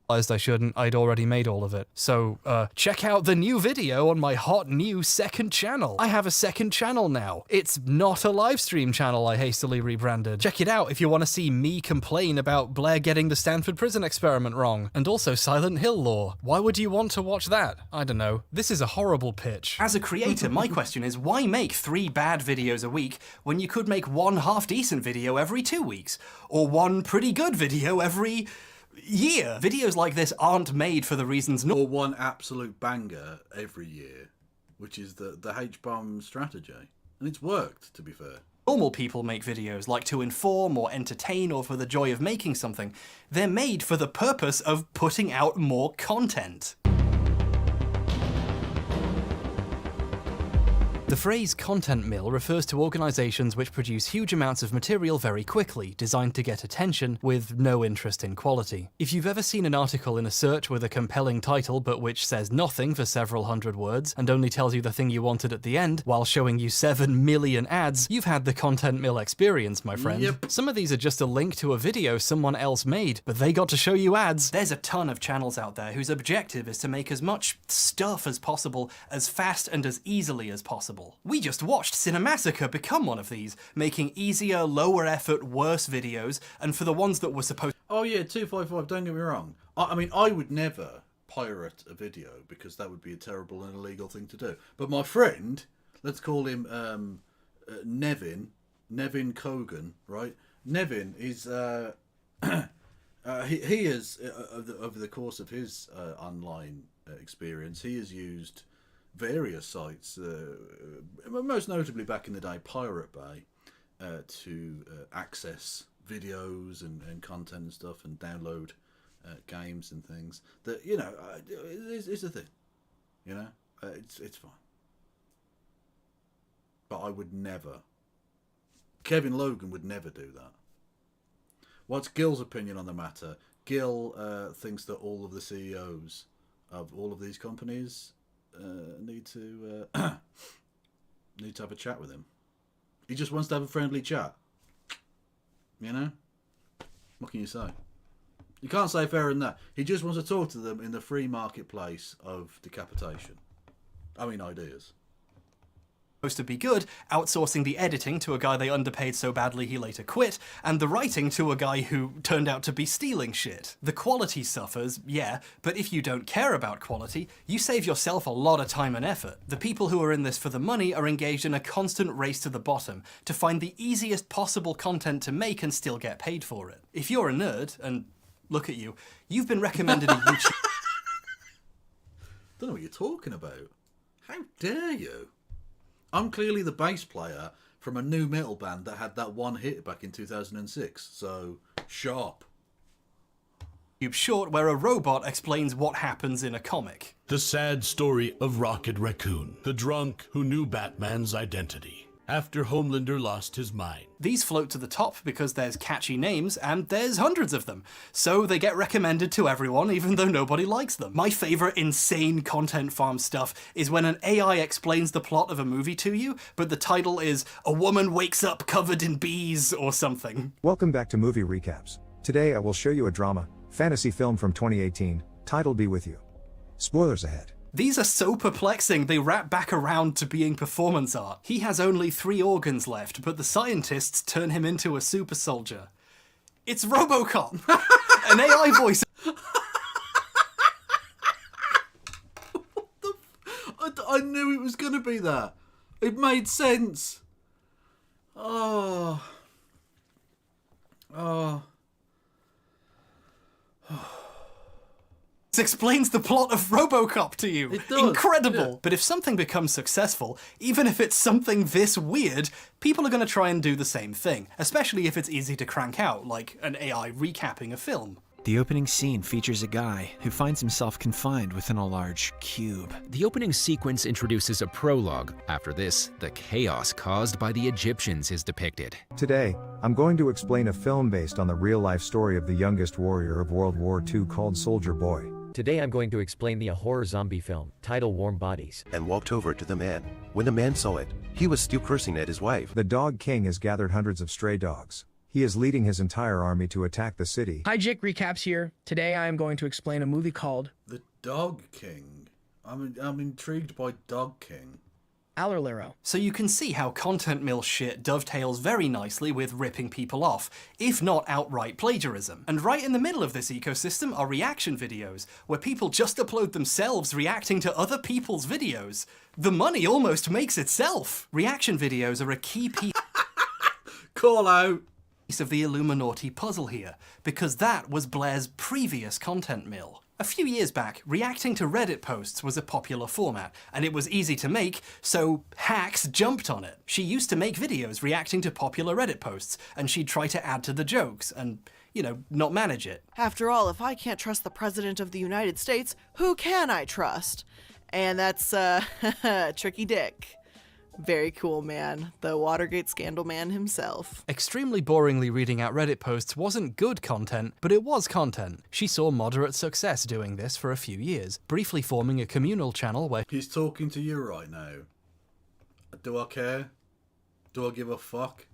Realized I shouldn't, I'd already made all of it. So, check out the new video on my hot new second channel. I have a second channel now. It's not a live stream channel I hastily rebranded. Check it out if you want to see me complain about Blair getting the Stanford prison experiment wrong. And also Silent Hill lore. Why would you want to watch that? I don't know. This is a horrible pitch. As a creator, my question is, why make 3 bad videos a week when you could make 1 half-decent video every 2 weeks? Or 1 pretty good video every year? Videos like this aren't made for the reasons or 1 absolute banger every year, which is the Hbomb strategy. And it's worked, to be fair. Normal people make videos, like to inform or entertain or for the joy of making something. They're made for the purpose of putting out more content. The phrase content mill refers to organisations which produce huge amounts of material very quickly, designed to get attention, with no interest in quality. If you've ever seen an article in a search with a compelling title but which says nothing for several hundred words, and only tells you the thing you wanted at the end, while showing you 7 million ads, you've had the content mill experience, my friend. Yep. Some of these are just a link to a video someone else made, but they got to show you ads. There's a ton of channels out there whose objective is to make as much stuff as possible, as fast and as easily as possible. We just watched Cinemassacre become one of these, making easier, lower effort, worse videos, and for the ones that were supposed... Oh yeah, 255, don't get me wrong. I mean, I would never pirate a video because that would be a terrible and illegal thing to do. But my friend, let's call him Nevin Kogan, right? Nevin is... he is, over the course of his online experience, he has used various sites, most notably back in the day Pirate Bay, to access videos and content and stuff and download games and things that, you know, it's a thing, you know, it's fine. But I would never, Kevin Logan would never do that. What's Gil's opinion on the matter? Gil thinks that all of the CEOs of all of these companies need to have a chat with him. He just wants to have a friendly chat. You know? What can you say? You can't say fairer than that. He just wants to talk to them in the free marketplace of decapitation. I mean, ideas. Supposed to be good, outsourcing the editing to a guy they underpaid so badly he later quit, and the writing to a guy who turned out to be stealing shit. The quality suffers, yeah, but if you don't care about quality, you save yourself a lot of time and effort. The people who are in this for the money are engaged in a constant race to the bottom, to find the easiest possible content to make and still get paid for it. If you're a nerd, and look at you, you've been recommended a YouTube... Don't know what you're talking about. How dare you? I'm clearly the bass player from a new metal band that had that one hit back in 2006, so sharp. Short where a robot explains what happens in a comic. The sad story of Rocket Raccoon, the drunk who knew Batman's identity after Homelander lost his mind. These float to the top because there's catchy names and there's hundreds of them, so they get recommended to everyone even though nobody likes them. My favourite insane content farm stuff is when an AI explains the plot of a movie to you, but the title is "A Woman Wakes Up Covered in Bees" or something. Welcome back to Movie Recaps. Today I will show you a drama, fantasy film from 2018, titled Be With You. Spoilers ahead. These are so perplexing, they wrap back around to being performance art. He has only 3 organs left, but the scientists turn him into a super soldier. It's RoboCop! An AI voice... I knew it was going to be that. It made sense. Oh. This explains the plot of RoboCop to you. It does, Incredible. yeah. But if something becomes successful, even if it's something this weird, people are going to try and do the same thing, especially if it's easy to crank out, like an AI recapping a film. The opening scene features a guy who finds himself confined within a large cube. The opening sequence introduces a prologue. After this, the chaos caused by the Egyptians is depicted. Today, I'm going to explain a film based on the real-life story of the youngest warrior of World War II called Soldier Boy. Today I'm going to explain the horror zombie film, titled Warm Bodies. And walked over to the man. When the man saw it, he was still cursing at his wife. The Dog King has gathered hundreds of stray dogs. He is leading his entire army to attack the city. Hi, Jake Recaps here. Today I am going to explain a movie called The Dog King. I'm intrigued by Dog King. Allerlero. So you can see how content mill shit dovetails very nicely with ripping people off, if not outright plagiarism. And right in the middle of this ecosystem are reaction videos, where people just upload themselves reacting to other people's videos. The money almost makes itself. Reaction videos are a key piece Call out of the Illuminati puzzle here, because that was Blair's previous content mill. A few years back, reacting to Reddit posts was a popular format, and it was easy to make, so hacks jumped on it. She used to make videos reacting to popular Reddit posts, and she'd try to add to the jokes, and, you know, not manage it. After all, if I can't trust the President of the United States, who can I trust? And that's, Tricky Dick. Very cool man, the Watergate scandal man himself. Extremely boringly reading out Reddit posts wasn't good content, but it was content. She saw moderate success doing this for a few years, briefly forming a communal channel where He's talking to you right now. Do I care? Do I give a fuck?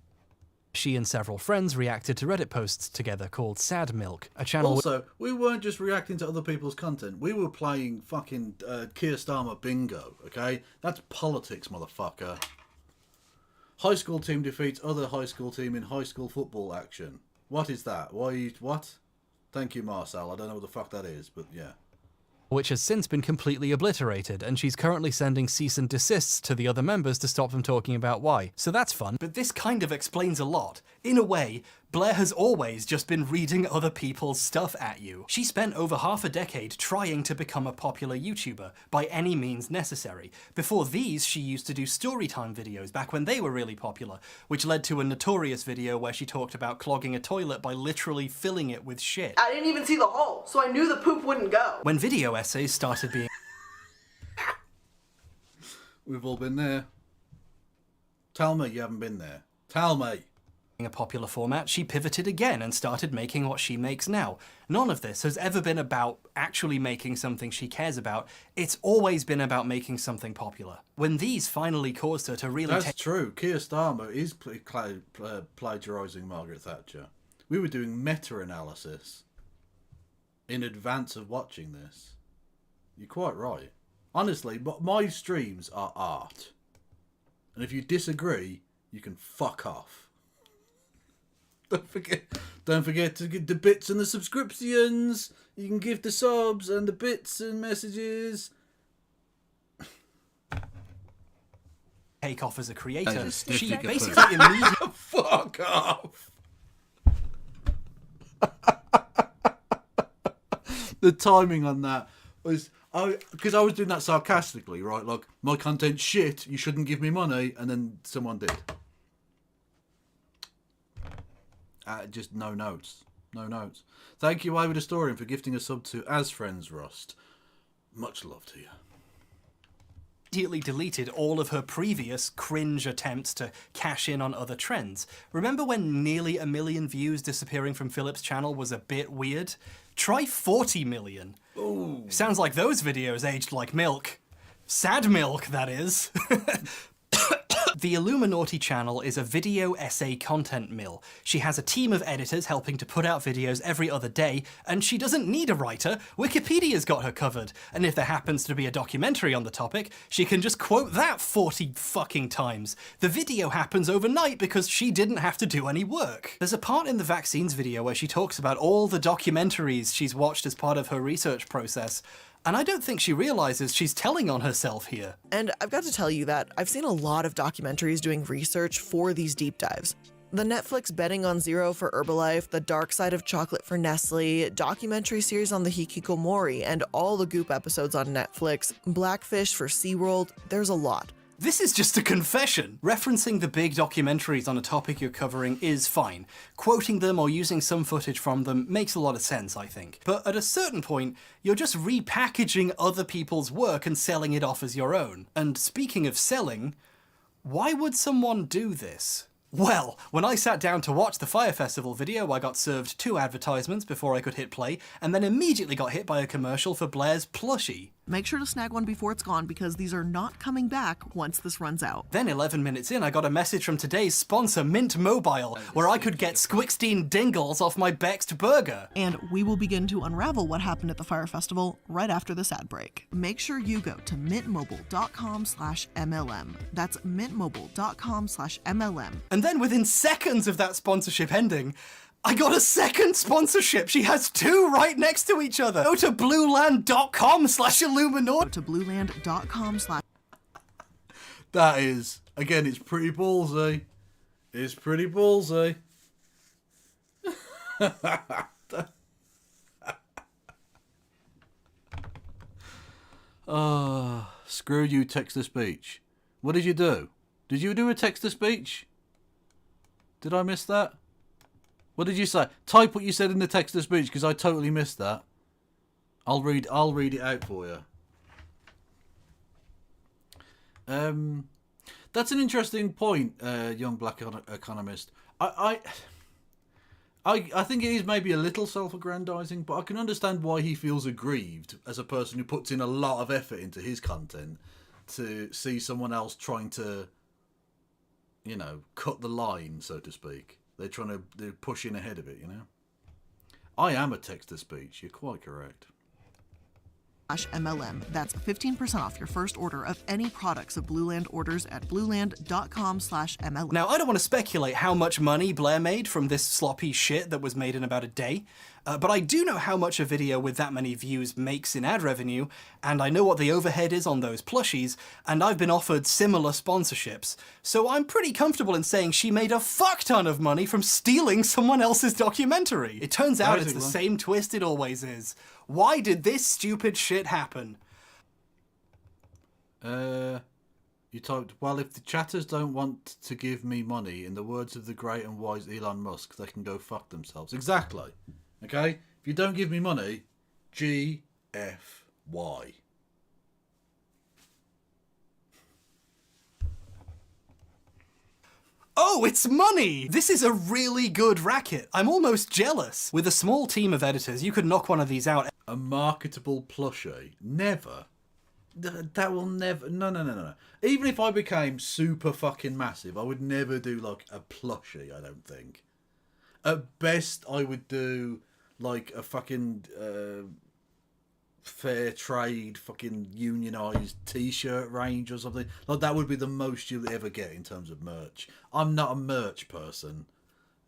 she and several friends reacted to Reddit posts together called Sad Milk, a channel... Also, we weren't just reacting to other people's content. We were playing fucking Keir Starmer bingo, okay? That's politics, motherfucker. High school team defeats other high school team in high school football action. What is that? What? Thank you, Marcel. I don't know what the fuck that is, but yeah. Which has since been completely obliterated, and she's currently sending cease and desists to the other members to stop them talking about why. So that's fun. But this kind of explains a lot. In a way, Blair has always just been reading other people's stuff at you. She spent over half a decade trying to become a popular YouTuber, by any means necessary. Before these, she used to do storytime videos back when they were really popular, which led to a notorious video where she talked about clogging a toilet by literally filling it with shit. I didn't even see the hole, so I knew the poop wouldn't go. When video essays started being... We've all been there. Tell me you haven't been there. Tell me. A popular format, she pivoted again and started making what she makes now. None of this has ever been about actually making something she cares about. It's always been about making something popular. When these finally caused her to really... That's true. Keir Starmer is plagiarising Margaret Thatcher. We were doing meta-analysis in advance of watching this. You're quite right. Honestly, my streams are art. And if you disagree, you can fuck off. Don't forget to give the bits and the subscriptions. You can give the subs and the bits and messages. Take off as a creator. She certificate basically immediately... Fuck off. The timing on that was... Because I was doing that sarcastically, right? Like, my content's shit, you shouldn't give me money. And then someone did. Just no notes. No notes. Thank you, Wayward Historian, for gifting a sub to As Friends Rust. Much love to you. Immediately deleted all of her previous cringe attempts to cash in on other trends. Remember when nearly 1 million views disappearing from Philip's channel was a bit weird? Try 40 million. Ooh. Sounds like those videos aged like milk. Sad milk, that is. The Illuminati channel is a video essay content mill. She has a team of editors helping to put out videos every other day, and she doesn't need a writer. Wikipedia's got her covered. And if there happens to be a documentary on the topic, she can just quote that 40 fucking times. The video happens overnight because she didn't have to do any work. There's a part in the vaccines video where she talks about all the documentaries she's watched as part of her research process. And I don't think she realizes she's telling on herself here. And I've got to tell you that I've seen a lot of documentaries doing research for these deep dives. The Netflix Betting on Zero for Herbalife, The Dark Side of Chocolate for Nestle, documentary series on the hikikomori, and all the Goop episodes on Netflix, Blackfish for SeaWorld, there's a lot. This is just a confession. Referencing the big documentaries on a topic you're covering is fine. Quoting them or using some footage from them makes a lot of sense, I think. But at a certain point, you're just repackaging other people's work and selling it off as your own. And speaking of selling, why would someone do this? Well, when I sat down to watch the Fire Festival video, I got served 2 advertisements before I could hit play, and then immediately got hit by a commercial for Blair's plushie. Make sure to snag one before it's gone because these are not coming back once this runs out. Then 11 minutes in, I got a message from today's sponsor, Mint Mobile, where I could get Squixteen Dingles off my Bext burger. And we will begin to unravel what happened at the Fire Festival right after this ad break. Make sure you go to mintmobile.com/MLM. That's mintmobile.com/MLM. And then within seconds of that sponsorship ending, I got a second sponsorship. She has 2 right next to each other. Go to blueland.com/Illuminati. Go to blueland.com/. That is, again, it's pretty ballsy. It's pretty ballsy. Screw you, text-to-speech. What did you do? Did you do a text-to-speech? Did I miss that? What did you say? Type what you said in the text-to-speech, because I totally missed that. I'll read it out for you. That's an interesting point, young black economist. I think it is maybe a little self-aggrandizing, but I can understand why he feels aggrieved as a person who puts in a lot of effort into his content to see someone else trying to, you know, cut the line, so to speak. They're pushing ahead of it, you know. I am a text-to-speech. You're quite correct. MLM. That's 15% off your first order of any products of Blueland orders at blueland.com/MLM. Now, I don't want to speculate how much money Blair made from this sloppy shit that was made in about a day, but I do know how much a video with that many views makes in ad revenue, and I know what the overhead is on those plushies, and I've been offered similar sponsorships, so I'm pretty comfortable in saying she made a fuck ton of money from stealing someone else's documentary. It turns out it's the same twist it always is. Why did this stupid shit happen? You typed, well, if the chatters don't want to give me money, in the words of the great and wise Elon Musk, they can go fuck themselves. Exactly. Okay? If you don't give me money, GFY. Oh, it's money! This is a really good racket. I'm almost jealous. With a small team of editors, you could knock one of these out. A marketable plushie? Never. That will never... No. Even if I became super fucking massive, I would never do, like, a plushie, I don't think. At best, I would do, like, a fucking... fair trade fucking unionised t-shirt range or something. Like, that would be the most you'll ever get in terms of merch. I'm not a merch person.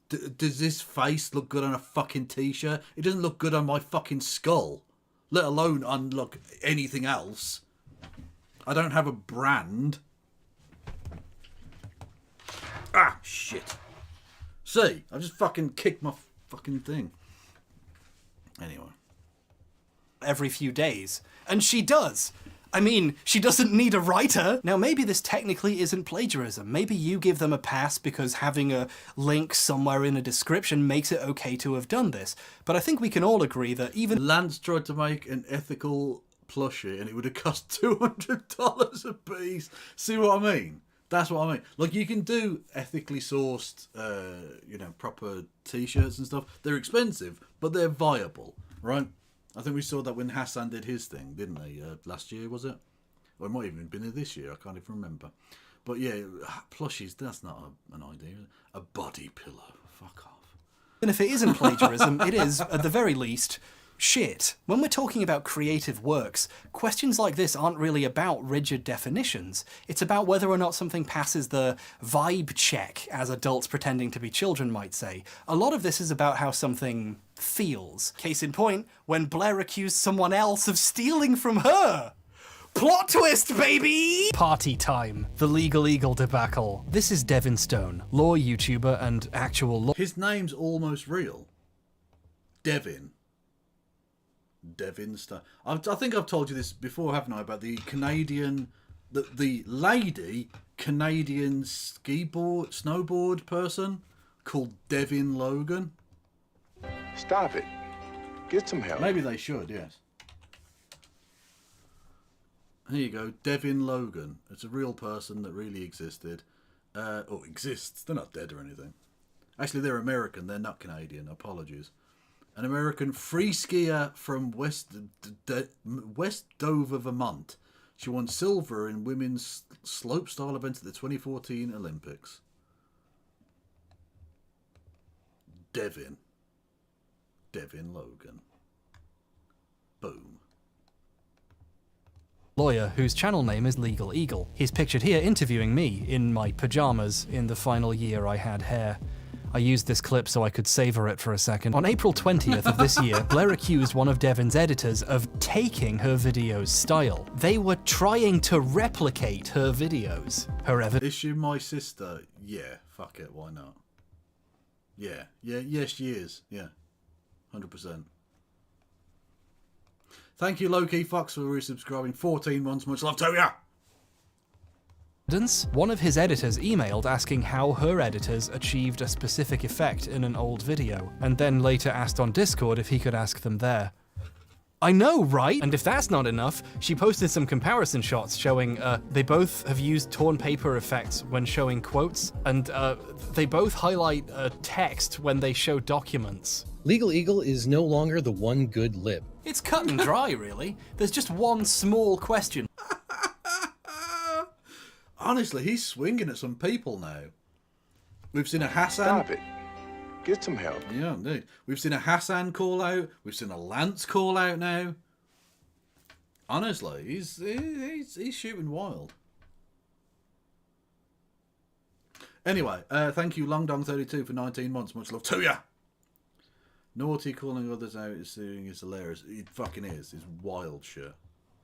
Does this face look good on a fucking t-shirt? It doesn't look good on my fucking skull, let alone on, look, anything else. I don't have a brand. Ah, shit. See, I just fucking kicked my fucking thing. Anyway. Every few days. And she does. I mean, she doesn't need a writer. Now, maybe this technically isn't plagiarism. Maybe you give them a pass because having a link somewhere in a description makes it okay to have done this. But I think we can all agree that even... Lance tried to make an ethical plushie and it would have cost $200 a piece. See what I mean? That's what I mean. Like, you can do ethically sourced, you know, proper t-shirts and stuff. They're expensive, but they're viable, right? I think we saw that when Hassan did his thing, didn't he? Last year, was it? Or it might even have been this year. I can't even remember. But yeah, plushies, that's not an idea. A body pillow. Fuck off. And if it isn't plagiarism, it is, at the very least, shit. When we're talking about creative works, questions like this aren't really about rigid definitions. It's about whether or not something passes the vibe check, as adults pretending to be children might say. A lot of this is about how something feels. Case in point, when Blair accused someone else of stealing from her. Plot twist, baby! Party time. The Legal Eagle debacle. This is Devin Stone, law YouTuber and actual law. His name's almost real. Devin Stone. I think I've told you this before, haven't I, about the Canadian, the lady Canadian snowboard person called Devin Logan. Stop it. Get some help. Maybe they should, yes. Here you go, Devin Logan. It's a real person that really existed. Or exists. They're not dead or anything. Actually, they're American. They're not Canadian. Apologies. An American free skier from West Dover, Vermont. She won silver in women's slopestyle events at the 2014 Olympics. Devin Logan. Boom. Lawyer whose channel name is Legal Eagle. He's pictured here interviewing me in my pajamas in the final year I had hair. I used this clip so I could savor it for a second. On April 20th of this year, Blair accused one of Devin's editors of taking her video's style. They were trying to replicate her videos. Her evidence. Is she my sister? Yeah, fuck it, why not? Yes she is. Yeah, 100%. Thank you, Low-Key Fox, for resubscribing 14 months. Much love to ya! One of his editors emailed asking how her editors achieved a specific effect in an old video, and then later asked on Discord if he could ask them there. I know, right? And if that's not enough, she posted some comparison shots showing they both have used torn paper effects when showing quotes, and they both highlight text when they show documents. Legal Eagle is no longer the one good lib. It's cut and dry, really. There's just one small question. Honestly, he's swinging at some people now. We've seen a Hassan. Stop it. Get some help. Yeah, indeed. We've seen a Hassan call out. We've seen a Lance call out now. Honestly, he's shooting wild. Anyway, thank you, LongDong32 for 19 months. Much love to ya. Naughty calling others out is hilarious. It fucking is. It's wild shit.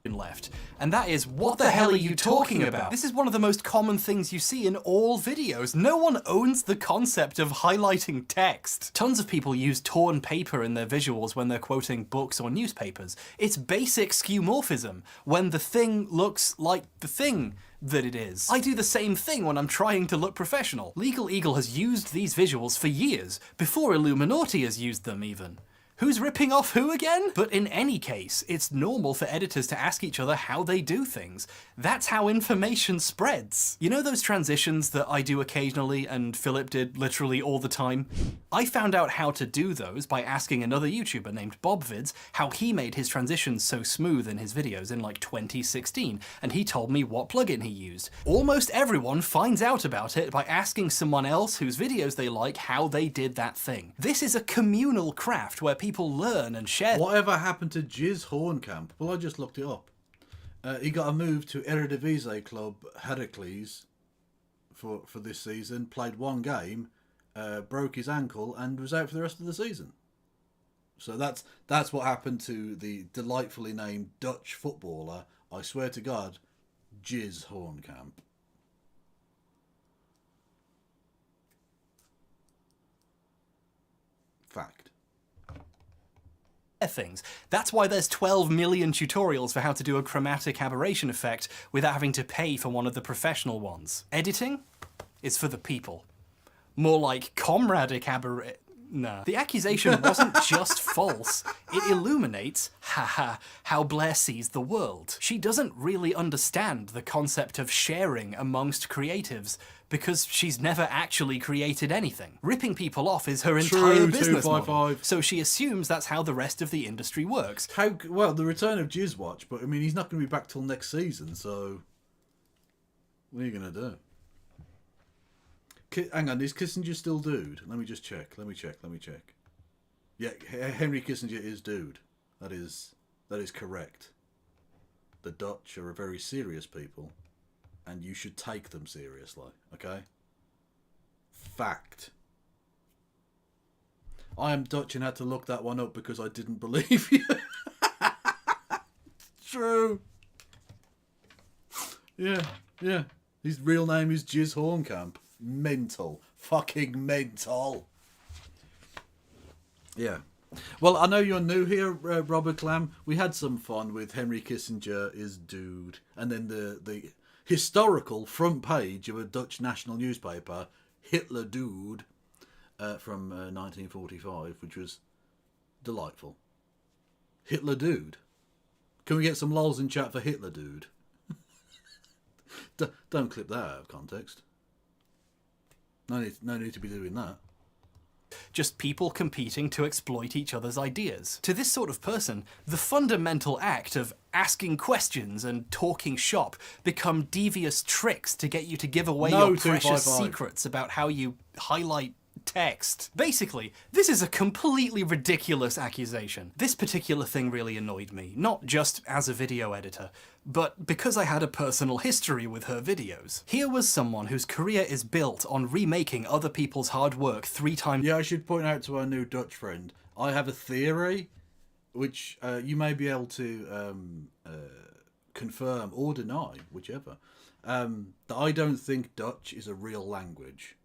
Left, and that is, what the hell are you talking about? This is one of the most common things you see in all videos. No one owns the concept of highlighting text. Tons of people use torn paper in their visuals when they're quoting books or newspapers. It's basic skeuomorphism, when the thing looks like the thing that it is. I do the same thing when I'm trying to look professional. Legal Eagle has used these visuals for years, before Illuminati has used them even. Who's ripping off who again? But in any case, it's normal for editors to ask each other how they do things. That's how information spreads. You know those transitions that I do occasionally and Philip did literally all the time? I found out how to do those by asking another YouTuber named BobVids how he made his transitions so smooth in his videos in like 2016, and he told me what plugin he used. Almost everyone finds out about it by asking someone else whose videos they like how they did that thing. This is a communal craft where people learn and share. Whatever happened to Jizz Hornkamp? Well, I just looked it up. He got a move to Eredivisie club Heracles for this season, played one game, broke his ankle, and was out for the rest of the season. So that's what happened to the delightfully named Dutch footballer, I swear to God, Jizz Hornkamp. Fact. Things. That's why there's 12 million tutorials for how to do a chromatic aberration effect without having to pay for one of the professional ones. Editing is for the people. More like comradic aberration. Nah. The accusation wasn't just false, it illuminates, how Blair sees the world. She doesn't really understand the concept of sharing amongst creatives, because she's never actually created anything. Ripping people off is her entire business model, so she assumes that's how the rest of the industry works. Well, the return of Jizzwatch, but I mean, he's not going to be back till next season, so what are you going to do? Hang on, is Kissinger still dude? Let me just check. Let me check. Yeah, Henry Kissinger is dude. That is correct. The Dutch are a very serious people, and you should take them seriously, okay? Fact. I am Dutch and had to look that one up because I didn't believe you. True. Yeah. His real name is Jizz Hornkamp. Mental. Fucking mental. Yeah. Well, I know you're new here, Robert Clam. We had some fun with Henry Kissinger is dude. And then the historical front page of a Dutch national newspaper, Hitler Dude, from 1945, which was delightful. Hitler Dude. Can we get some lols in chat for Hitler Dude? Don't clip that out of context. No need to be doing that. Just people competing to exploit each other's ideas. To this sort of person, the fundamental act of asking questions and talking shop become devious tricks to get you to give away your precious secrets about how you highlight text. Basically, this is a completely ridiculous accusation. This particular thing really annoyed me, not just as a video editor, but because I had a personal history with her videos. Here was someone whose career is built on remaking other people's hard work 3 times. Yeah, I should point out to our new Dutch friend, I have a theory, which you may be able to confirm or deny, whichever, that I don't think Dutch is a real language.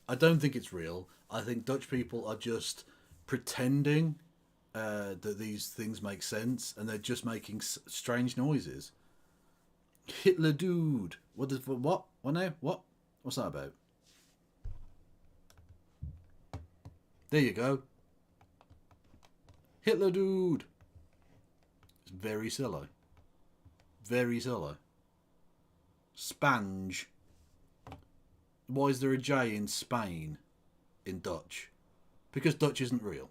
I don't think it's real. I think Dutch people are just pretending that these things make sense, and they're just making strange noises. Hitler Dude. What now? What? What's that about? There you go. Hitler Dude. It's very silly. Very silly. Spange. Why is there a J in Spain in Dutch? Because Dutch isn't real.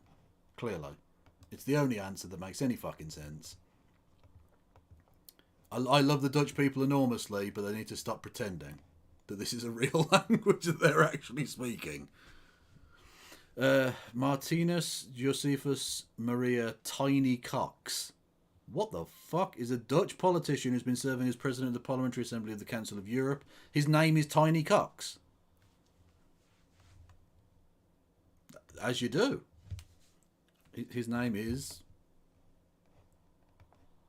Clearly. It's the only answer that makes any fucking sense. I love the Dutch people enormously, but they need to stop pretending that this is a real language that they're actually speaking. Martinus Josephus Maria Tiny Cox. What the fuck? Is a Dutch politician who's been serving as president of the Parliamentary Assembly of the Council of Europe. His name is Tiny Cox. As you do. His name is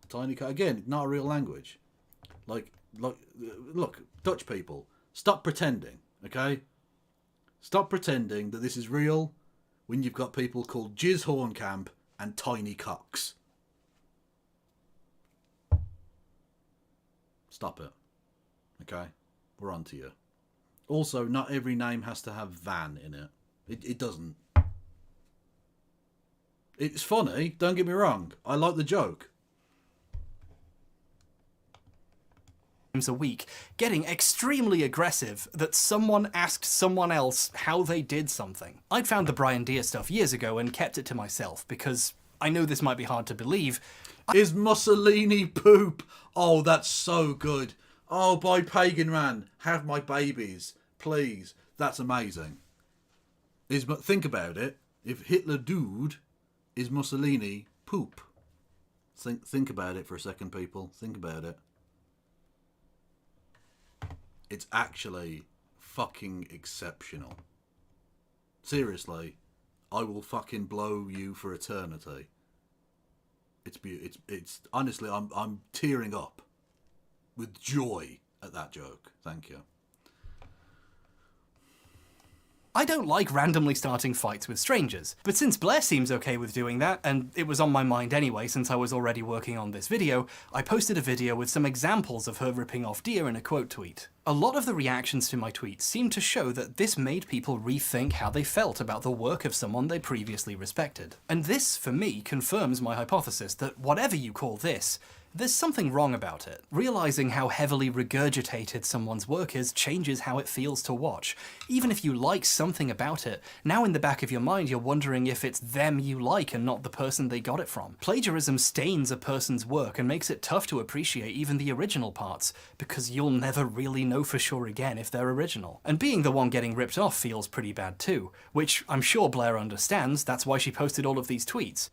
Tiny Cox. Again, not a real language. Like, look, Dutch people, stop pretending, okay? Stop pretending that this is real when you've got people called Jizz Hornkamp and Tiny Cox. Stop it. Okay? We're on to you. Also, not every name has to have Van in it. It doesn't. It's funny, don't get me wrong. I like the joke. A week, getting extremely aggressive that someone asked someone else how they did something. I'd found the Brian Deere stuff years ago and kept it to myself because I know this might be hard to believe. Is Mussolini poop? Oh, that's so good. Oh, by Pagan Man, have my babies, please. That's amazing. Think about it. If Hitler Dude is Mussolini poop. Think about it for a second, people. Think about it. It's actually fucking exceptional. Seriously, I will fucking blow you for eternity. It's honestly, I'm tearing up with joy at that joke. Thank you. I don't like randomly starting fights with strangers, but since Blair seems okay with doing that, and it was on my mind anyway since I was already working on this video, I posted a video with some examples of her ripping off Deere in a quote tweet. A lot of the reactions to my tweets seemed to show that this made people rethink how they felt about the work of someone they previously respected. And this, for me, confirms my hypothesis that whatever you call this, there's something wrong about it. Realizing how heavily regurgitated someone's work is changes how it feels to watch. Even if you like something about it, now in the back of your mind you're wondering if it's them you like and not the person they got it from. Plagiarism stains a person's work and makes it tough to appreciate even the original parts, because you'll never really know for sure again if they're original. And being the one getting ripped off feels pretty bad too, which I'm sure Blair understands, that's why she posted all of these tweets.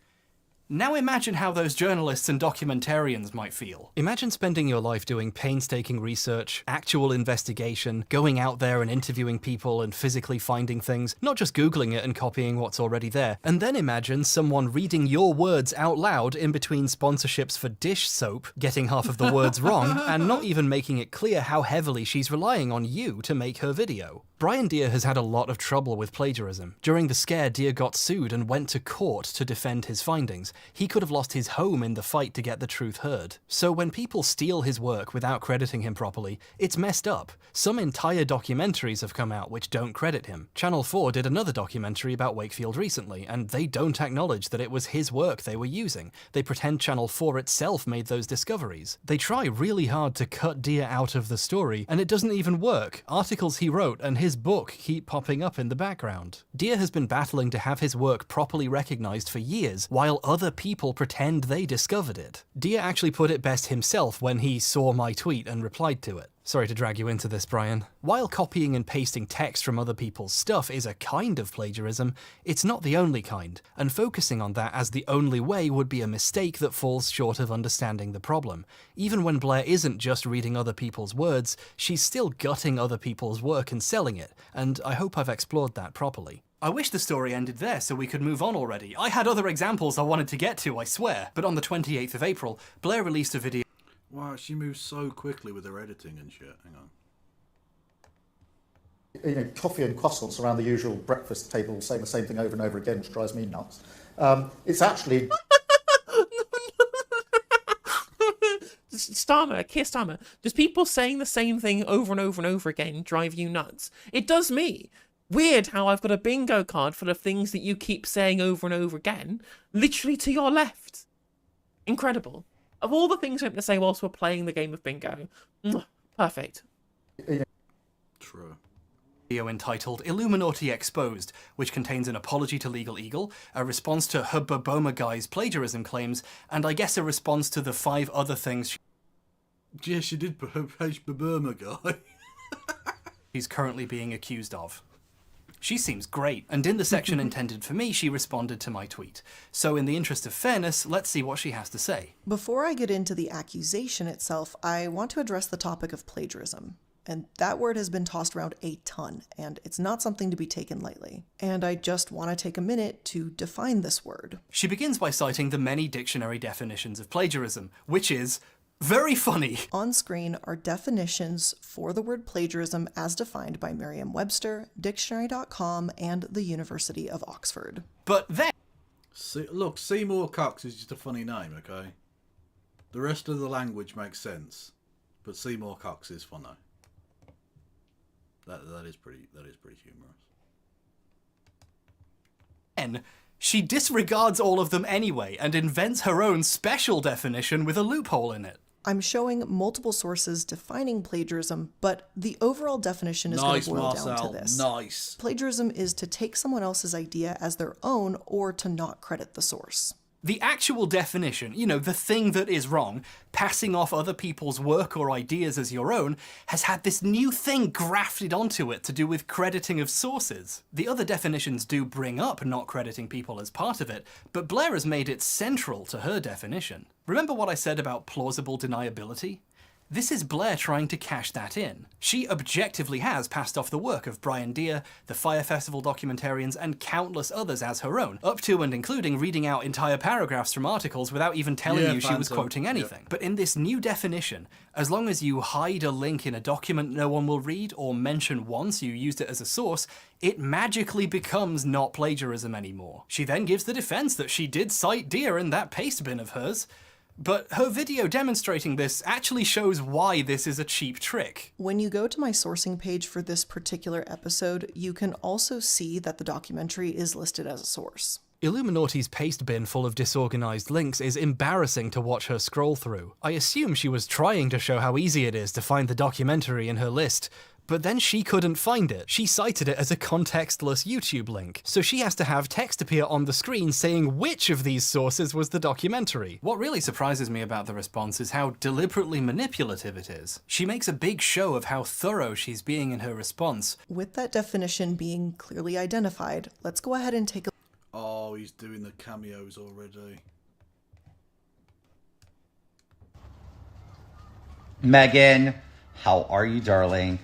Now imagine how those journalists and documentarians might feel. Imagine spending your life doing painstaking research, actual investigation, going out there and interviewing people and physically finding things, not just Googling it and copying what's already there. And then imagine someone reading your words out loud in between sponsorships for dish soap, getting half of the words wrong, and not even making it clear how heavily she's relying on you to make her video. Brian Deere has had a lot of trouble with plagiarism. During the scare, Deere got sued and went to court to defend his findings. He could have lost his home in the fight to get the truth heard. So when people steal his work without crediting him properly, it's messed up. Some entire documentaries have come out which don't credit him. Channel 4 did another documentary about Wakefield recently, and they don't acknowledge that it was his work they were using. They pretend Channel 4 itself made those discoveries. They try really hard to cut Deere out of the story, and it doesn't even work. Articles he wrote and his book keep popping up in the background. Deere has been battling to have his work properly recognized for years, while other people pretend they discovered it. Deere actually put it best himself when he saw my tweet and replied to it. Sorry to drag you into this, Brian. While copying and pasting text from other people's stuff is a kind of plagiarism, it's not the only kind, and focusing on that as the only way would be a mistake that falls short of understanding the problem. Even when Blair isn't just reading other people's words, she's still gutting other people's work and selling it, and I hope I've explored that properly. I wish the story ended there so we could move on already. I had other examples I wanted to get to, I swear. But on the 28th of April, Blair released a video. Wow, she moves so quickly with her editing and shit. Hang on. You know, coffee and croissants around the usual breakfast table saying the same thing over and over again, which drives me nuts. It's actually... Starmer, Keir Starmer, does people saying the same thing over and over and over again drive you nuts? It does me. Weird how I've got a bingo card full of things that you keep saying over and over again, literally to your left. Incredible. Of all the things I'm going to say whilst we're playing the game of bingo, perfect. True. Video entitled Illuminati Exposed, which contains an apology to Legal Eagle, a response to Hbomberguy's plagiarism claims, and I guess a response to the 5 other things Yeah, she did Hbomberguy. she's currently being accused of. She seems great, and in the section intended for me, she responded to my tweet. So in the interest of fairness, let's see what she has to say. Before I get into the accusation itself, I want to address the topic of plagiarism. And that word has been tossed around a ton, and it's not something to be taken lightly. And I just want to take a minute to define this word. She begins by citing the many dictionary definitions of plagiarism, which is very funny. On screen are definitions for the word plagiarism as defined by Merriam-Webster, Dictionary.com, and the University of Oxford. But then... Look, Seymour Cox is just a funny name, okay? The rest of the language makes sense, but Seymour Cox is funny. That is pretty humorous. Then, she disregards all of them anyway and invents her own special definition with a loophole in it. I'm showing multiple sources defining plagiarism, but the overall definition is going to boil down to this. Nice. Plagiarism is to take someone else's idea as their own or to not credit the source. The actual definition, you know, the thing that is wrong, passing off other people's work or ideas as your own, has had this new thing grafted onto it to do with crediting of sources. The other definitions do bring up not crediting people as part of it, but Blair has made it central to her definition. Remember what I said about plausible deniability? This is Blair trying to cash that in. She objectively has passed off the work of Brian Deere, the Fire Festival documentarians, and countless others as her own, up to and including reading out entire paragraphs from articles without even telling you she was quoting anything. Yep. But in this new definition, as long as you hide a link in a document no one will read or mention once you used it as a source, it magically becomes not plagiarism anymore. She then gives the defense that she did cite Deere in that paste bin of hers. But her video demonstrating this actually shows why this is a cheap trick. When you go to my sourcing page for this particular episode, you can also see that the documentary is listed as a source. Illuminati's paste bin full of disorganized links is embarrassing to watch her scroll through. I assume she was trying to show how easy it is to find the documentary in her list, but then she couldn't find it. She cited it as a contextless YouTube link, so she has to have text appear on the screen saying which of these sources was the documentary. What really surprises me about the response is how deliberately manipulative it is. She makes a big show of how thorough she's being in her response. With that definition being clearly identified, let's go ahead and take a... Oh, he's doing the cameos already. Megan, how are you, darling?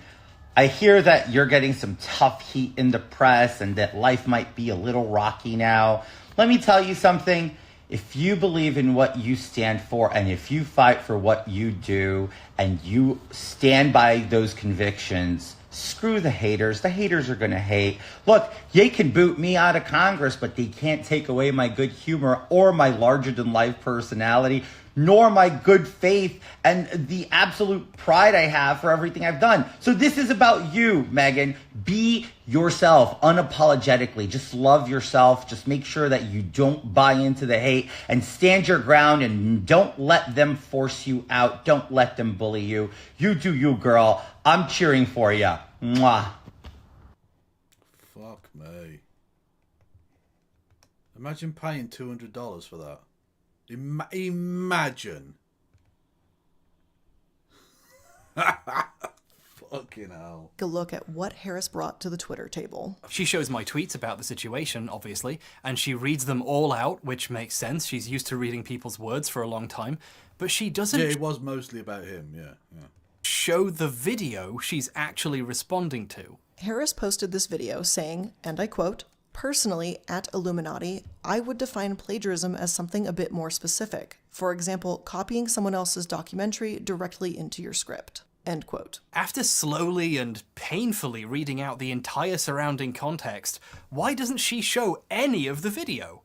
I hear that you're getting some tough heat in the press and that life might be a little rocky now. Let me tell you something. If you believe in what you stand for and if you fight for what you do and you stand by those convictions, screw the haters. The haters are going to hate. Look, they can boot me out of Congress, but they can't take away my good humor or my larger-than-life personality, nor my good faith and the absolute pride I have for everything I've done. So this is about you, Megan. Be yourself unapologetically. Just love yourself. Just make sure that you don't buy into the hate and stand your ground and don't let them force you out. Don't let them bully you. You do you, girl. I'm cheering for you. Mwah. Fuck me. Imagine paying $200 for that. Imagine. Fucking hell. A look at what Harris brought to the Twitter table. She shows my tweets about the situation, obviously, and she reads them all out, which makes sense. She's used to reading people's words for a long time, but she doesn't... Yeah, it was mostly about him, yeah. ...show the video she's actually responding to. Harris posted this video saying, and I quote, "Personally, at Illuminati, I would define plagiarism as something a bit more specific. For example, copying someone else's documentary directly into your script." End quote. After slowly and painfully reading out the entire surrounding context, why doesn't she show any of the video?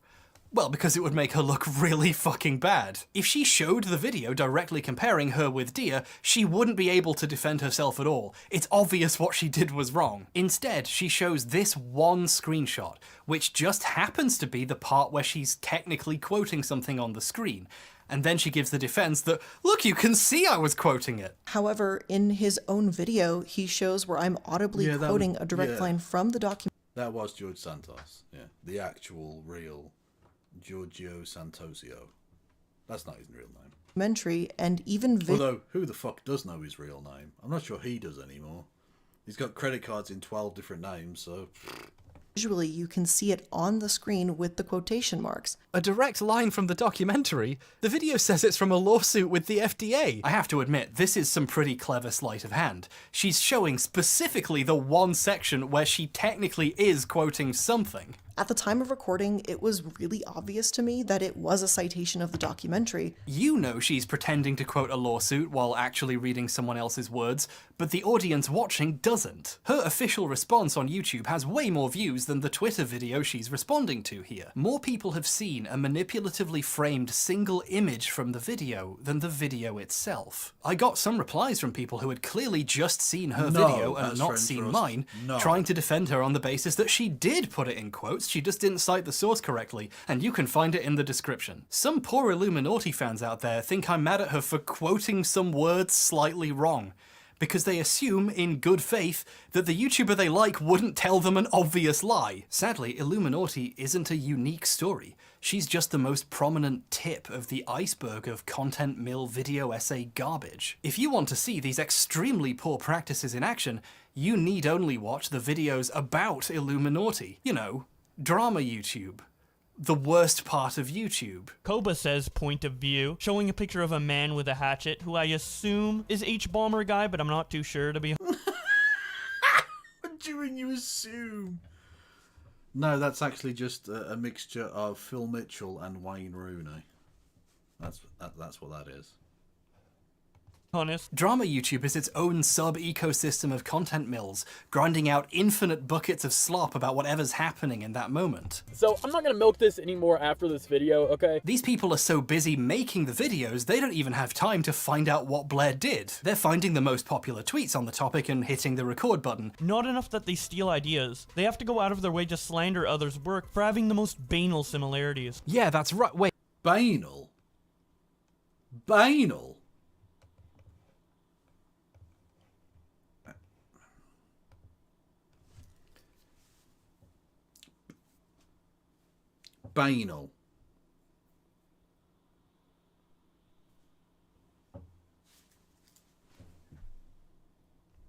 Well, because it would make her look really fucking bad. If she showed the video directly comparing her with Dia, she wouldn't be able to defend herself at all. It's obvious what she did was wrong. Instead, she shows this one screenshot, which just happens to be the part where she's technically quoting something on the screen. And then she gives the defense that, look, you can see I was quoting it. However, in his own video, he shows where I'm audibly quoting a direct line from the document. That was George Santos, yeah. The actual, real Giorgio Santosio. That's not his real name. Documentary and even Although, who the fuck does know his real name? I'm not sure he does anymore. He's got credit cards in 12 different names, so... Visually, you can see it on the screen with the quotation marks. A direct line from the documentary? The video says it's from a lawsuit with the FDA. I have to admit, this is some pretty clever sleight of hand. She's showing specifically the one section where she technically is quoting something. At the time of recording, it was really obvious to me that it was a citation of the documentary. You know she's pretending to quote a lawsuit while actually reading someone else's words, but the audience watching doesn't. Her official response on YouTube has way more views than the Twitter video she's responding to here. More people have seen a manipulatively framed single image from the video than the video itself. I got some replies from people who had clearly just seen her video and not seen mine, trying to defend her on the basis that she did put it in quotes. She just didn't cite the source correctly, and you can find it in the description. Some poor Illuminati fans out there think I'm mad at her for quoting some words slightly wrong, because they assume, in good faith, that the YouTuber they like wouldn't tell them an obvious lie. Sadly, Illuminati isn't a unique story. She's just the most prominent tip of the iceberg of content mill video essay garbage. If you want to see these extremely poor practices in action, you need only watch the videos about Illuminati. You know, drama YouTube. The worst part of YouTube. Koba says point of view, showing a picture of a man with a hatchet, who I assume is Hbomberguy, but I'm not too sure to be. What do you assume? No, that's actually just a mixture of Phil Mitchell and Wayne Rooney. That's what that is. Honest. Drama YouTube is its own sub-ecosystem of content mills, grinding out infinite buckets of slop about whatever's happening in that moment. So I'm not gonna milk this anymore after this video, okay? These people are so busy making the videos, they don't even have time to find out what Blair did. They're finding the most popular tweets on the topic and hitting the record button. Not enough that they steal ideas. They have to go out of their way to slander others' work for having the most banal similarities. Yeah, that's right. Wait. Banal? Banal? Banal.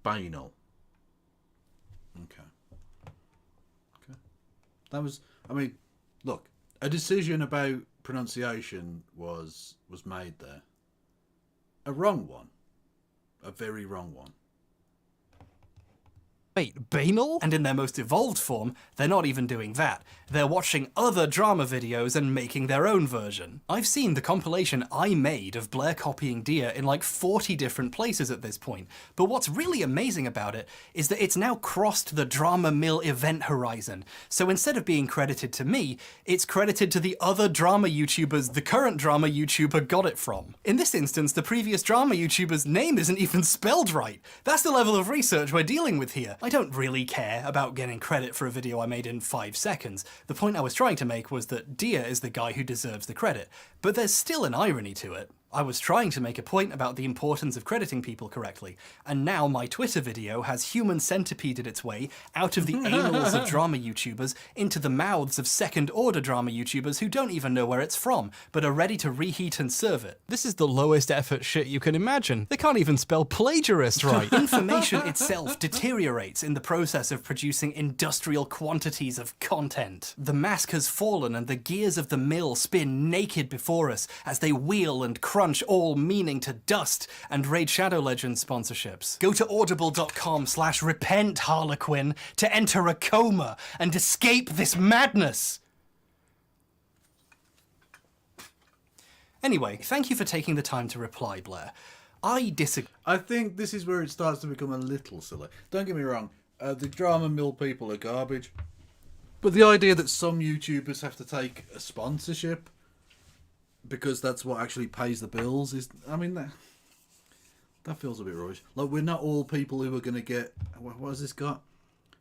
Banal. Okay. That was, I mean, look, a decision about pronunciation was made there. A wrong one. a very wrong one. Wait, banal? And in their most evolved form, they're not even doing that. They're watching other drama videos and making their own version. I've seen the compilation I made of Blair copying Dia in like 40 different places at this point, but what's really amazing about it is that it's now crossed the drama mill event horizon. So instead of being credited to me, it's credited to the other drama YouTubers the current drama YouTuber got it from. In this instance, the previous drama YouTuber's name isn't even spelled right. That's the level of research we're dealing with here. I don't really care about getting credit for a video I made in 5 seconds. The point I was trying to make was that Dia is the guy who deserves the credit, but there's still an irony to it. I was trying to make a point about the importance of crediting people correctly, and now my Twitter video has human centipeded its way out of the anals of drama YouTubers into the mouths of second-order drama YouTubers who don't even know where it's from, but are ready to reheat and serve it. This is the lowest effort shit you can imagine. They can't even spell plagiarist right. Information itself deteriorates in the process of producing industrial quantities of content. The mask has fallen and the gears of the mill spin naked before us as they wheel and crunch all meaning to dust and Raid Shadow Legends sponsorships. Go to audible.com/repent Harlequin to enter a coma and escape this madness. Anyway, thank you for taking the time to reply, Blair. I disagree. I think this is where it starts to become a little silly. Don't get me wrong, the drama mill people are garbage. But the idea that some YouTubers have to take a sponsorship because that's what actually pays the bills is, I mean, that feels a bit rubbish. Like, we're not all people who are going to get, what has this got?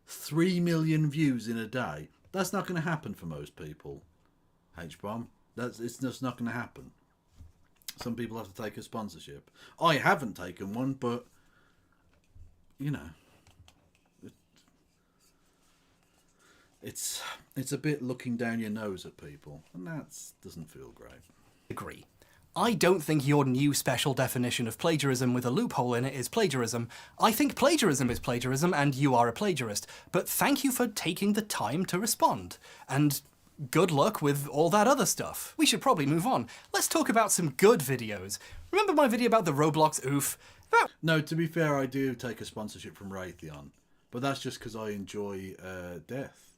3 million views in a day. That's not going to happen for most people. Hbomb. It's just not going to happen. Some people have to take a sponsorship. I haven't taken one, but, you know, it's a bit looking down your nose at people, and that doesn't feel great. Agree. I don't think your new special definition of plagiarism with a loophole in it is plagiarism. I think plagiarism is plagiarism and you are a plagiarist. But thank you for taking the time to respond. And good luck with all that other stuff. We should probably move on. Let's talk about some good videos. Remember my video about the Roblox oof? No, to be fair, I do take a sponsorship from Raytheon. But that's just because I enjoy death.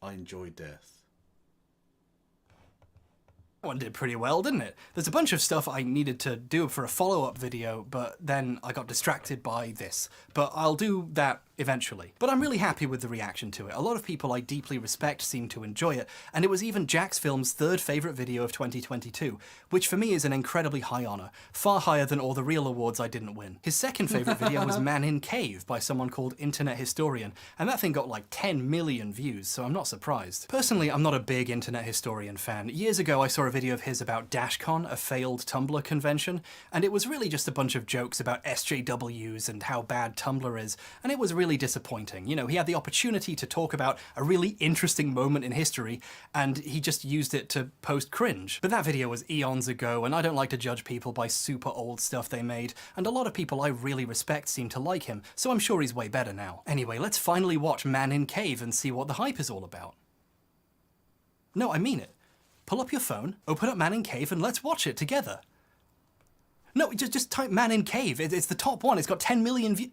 I enjoy death. One did pretty well, didn't it? There's a bunch of stuff I needed to do for a follow-up video, but then I got distracted by this. But I'll do that eventually. But I'm really happy with the reaction to it. A lot of people I deeply respect seem to enjoy it, and it was even Jack's Film's third favourite video of 2022, which for me is an incredibly high honour, far higher than all the real awards I didn't win. His second favourite video was Man in Cave by someone called Internet Historian, and that thing got like 10 million views, so I'm not surprised. Personally, I'm not a big Internet Historian fan. Years ago I saw a video of his about DashCon, a failed Tumblr convention, and it was really just a bunch of jokes about SJWs and how bad Tumblr is, and it was really disappointing. You know, he had the opportunity to talk about a really interesting moment in history, and he just used it to post cringe. But that video was eons ago, and I don't like to judge people by super old stuff they made, and a lot of people I really respect seem to like him, so I'm sure he's way better now. Anyway, let's finally watch Man in Cave and see what the hype is all about. No, I mean it. Pull up your phone, open up Man in Cave, and let's watch it together. No, just type Man in Cave. It's the top one. It's got 10 million views.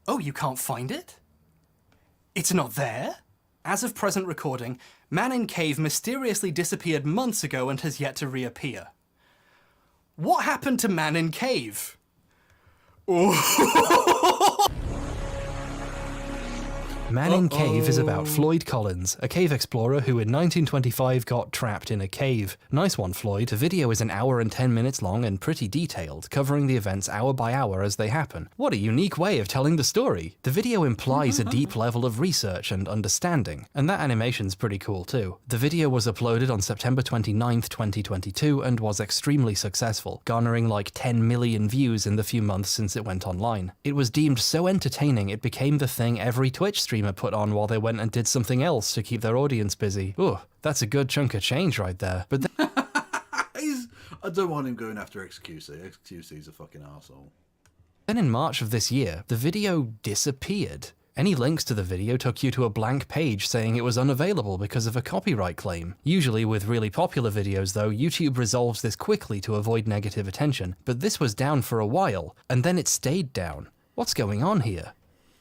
Oh, you can't find it? It's not there? As of present recording, Man in Cave mysteriously disappeared months ago and has yet to reappear. What happened to Man in Cave? Oh. Man in Cave is about Floyd Collins, a cave explorer who in 1925 got trapped in a cave. Nice one, Floyd. The video is an hour and 10 minutes long and pretty detailed, covering the events hour by hour as they happen. What a unique way of telling the story. The video implies a deep level of research and understanding, and that animation's pretty cool too. The video was uploaded on September 29th, 2022 and was extremely successful, garnering like 10 million views in the few months since it went online. It was deemed so entertaining it became the thing every Twitch streamer put on while they went and did something else to keep their audience busy. Ooh, that's a good chunk of change right there. But I don't want him going after XQC. XQC's a fucking arsehole. Then in March of this year, the video disappeared. Any links to the video took you to a blank page saying it was unavailable because of a copyright claim. Usually with really popular videos though, YouTube resolves this quickly to avoid negative attention, but this was down for a while, and then it stayed down. What's going on here?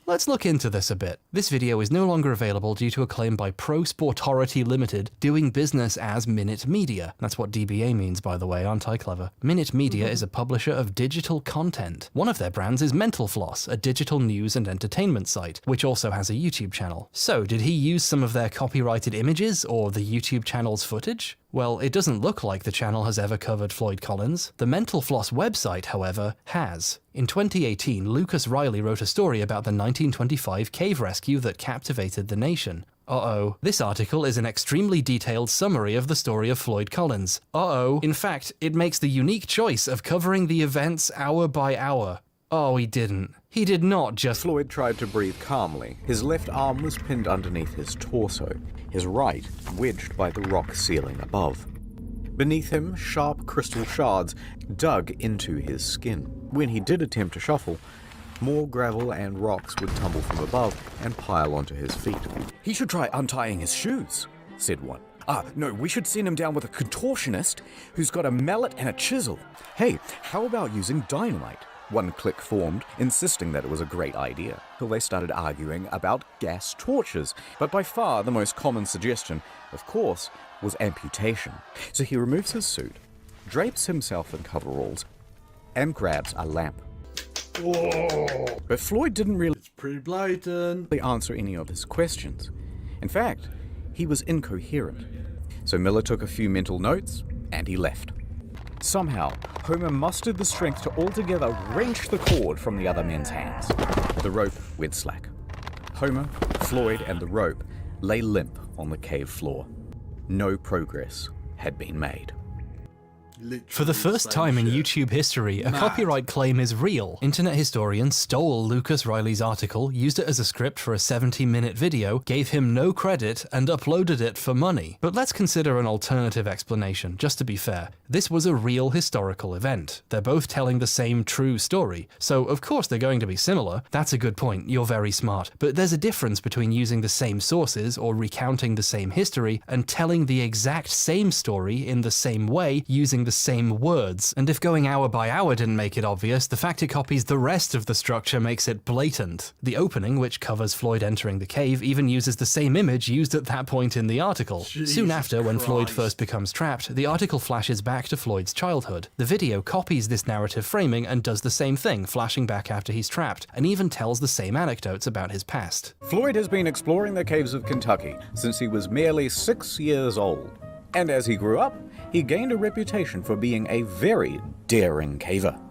Let's look into this a bit. This video is no longer available due to a claim by Pro Sportority Limited doing business as Minute Media. That's what DBA means, by the way, aren't I clever? Minute Media is a publisher of digital content. One of their brands is Mental Floss, a digital news and entertainment site, which also has a YouTube channel. So, did he use some of their copyrighted images or the YouTube channel's footage? Well, it doesn't look like the channel has ever covered Floyd Collins. The Mental Floss website, however, has. In 2018, Lucas Riley wrote a story about the 1925 cave rescue that captivated the nation. Uh-oh. This article is an extremely detailed summary of the story of Floyd Collins. Uh-oh. In fact, it makes the unique choice of covering the events hour by hour. Oh, he didn't. He did not just— Floyd tried to breathe calmly. His left arm was pinned underneath his torso, his right wedged by the rock ceiling above. Beneath him, sharp crystal shards dug into his skin. When he did attempt to shuffle, more gravel and rocks would tumble from above and pile onto his feet. He should try untying his shoes, said one. No, we should send him down with a contortionist who's got a mallet and a chisel. Hey, how about using dynamite? One clique formed, insisting that it was a great idea, till they started arguing about gas torches. But by far the most common suggestion, of course, was amputation. So he removes his suit, drapes himself in coveralls, and grabs a lamp. Whoa. But Floyd didn't really— It's pretty blatant. answer any of his questions. In fact, he was incoherent. So Miller took a few mental notes, and he left. Somehow, Homer mustered the strength to altogether wrench the cord from the other men's hands. The rope went slack. Homer, Floyd, and the rope lay limp on the cave floor. No progress had been made. For the first time in YouTube history, a copyright claim is real. Internet historians stole Lucas Riley's article, used it as a script for a 70-minute video, gave him no credit, and uploaded it for money. But let's consider an alternative explanation, just to be fair. This was a real historical event. They're both telling the same true story, so of course they're going to be similar. That's a good point, you're very smart. But there's a difference between using the same sources or recounting the same history and telling the exact same story in the same way using the same words. And if going hour by hour didn't make it obvious, the fact it copies the rest of the structure makes it blatant. The opening, which covers Floyd entering the cave, even uses the same image used at that point in the article. Soon after, when Floyd first becomes trapped, the article flashes back to Floyd's childhood. The video copies this narrative framing and does the same thing, flashing back after he's trapped, and even tells the same anecdotes about his past. Floyd has been exploring the caves of Kentucky since he was merely 6 years old. And as he grew up, he gained a reputation for being a very daring caver.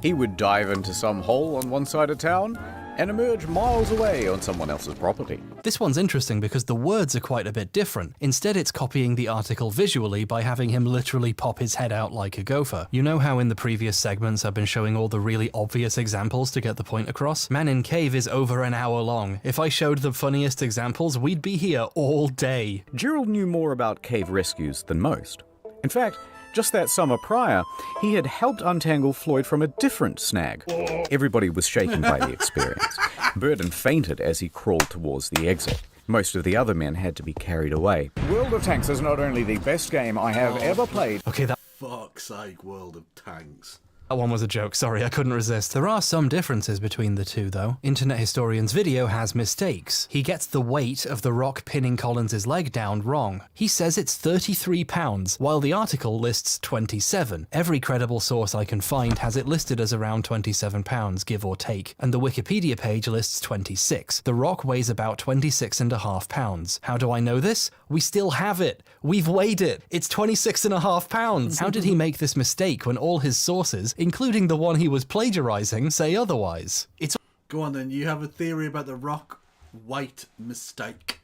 He would dive into some hole on one side of town and emerge miles away on someone else's property. This one's interesting because the words are quite a bit different. Instead, it's copying the article visually by having him literally pop his head out like a gopher. You know how in the previous segments I've been showing all the really obvious examples to get the point across? Man in Cave is over an hour long. If I showed the funniest examples, we'd be here all day. Gerald knew more about cave rescues than most. In fact, just that summer prior, he had helped untangle Floyd from a different snag. Everybody was shaken by the experience. Burden fainted as he crawled towards the exit. Most of the other men had to be carried away. World of Tanks is not only the best game I have ever played. Okay, that— Fuck's sake, World of Tanks. That one was a joke, sorry, I couldn't resist. There are some differences between the two, though. Internet Historian's video has mistakes. He gets the weight of the rock pinning Collins' leg down wrong. He says it's 33 pounds, while the article lists 27. Every credible source I can find has it listed as around 27 pounds, give or take, and the Wikipedia page lists 26. The rock weighs about 26.5 pounds. How do I know this? We still have it. We've weighed it. It's 26.5 pounds. How did he make this mistake when all his sources, including the one he was plagiarizing, say otherwise? It's— Go on then, you have a theory about the rock weight mistake.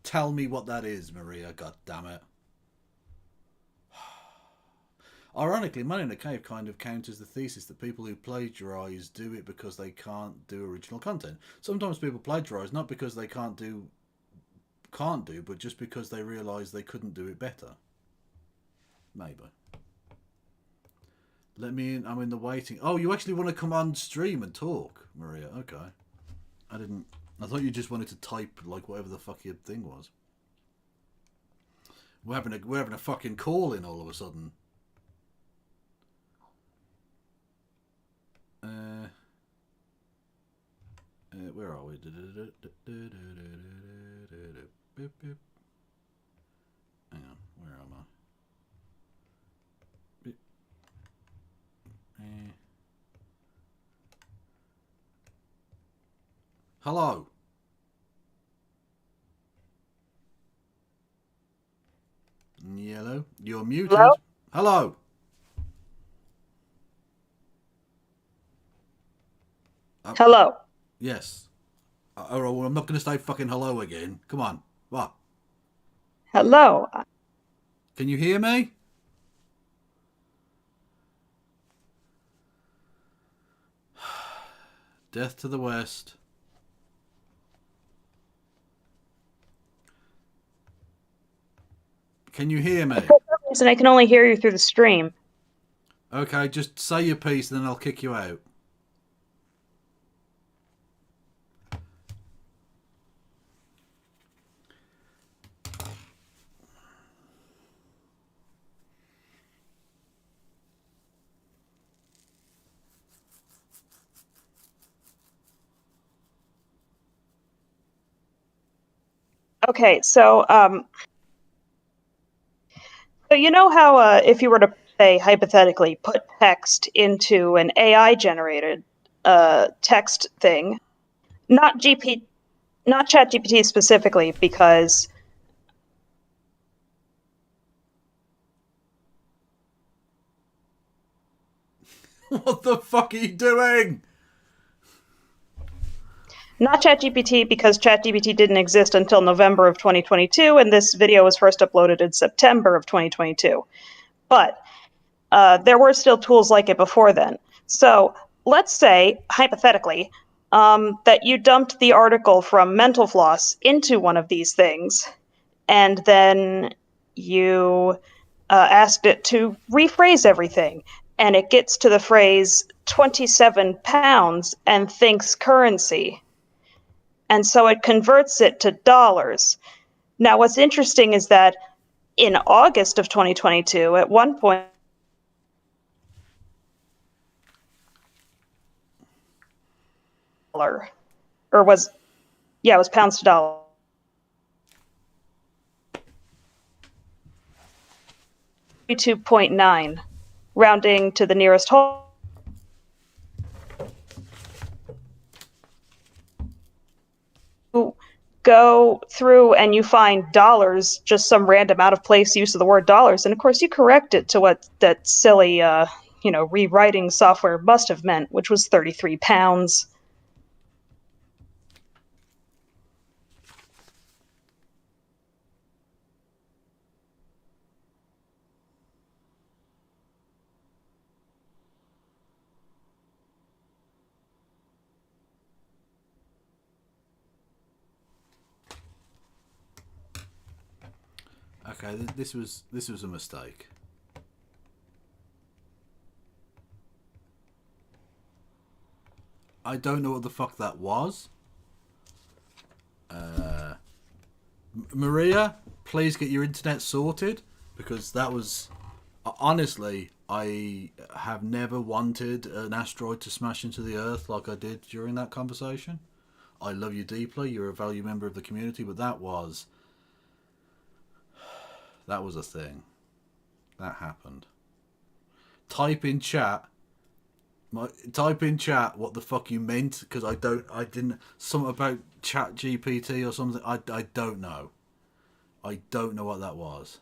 Tell me what that is, Maria, goddammit. Ironically, Man in a Cave kind of counters the thesis that people who plagiarize do it because they can't do original content. Sometimes people plagiarize not because they can't do, but just because they realise they couldn't do it better. Maybe. Let me in. I'm in the waiting. Oh, you actually want to come on stream and talk, Maria? Okay. I didn't. I thought you just wanted to type like whatever the fuck your thing was. We're having a fucking call in all of a sudden. Where are we? Hang on, where am I? Hello. Yellow, you're muted. Hello? Hello. Hello. Yes. Well, I'm not going to say fucking hello again. Come on. What? Hello. Can you hear me? Death to the West. Can you hear me? For some reason, I can only hear you through the stream. Okay, just say your piece and then I'll kick you out. Okay, so you know how if you were to say hypothetically put text into an AI generated text thing, not ChatGPT specifically, because What the fuck are you doing? not ChatGPT because ChatGPT didn't exist until November of 2022, and this video was first uploaded in September of 2022. But there were still tools like it before then. So let's say, hypothetically, that you dumped the article from Mental Floss into one of these things, and then you asked it to rephrase everything, and it gets to the phrase 27 pounds and thinks currency. And so it converts it to dollars. Now, what's interesting is that in August of 2022, at one point, it was pounds to dollar. 2.9, rounding to the nearest whole. Go through and you find dollars, just some random out of place use of the word dollars, and of course you correct it to what that silly, rewriting software must have meant, which was 33 pounds. Okay, this was a mistake. I don't know what the fuck that was. Maria, please get your internet sorted, because that was... Honestly, I have never wanted an asteroid to smash into the Earth like I did during that conversation. I love you deeply, you're a valued member of the community, but that was a thing. That happened. Type in chat what the fuck you meant, because I didn't, something about Chat GPT or something. I don't know. I don't know what that was.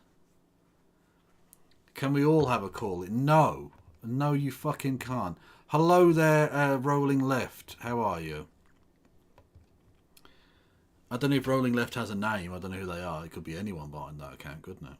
Can we all have a call in? No, you fucking can't. Hello there, Rolling Left. How are you? I don't know if Rolling Left has a name. I don't know who they are. It could be anyone behind that account, couldn't it?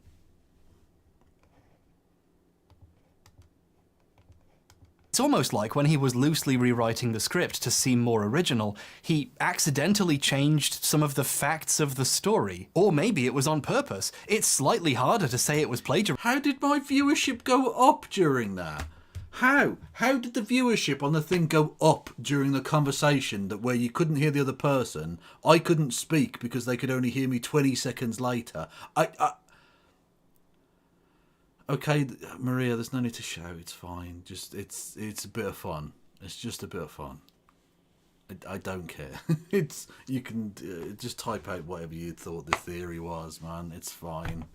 It's almost like when he was loosely rewriting the script to seem more original, he accidentally changed some of the facts of the story. Or maybe it was on purpose. It's slightly harder to say it was plagiarism. How did my viewership go up during that? How? How did the viewership on the thing go up during the conversation that where you couldn't hear the other person? I couldn't speak because they could only hear me 20 seconds later. Okay, Maria, there's no need to shout. It's fine. Just it's a bit of fun. It's just a bit of fun. I don't care. You can just type out whatever you thought the theory was, man. It's fine.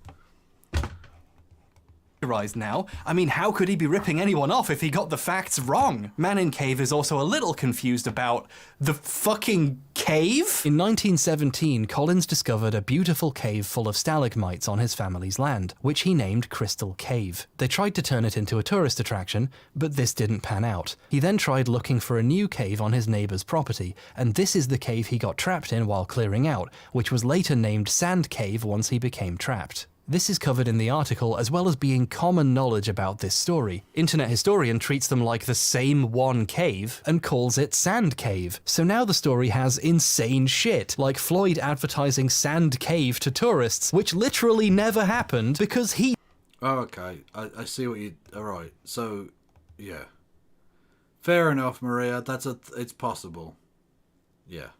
Now. I mean, how could he be ripping anyone off if he got the facts wrong? Man in Cave is also a little confused about the fucking cave? In 1917, Collins discovered a beautiful cave full of stalagmites on his family's land, which he named Crystal Cave. They tried to turn it into a tourist attraction, but this didn't pan out. He then tried looking for a new cave on his neighbor's property, and this is the cave he got trapped in while clearing out, which was later named Sand Cave once he became trapped. This is covered in the article as well as being common knowledge about this story. Internet Historian treats them like the same one cave and calls it Sand Cave. So now the story has insane shit, like Floyd advertising Sand Cave to tourists, which literally never happened because he... Oh, okay. I see what you... Alright, so, yeah. Fair enough, Maria. It's possible. Yeah.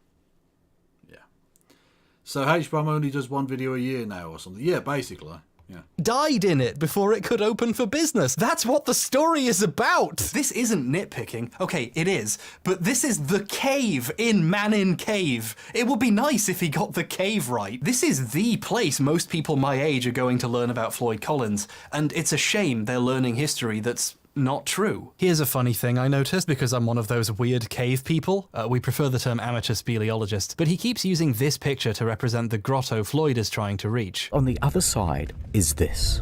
So Hbomb only does one video a year now or something. Yeah, basically. Yeah. Died in it before it could open for business. That's what the story is about. This isn't nitpicking. Okay, it is. But this is the cave in Man in Cave. It would be nice if he got the cave right. This is the place most people my age are going to learn about Floyd Collins. And it's a shame they're learning history that's not true. Here's a funny thing I noticed because I'm one of those weird cave people. We prefer the term amateur speleologist, but he keeps using this picture to represent the grotto Floyd is trying to reach. On the other side is this.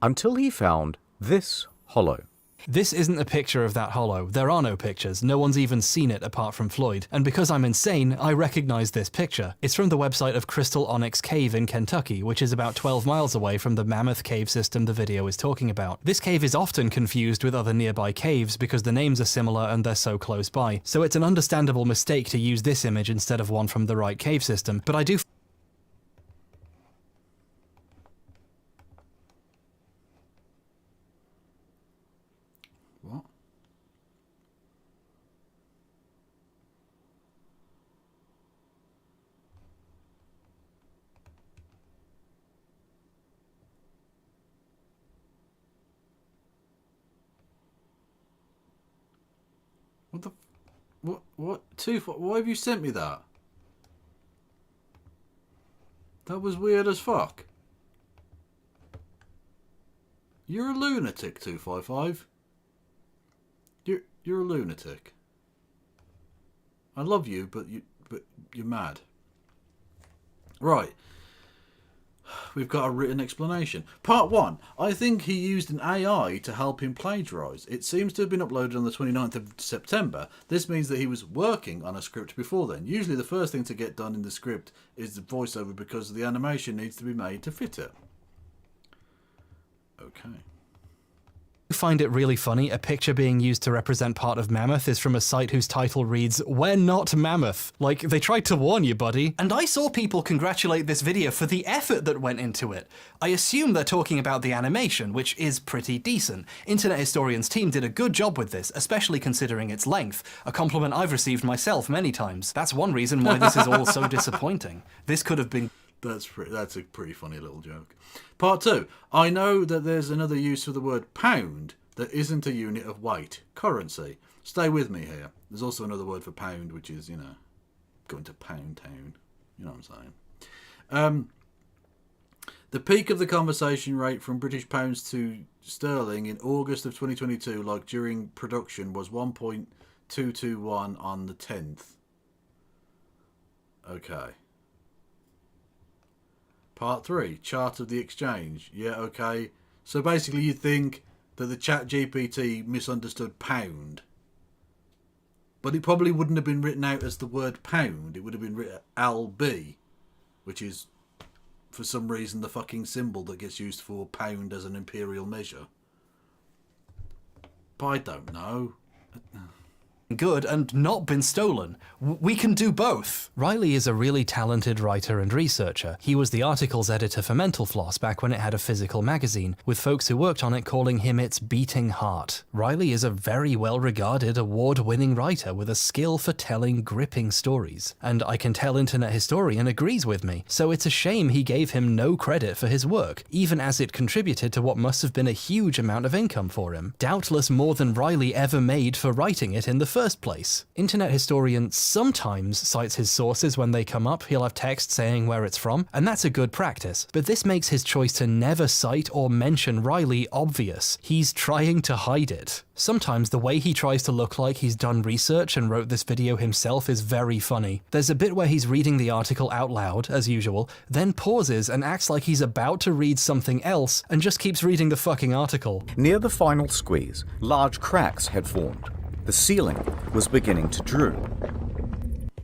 Until he found this hollow. This isn't a picture of that hollow. There are no pictures. No one's even seen it apart from Floyd. And because I'm insane, I recognize this picture. It's from the website of Crystal Onyx Cave in Kentucky, which is about 12 miles away from the Mammoth Cave system the video is talking about. This cave is often confused with other nearby caves because the names are similar and they're so close by. So it's an understandable mistake to use this image instead of one from the right cave system. But I do... What? What the... What? Why have you sent me that? That was weird as fuck. You're a lunatic, 255. You're a lunatic. I love you, but you're mad. Right. We've got a written explanation. Part 1. I think he used an AI to help him plagiarise. It seems to have been uploaded on the 29th of September. This means that he was working on a script before then. Usually the first thing to get done in the script is the voiceover because the animation needs to be made to fit it. Okay. Find it really funny, a picture being used to represent part of Mammoth is from a site whose title reads, "We're not Mammoth." Like, they tried to warn you, buddy. And I saw people congratulate this video for the effort that went into it. I assume they're talking about the animation, which is pretty decent. Internet Historian's team did a good job with this, especially considering its length, a compliment I've received myself many times. That's one reason why this is all so disappointing. This could have been... That's a pretty funny little joke. Part 2. I know that there's another use for the word pound that isn't a unit of weight, currency. Stay with me here. There's also another word for pound, which is, going to Pound Town. You know what I'm saying? The peak of the conversation rate from British pounds to sterling in August of 2022, like during production, was 1.221 on the 10th. Okay. Part 3, chart of the exchange. Yeah, okay. So basically you think that the ChatGPT misunderstood pound. But it probably wouldn't have been written out as the word pound. It would have been written LB, which is, for some reason, the fucking symbol that gets used for pound as an imperial measure. But I don't know. good and not been stolen. We can do both. Riley is a really talented writer and researcher. He was the articles editor for Mental Floss back when it had a physical magazine, with folks who worked on it calling him its beating heart. Riley is a very well-regarded, award-winning writer with a skill for telling gripping stories. And I can tell Internet Historian agrees with me, so it's a shame he gave him no credit for his work, even as it contributed to what must have been a huge amount of income for him. Doubtless more than Riley ever made for writing it in the first place. Internet Historian sometimes cites his sources when they come up. He'll have text saying where it's from, and that's a good practice. But this makes his choice to never cite or mention Riley obvious. He's trying to hide it. Sometimes the way he tries to look like he's done research and wrote this video himself is very funny. There's a bit where he's reading the article out loud, as usual, then pauses and acts like he's about to read something else and just keeps reading the fucking article. Near the final squeeze, large cracks had formed. The ceiling was beginning to droop.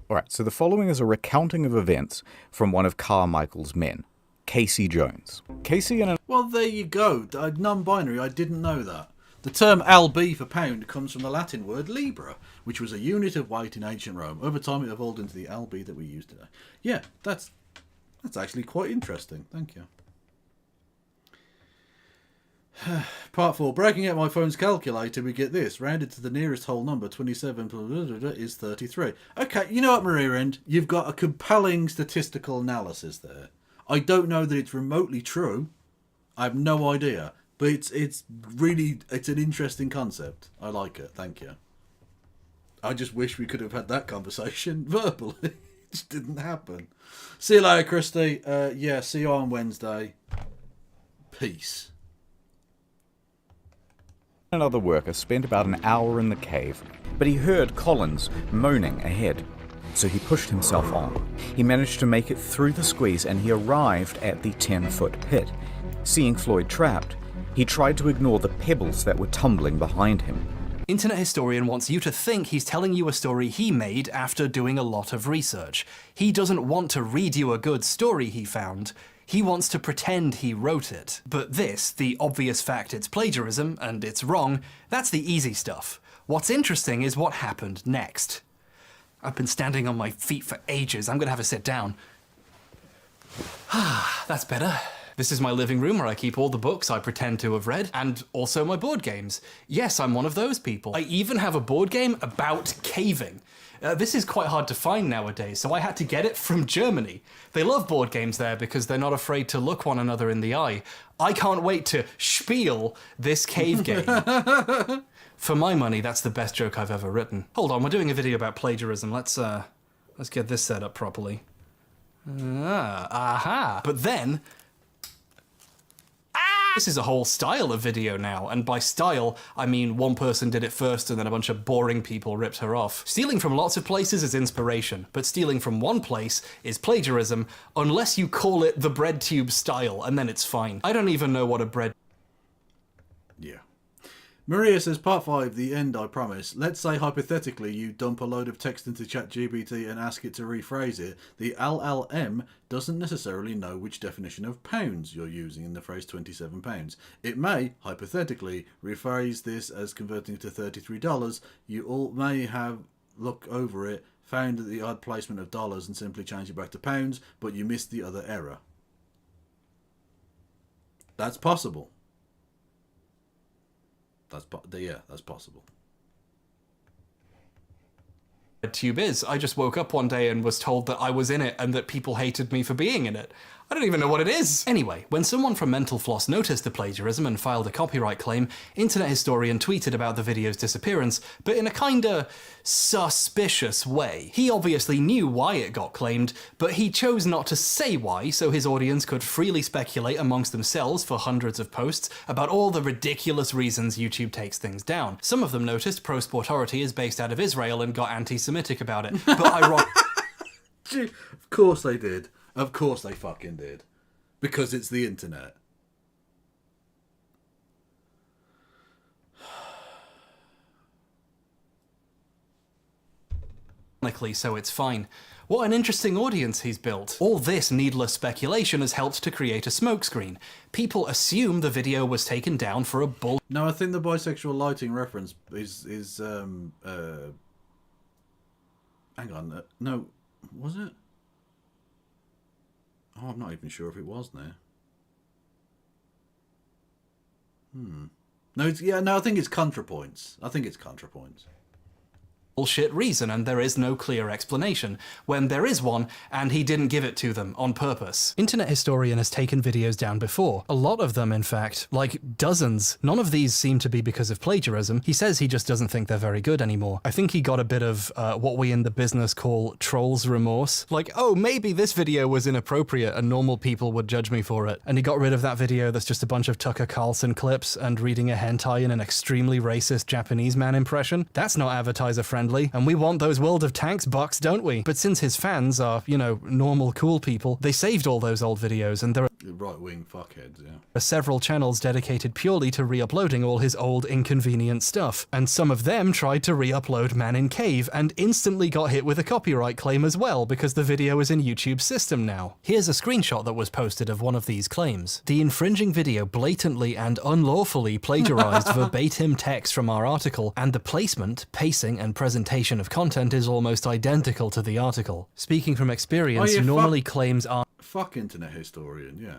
Alright, so the following is a recounting of events from one of Carmichael's men, Casey Jones. Casey and Well, there you go. Non-binary, I didn't know that. The term lb for pound comes from the Latin word libra, which was a unit of weight in ancient Rome. Over time it evolved into the lb that we use today. Yeah, that's actually quite interesting. Thank you. Part 4. Breaking out my phone's calculator, we get this. Rounded to the nearest whole number, 27 is 33. Okay, you know what, Maria End? You've got a compelling statistical analysis there. I don't know that it's remotely true. I have no idea. But it's an interesting concept. I like it. Thank you. I just wish we could have had that conversation verbally. It just didn't happen. See you later, Christy. Yeah, see you on Wednesday. Peace. Another worker spent about an hour in the cave, but he heard Collins moaning ahead. So he pushed himself on. He managed to make it through the squeeze and he arrived at the 10-foot pit. Seeing Floyd trapped, he tried to ignore the pebbles that were tumbling behind him. Internet Historian wants you to think he's telling you a story he made after doing a lot of research. He doesn't want to read you a good story he found. He wants to pretend he wrote it. But this, the obvious fact it's plagiarism and it's wrong, that's the easy stuff. What's interesting is what happened next. I've been standing on my feet for ages. I'm gonna have a sit down. That's better. This is my living room where I keep all the books I pretend to have read, and also my board games. Yes, I'm one of those people. I even have a board game about caving. This is quite hard to find nowadays, so I had to get it from Germany. They love board games there because they're not afraid to look one another in the eye. I can't wait to spiel this cave game. For my money, that's the best joke I've ever written. Hold on, we're doing a video about plagiarism. Let's get this set up properly. Aha! But then... This is a whole style of video now, and by style, I mean one person did it first and then a bunch of boring people ripped her off. Stealing from lots of places is inspiration, but stealing from one place is plagiarism, unless you call it the BreadTube style, and then it's fine. I don't even know what a bread... Yeah. Maria says, part 5, the end, I promise. Let's say, hypothetically, you dump a load of text into ChatGPT and ask it to rephrase it. The LLM doesn't necessarily know which definition of pounds you're using in the phrase £27. It may, hypothetically, rephrase this as converting to $33. You all may have looked over it, found the odd placement of dollars and simply changed it back to pounds, but you missed the other error. That's possible. That's possible. BreadTube is. I just woke up one day and was told that I was in it and that people hated me for being in it. I don't even know what it is. Anyway, when someone from Mental Floss noticed the plagiarism and filed a copyright claim, Internet Historian tweeted about the video's disappearance, but in a kinda suspicious way. He obviously knew why it got claimed, but he chose not to say why, so his audience could freely speculate amongst themselves for hundreds of posts about all the ridiculous reasons YouTube takes things down. Some of them noticed Pro Sportority is based out of Israel and got anti-Semitic about it, but Of course they did. Of course they fucking did. Because it's the internet. So it's fine. What an interesting audience he's built. All this needless speculation has helped to create a smokescreen. People assume the video was taken down for a bull... No, I think the bisexual lighting reference is Hang on. No, was it? Oh, I'm not even sure if it was there. No, I think it's ContraPoints. Bullshit reason, and there is no clear explanation, when there is one, and he didn't give it to them on purpose. Internet Historian has taken videos down before. A lot of them, in fact. Like, dozens. None of these seem to be because of plagiarism. He says he just doesn't think they're very good anymore. I think he got a bit of what we in the business call troll's remorse. Like, oh, maybe this video was inappropriate and normal people would judge me for it. And he got rid of that video that's just a bunch of Tucker Carlson clips and reading a hentai in an extremely racist Japanese man impression. That's not advertiser friendly. And we want those World of Tanks bucks, don't we? But since his fans are, you know, normal, cool people, they saved all those old videos, and there are right-wing fuckheads, yeah. several channels dedicated purely to re-uploading all his old inconvenient stuff. And some of them tried to re-upload Man in Cave and instantly got hit with a copyright claim as well because the video is in YouTube's system now. Here's a screenshot that was posted of one of these claims. The infringing video blatantly and unlawfully plagiarized verbatim text from our article, and the placement, pacing, and presentation of content is almost identical to the article. Speaking from experience, normally claims are fuck Internet Historian, yeah.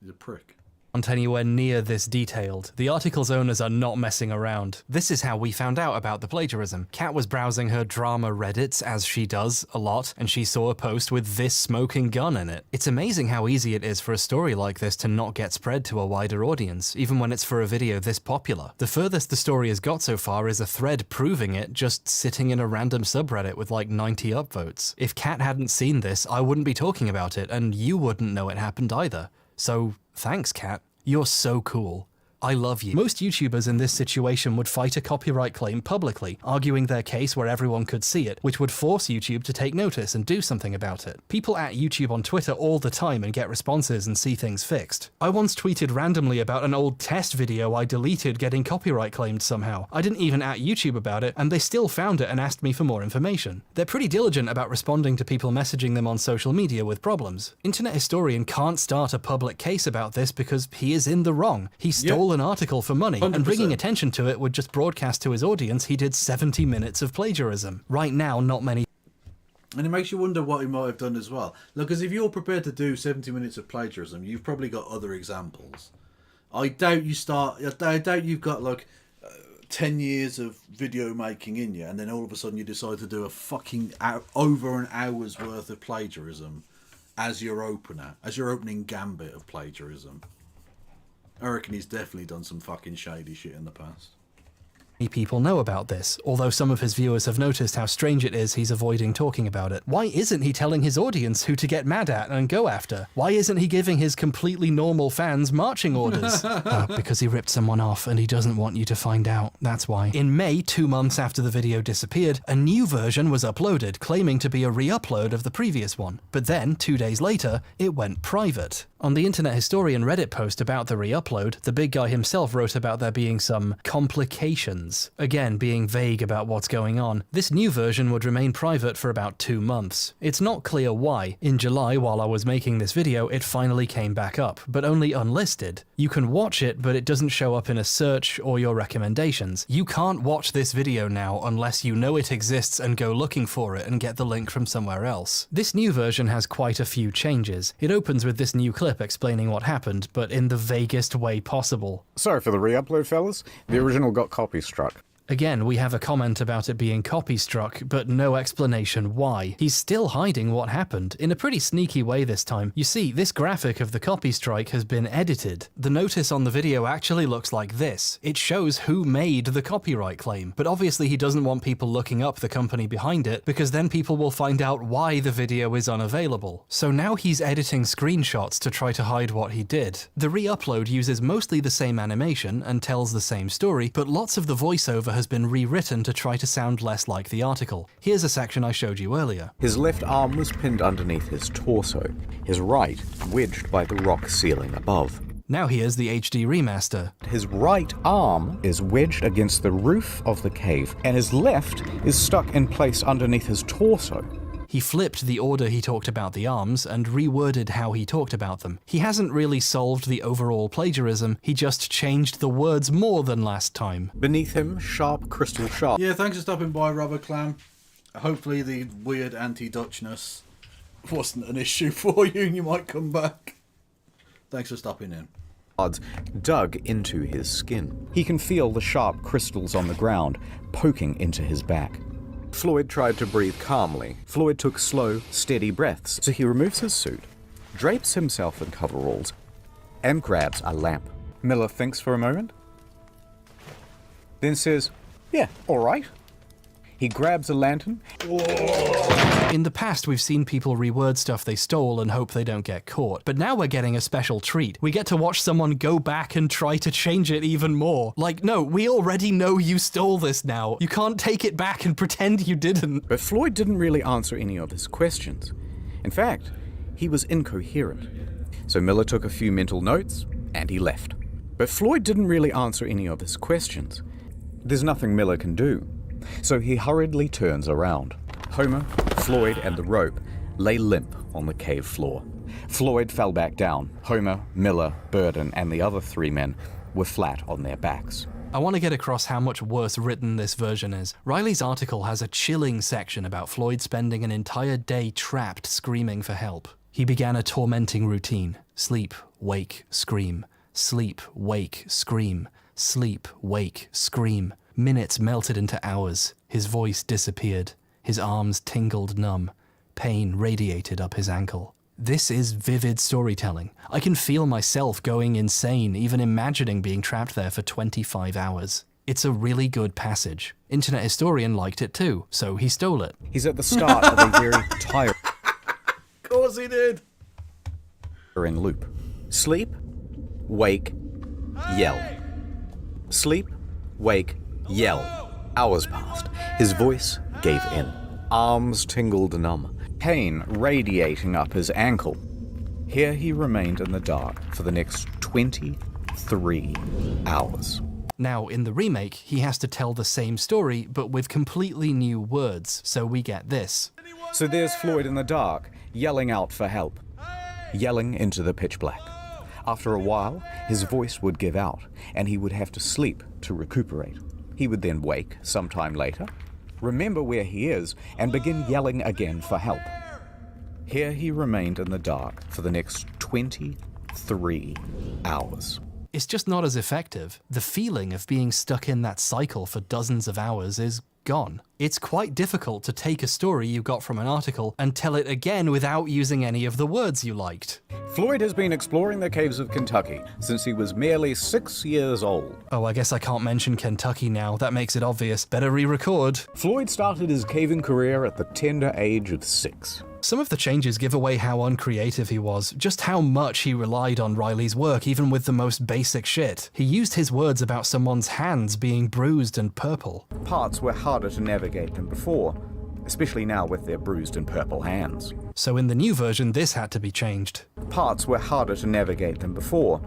He's a prick. Aren't anywhere near this detailed. The article's owners are not messing around. This is how we found out about the plagiarism. Kat was browsing her drama Reddits, as she does a lot, and she saw a post with this smoking gun in it. It's amazing how easy it is for a story like this to not get spread to a wider audience, even when it's for a video this popular. The furthest the story has got so far is a thread proving it, just sitting in a random subreddit with like 90 upvotes. If Kat hadn't seen this, I wouldn't be talking about it, and you wouldn't know it happened either. So, thanks, Kat. You're so cool. I love you. Most YouTubers in this situation would fight a copyright claim publicly, arguing their case where everyone could see it, which would force YouTube to take notice and do something about it. People at YouTube on Twitter all the time and get responses and see things fixed. I once tweeted randomly about an old test video I deleted getting copyright claimed somehow. I didn't even at YouTube about it, and they still found it and asked me for more information. They're pretty diligent about responding to people messaging them on social media with problems. Internet Historian can't start a public case about this because he is in the wrong. He stole an article for money, 100%. And bringing attention to it would just broadcast to his audience he did 70 minutes of plagiarism. Right now, not many. And it makes you wonder what he might have done as well. Look, because if you're prepared to do 70 minutes of plagiarism, you've probably got other examples. I doubt you've got like 10 years of video making in you, and then all of a sudden you decide to do a fucking over an hour's worth of plagiarism as your opener, as your opening gambit of plagiarism. I reckon he's definitely done some fucking shady shit in the past. People know about this, although some of his viewers have noticed how strange it is he's avoiding talking about it. Why isn't he telling his audience who to get mad at and go after? Why isn't he giving his completely normal fans marching orders? Because he ripped someone off and he doesn't want you to find out, that's why. In May, 2 months after the video disappeared, a new version was uploaded, claiming to be a re-upload of the previous one. But then, 2 days later, it went private. On the Internet Historian Reddit post about the re-upload, the big guy himself wrote about there being some complications. Again, being vague about what's going on. This new version would remain private for about 2 months. It's not clear why. In July, while I was making this video, it finally came back up, but only unlisted. You can watch it, but it doesn't show up in a search or your recommendations. You can't watch this video now unless you know it exists and go looking for it and get the link from somewhere else. This new version has quite a few changes. It opens with this new clip explaining what happened, but in the vaguest way possible. Sorry for the re-upload, fellas. The original got copy struck. Again, we have a comment about it being copy struck, but no explanation why. He's still hiding what happened, in a pretty sneaky way this time. You see, this graphic of the copy strike has been edited. The notice on the video actually looks like this. It shows who made the copyright claim, but obviously he doesn't want people looking up the company behind it, because then people will find out why the video is unavailable. So now he's editing screenshots to try to hide what he did. The re-upload uses mostly the same animation and tells the same story, but lots of the voiceover has been rewritten to try to sound less like the article. Here's a section I showed you earlier. His left arm was pinned underneath his torso, his right wedged by the rock ceiling above. Now here's the HD remaster. His right arm is wedged against the roof of the cave, and his left is stuck in place underneath his torso. He flipped the order he talked about the arms and reworded how he talked about them. He hasn't really solved the overall plagiarism, he just changed the words more than last time. Beneath him, sharp crystal sharp. Yeah, thanks for stopping by, Robert Clam. Hopefully the weird anti-Dutchness wasn't an issue for you and you might come back. Thanks for stopping in. Dug into his skin. He can feel the sharp crystals on the ground poking into his back. Floyd tried to breathe calmly. Floyd took slow, steady breaths, so he removes his suit, drapes himself in coveralls, and grabs a lamp. Miller thinks for a moment, then says, "Yeah, all right." He grabs a lantern. In the past, we've seen people reword stuff they stole and hope they don't get caught. But now we're getting a special treat. We get to watch someone go back and try to change it even more. Like, no, we already know you stole this now. You can't take it back and pretend you didn't. But Floyd didn't really answer any of his questions. In fact, he was incoherent. So Miller took a few mental notes, and he left. But Floyd didn't really answer any of his questions. There's nothing Miller can do. So he hurriedly turns around. Homer, Floyd, and the rope lay limp on the cave floor. Floyd fell back down. Homer, Miller, Burden, and the other 3 men were flat on their backs. I want to get across how much worse written this version is. Riley's article has a chilling section about Floyd spending an entire day trapped screaming for help. He began a tormenting routine. Sleep, wake, scream. Sleep, wake, scream. Sleep, wake, scream. Minutes melted into hours. His voice disappeared. His arms tingled numb. Pain radiated up his ankle. This is vivid storytelling. I can feel myself going insane even imagining being trapped there for 25 hours. It's a really good passage. Internet Historian liked it too, so he stole it. He's at the start of a very tiring Of course he did. loop. Sleep, wake, yell. Sleep, wake, yell. Hours passed. His voice gave in. Arms tingled numb. Pain radiating up his ankle. Here he remained in the dark for the next 23 hours. Now, in the remake, he has to tell the same story, but with completely new words, so we get this. So there's Floyd in the dark, yelling out for help. Yelling into the pitch black. After a while, his voice would give out, and he would have to sleep to recuperate. He would then wake sometime later, remember where he is, and begin yelling again for help. Here he remained in the dark for the next 23 hours. It's just not as effective. The feeling of being stuck in that cycle for dozens of hours is gone. It's quite difficult to take a story you got from an article and tell it again without using any of the words you liked. Floyd has been exploring the caves of Kentucky since he was merely 6 years old. Oh, I guess I can't mention Kentucky now. That makes it obvious. Better re-record. Floyd started his caving career at the tender age of 6. Some of the changes give away how uncreative he was, just how much he relied on Riley's work even with the most basic shit. He used his words about someone's hands being bruised and purple. Parts were harder to navigate than before, especially now with their bruised and purple hands. So in the new version, this had to be changed. Parts were harder to navigate than before,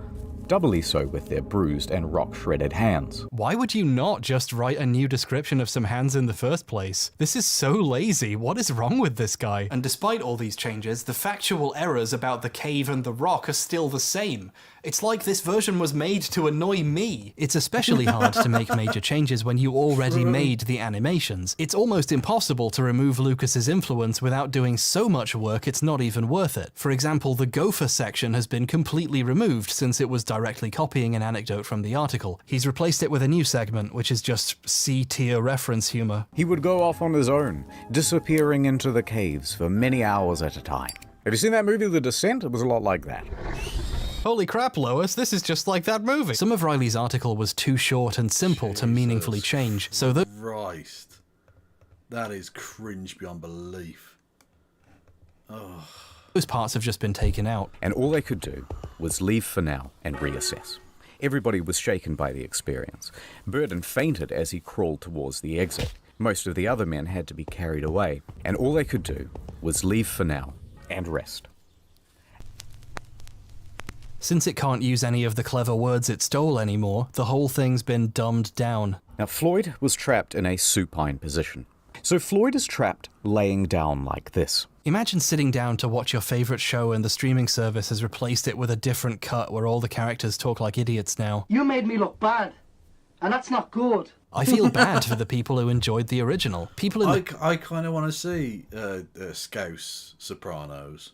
doubly so with their bruised and rock-shredded hands. Why would you not just write a new description of some hands in the first place? This is so lazy. What is wrong with this guy? And despite all these changes, the factual errors about the cave and the rock are still the same. It's like this version was made to annoy me. It's especially hard to make major changes when you already made the animations. It's almost impossible to remove Lucas's influence without doing so much work it's not even worth it. For example, the gopher section has been completely removed since it was directly copying an anecdote from the article. He's replaced it with a new segment, which is just C-tier reference humor. He would go off on his own, disappearing into the caves for many hours at a time. Have you seen that movie, The Descent? It was a lot like that. Holy crap, Lois, this is just like that movie. Some of Riley's article was too short and simple to meaningfully change, so the— Christ. That is cringe beyond belief. Oh. Those parts have just been taken out. And all they could do was leave for now and reassess. Everybody was shaken by the experience. Burden fainted as he crawled towards the exit. Most of the other men had to be carried away. And all they could do was leave for now and rest. Since it can't use any of the clever words it stole anymore, the whole thing's been dumbed down. Now, Floyd was trapped in a supine position. So Floyd is trapped laying down like this. Imagine sitting down to watch your favorite show and the streaming service has replaced it with a different cut where all the characters talk like idiots now. You made me look bad. and that's not good. I feel bad for the people who enjoyed the original. People in I kind of want to see Scouse Sopranos.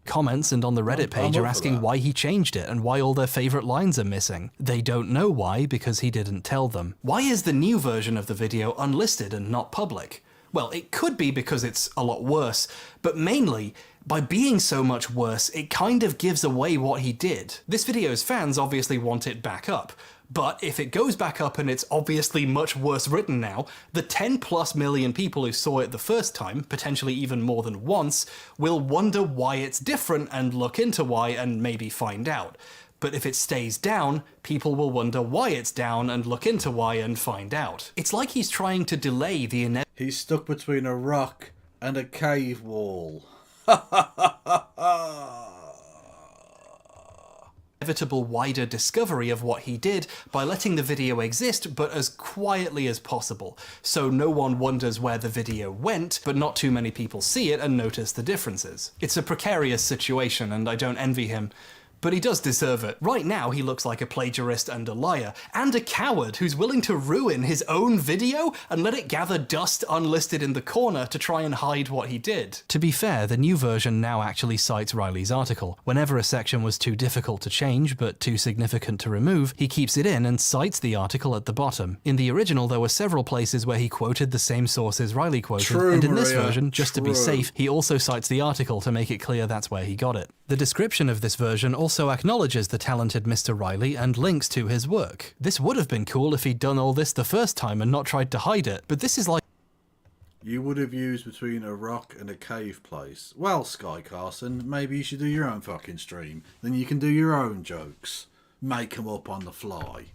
comments and on the Reddit page are asking why he changed it and why all their favourite lines are missing. They don't know why because he didn't tell them. Why is the new version of the video unlisted and not public? Well, it could be because it's a lot worse, but mainly, by being so much worse, it kind of gives away what he did. This video's fans obviously want it back up, but if it goes back up and it's obviously much worse written now, the 10+ million people who saw it the first time, potentially even more than once, will wonder why it's different and look into why and maybe find out. But if it stays down, people will wonder why it's down and look into why and find out. It's like he's trying to delay the inevitable. He's stuck between a rock and a cave wall. Inevitable wider discovery of what he did by letting the video exist but as quietly as possible, so no one wonders where the video went, but not too many people see it and notice the differences. It's a precarious situation and I don't envy him, but he does deserve it. Right now he looks like a plagiarist and a liar, and a coward who's willing to ruin his own video and let it gather dust unlisted in the corner to try and hide what he did. To be fair, the new version now actually cites Riley's article. Whenever a section was too difficult to change but too significant to remove, he keeps it in and cites the article at the bottom. In the original, there were several places where he quoted the same sources Riley quoted, and in this version, just to be safe, he also cites the article to make it clear that's where he got it. The description of this version also acknowledges the talented Mr. Riley and links to his work. This would have been cool if he'd done all this the first time and not tried to hide it, but this is like... You would have used between a rock and a cave place. Well, Sky Carson, maybe you should do your own fucking stream. Then you can do your own jokes. Make them up on the fly.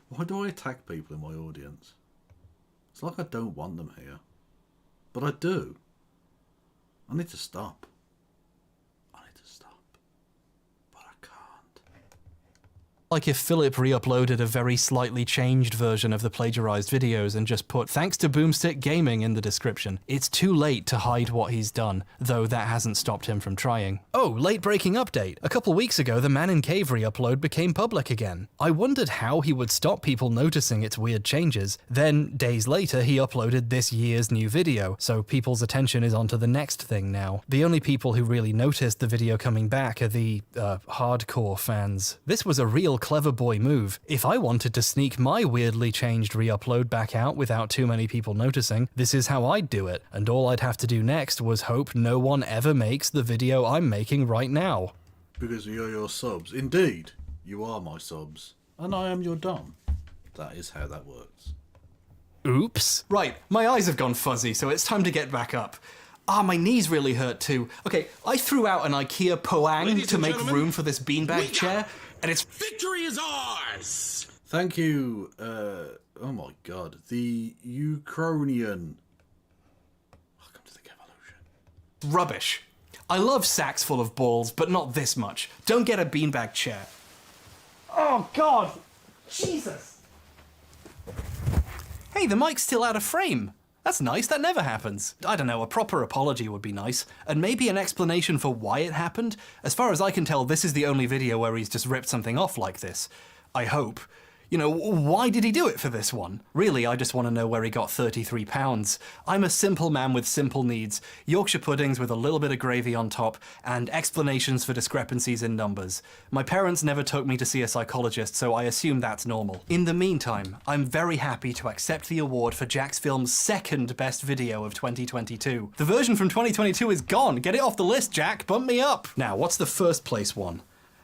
Why do I attack people in my audience? It's like I don't want them here. But I do. I need to stop. Like if Philip re-uploaded a very slightly changed version of the plagiarized videos and just put "thanks to Boomstick Gaming" in the description. It's too late to hide what he's done, though that hasn't stopped him from trying. Oh, late breaking update. A couple weeks ago, the Man in Cave re-upload became public again. I wondered how he would stop people noticing its weird changes. Then, days later, he uploaded this year's new video, so people's attention is onto the next thing now. The only people who really noticed the video coming back are the, hardcore fans. This was a real clever boy move. If I wanted to sneak my weirdly changed re-upload back out without too many people noticing, this is how I'd do it, and all I'd have to do next was hope no one ever makes the video I'm making right now. Because you're your subs. Indeed, you are my subs. And I am your dom. That is how that works. Oops. Right, my eyes have gone fuzzy, so it's time to get back up. Ah, my knees really hurt too. Okay, I threw out an IKEA Poang to make room for this beanbag chair, and it's... Victory is ours! Thank you, oh my god, the Ukrainian. Welcome to the Evolution. Rubbish. I love sacks full of balls, but not this much. Don't get a beanbag chair. Oh god! Jesus! Hey, the mic's still out of frame. That's nice, that never happens. I don't know, a proper apology would be nice, and maybe an explanation for why it happened. As far as I can tell, this is the only video where he's just ripped something off like this. I hope. You know, why did he do it for this one? Really, I just want to know where he got £33. I'm a simple man with simple needs, Yorkshire puddings with a little bit of gravy on top, and explanations for discrepancies in numbers. My parents never took me to see a psychologist, so I assume that's normal. In the meantime, I'm very happy to accept the award for Jack's Film's second best video of 2022. The version from 2022 is gone. Get it off the list, Jack. Bump me up. Now, what's the first place one?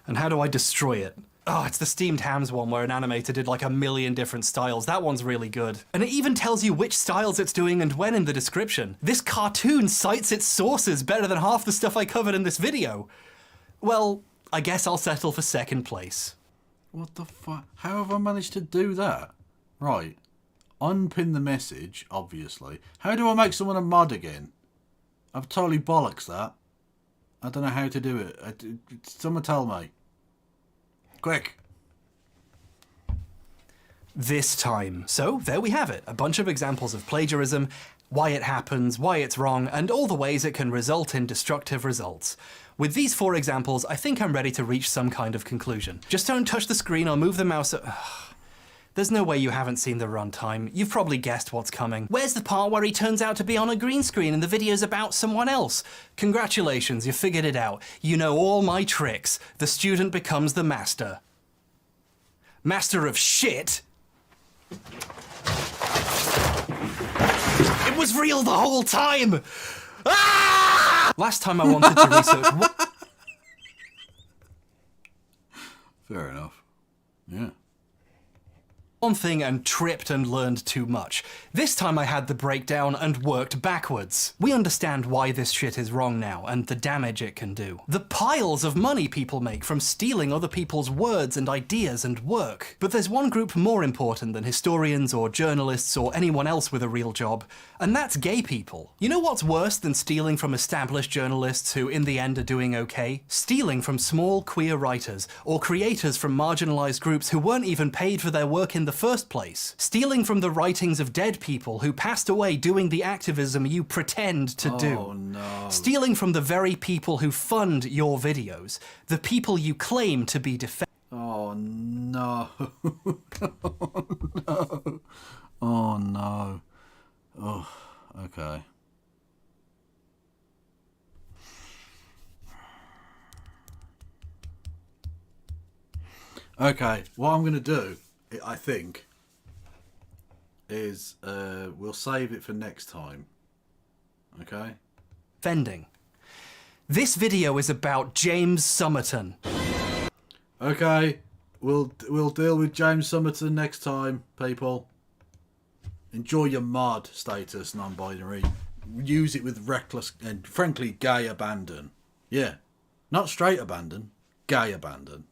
And how do I destroy it? Oh, it's the steamed hams one where an animator did like 1 million different styles. That one's really good. And it even tells you which styles it's doing and when in the description. This cartoon cites its sources better than half the stuff I covered in this video. Well, I guess I'll settle for second place. What the fuck? How have I managed to do that? Right. Unpin the message, obviously. How do I make someone a mod again? I've totally bollocks that. I don't know how to do it. Someone tell me. Quick. this time. So there we have it, a bunch of examples of plagiarism, why it happens, why it's wrong, and all the ways it can result in destructive results. With these 4 examples, I think I'm ready to reach some kind of conclusion. Just don't touch the screen or move the mouse. There's no way you haven't seen the runtime. You've probably guessed what's coming. Where's the part where he turns out to be on a green screen and the video's about someone else? Congratulations, you figured it out. You know all my tricks. The student becomes the master. Master of shit? It was real the whole time! Ah! Last time I wanted to research... Fair enough. Yeah. One thing and tripped and learned too much. This time I had the breakdown and worked backwards. We understand why this shit is wrong now and the damage it can do. The piles of money people make from stealing other people's words and ideas and work. But there's one group more important than historians or journalists or anyone else with a real job, and that's gay people. You know what's worse than stealing from established journalists who in the end are doing okay? Stealing from small queer writers or creators from marginalized groups who weren't even paid for their work in the first place. Stealing from the writings of dead people who passed away doing the activism you pretend to do. Oh no. Stealing from the very people who fund your videos. The people you claim to be defending. Oh no. Oh no. Oh no. Oh, okay. Okay, what I'm going to do, I think, is we'll save it for next time. Okay? Defending. This video is about James Somerton. Okay, we'll deal with James Somerton next time, people. Enjoy your mod status, non-binary. Use it with reckless and frankly gay abandon. Yeah, not straight abandon, gay abandon.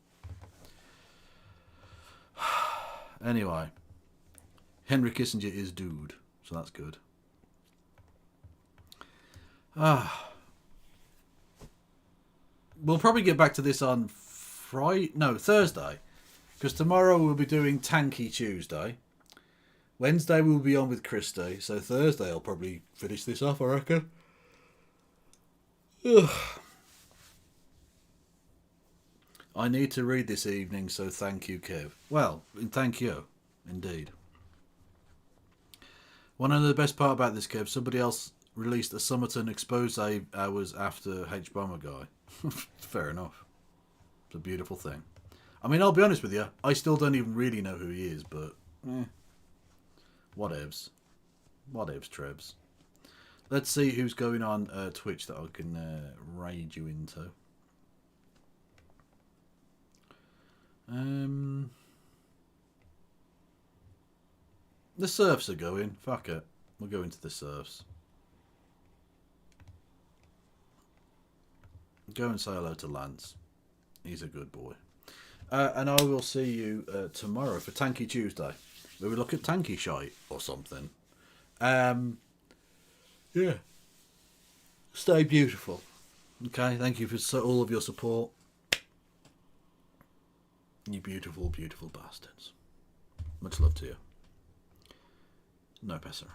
Anyway, Henry Kissinger is dude, so that's good. We'll probably get back to this on Thursday, because tomorrow we'll be doing Tanky Tuesday. Wednesday we'll be on with Christy, so Thursday I'll probably finish this off, I reckon. Ugh. I need to read this evening, so thank you, Kev. Well, thank you, indeed. One of the best part about this, Kev, somebody else released a Somerton expose hours after Hbomberguy. Fair enough. It's a beautiful thing. I mean, I'll be honest with you, I still don't even really know who he is, but whatevs. Whatevs, Trebs. Let's see who's going on Twitch that I can raid you into. The surfs are going. Fuck it. We'll go into the surfs. Go and say hello to Lance. He's a good boy. And I will see you tomorrow for Tanky Tuesday, where we look at tanky shite or something. Yeah. Stay beautiful. Okay, thank you for all of your support. You beautiful, beautiful bastards. Much love to you. No, Besser.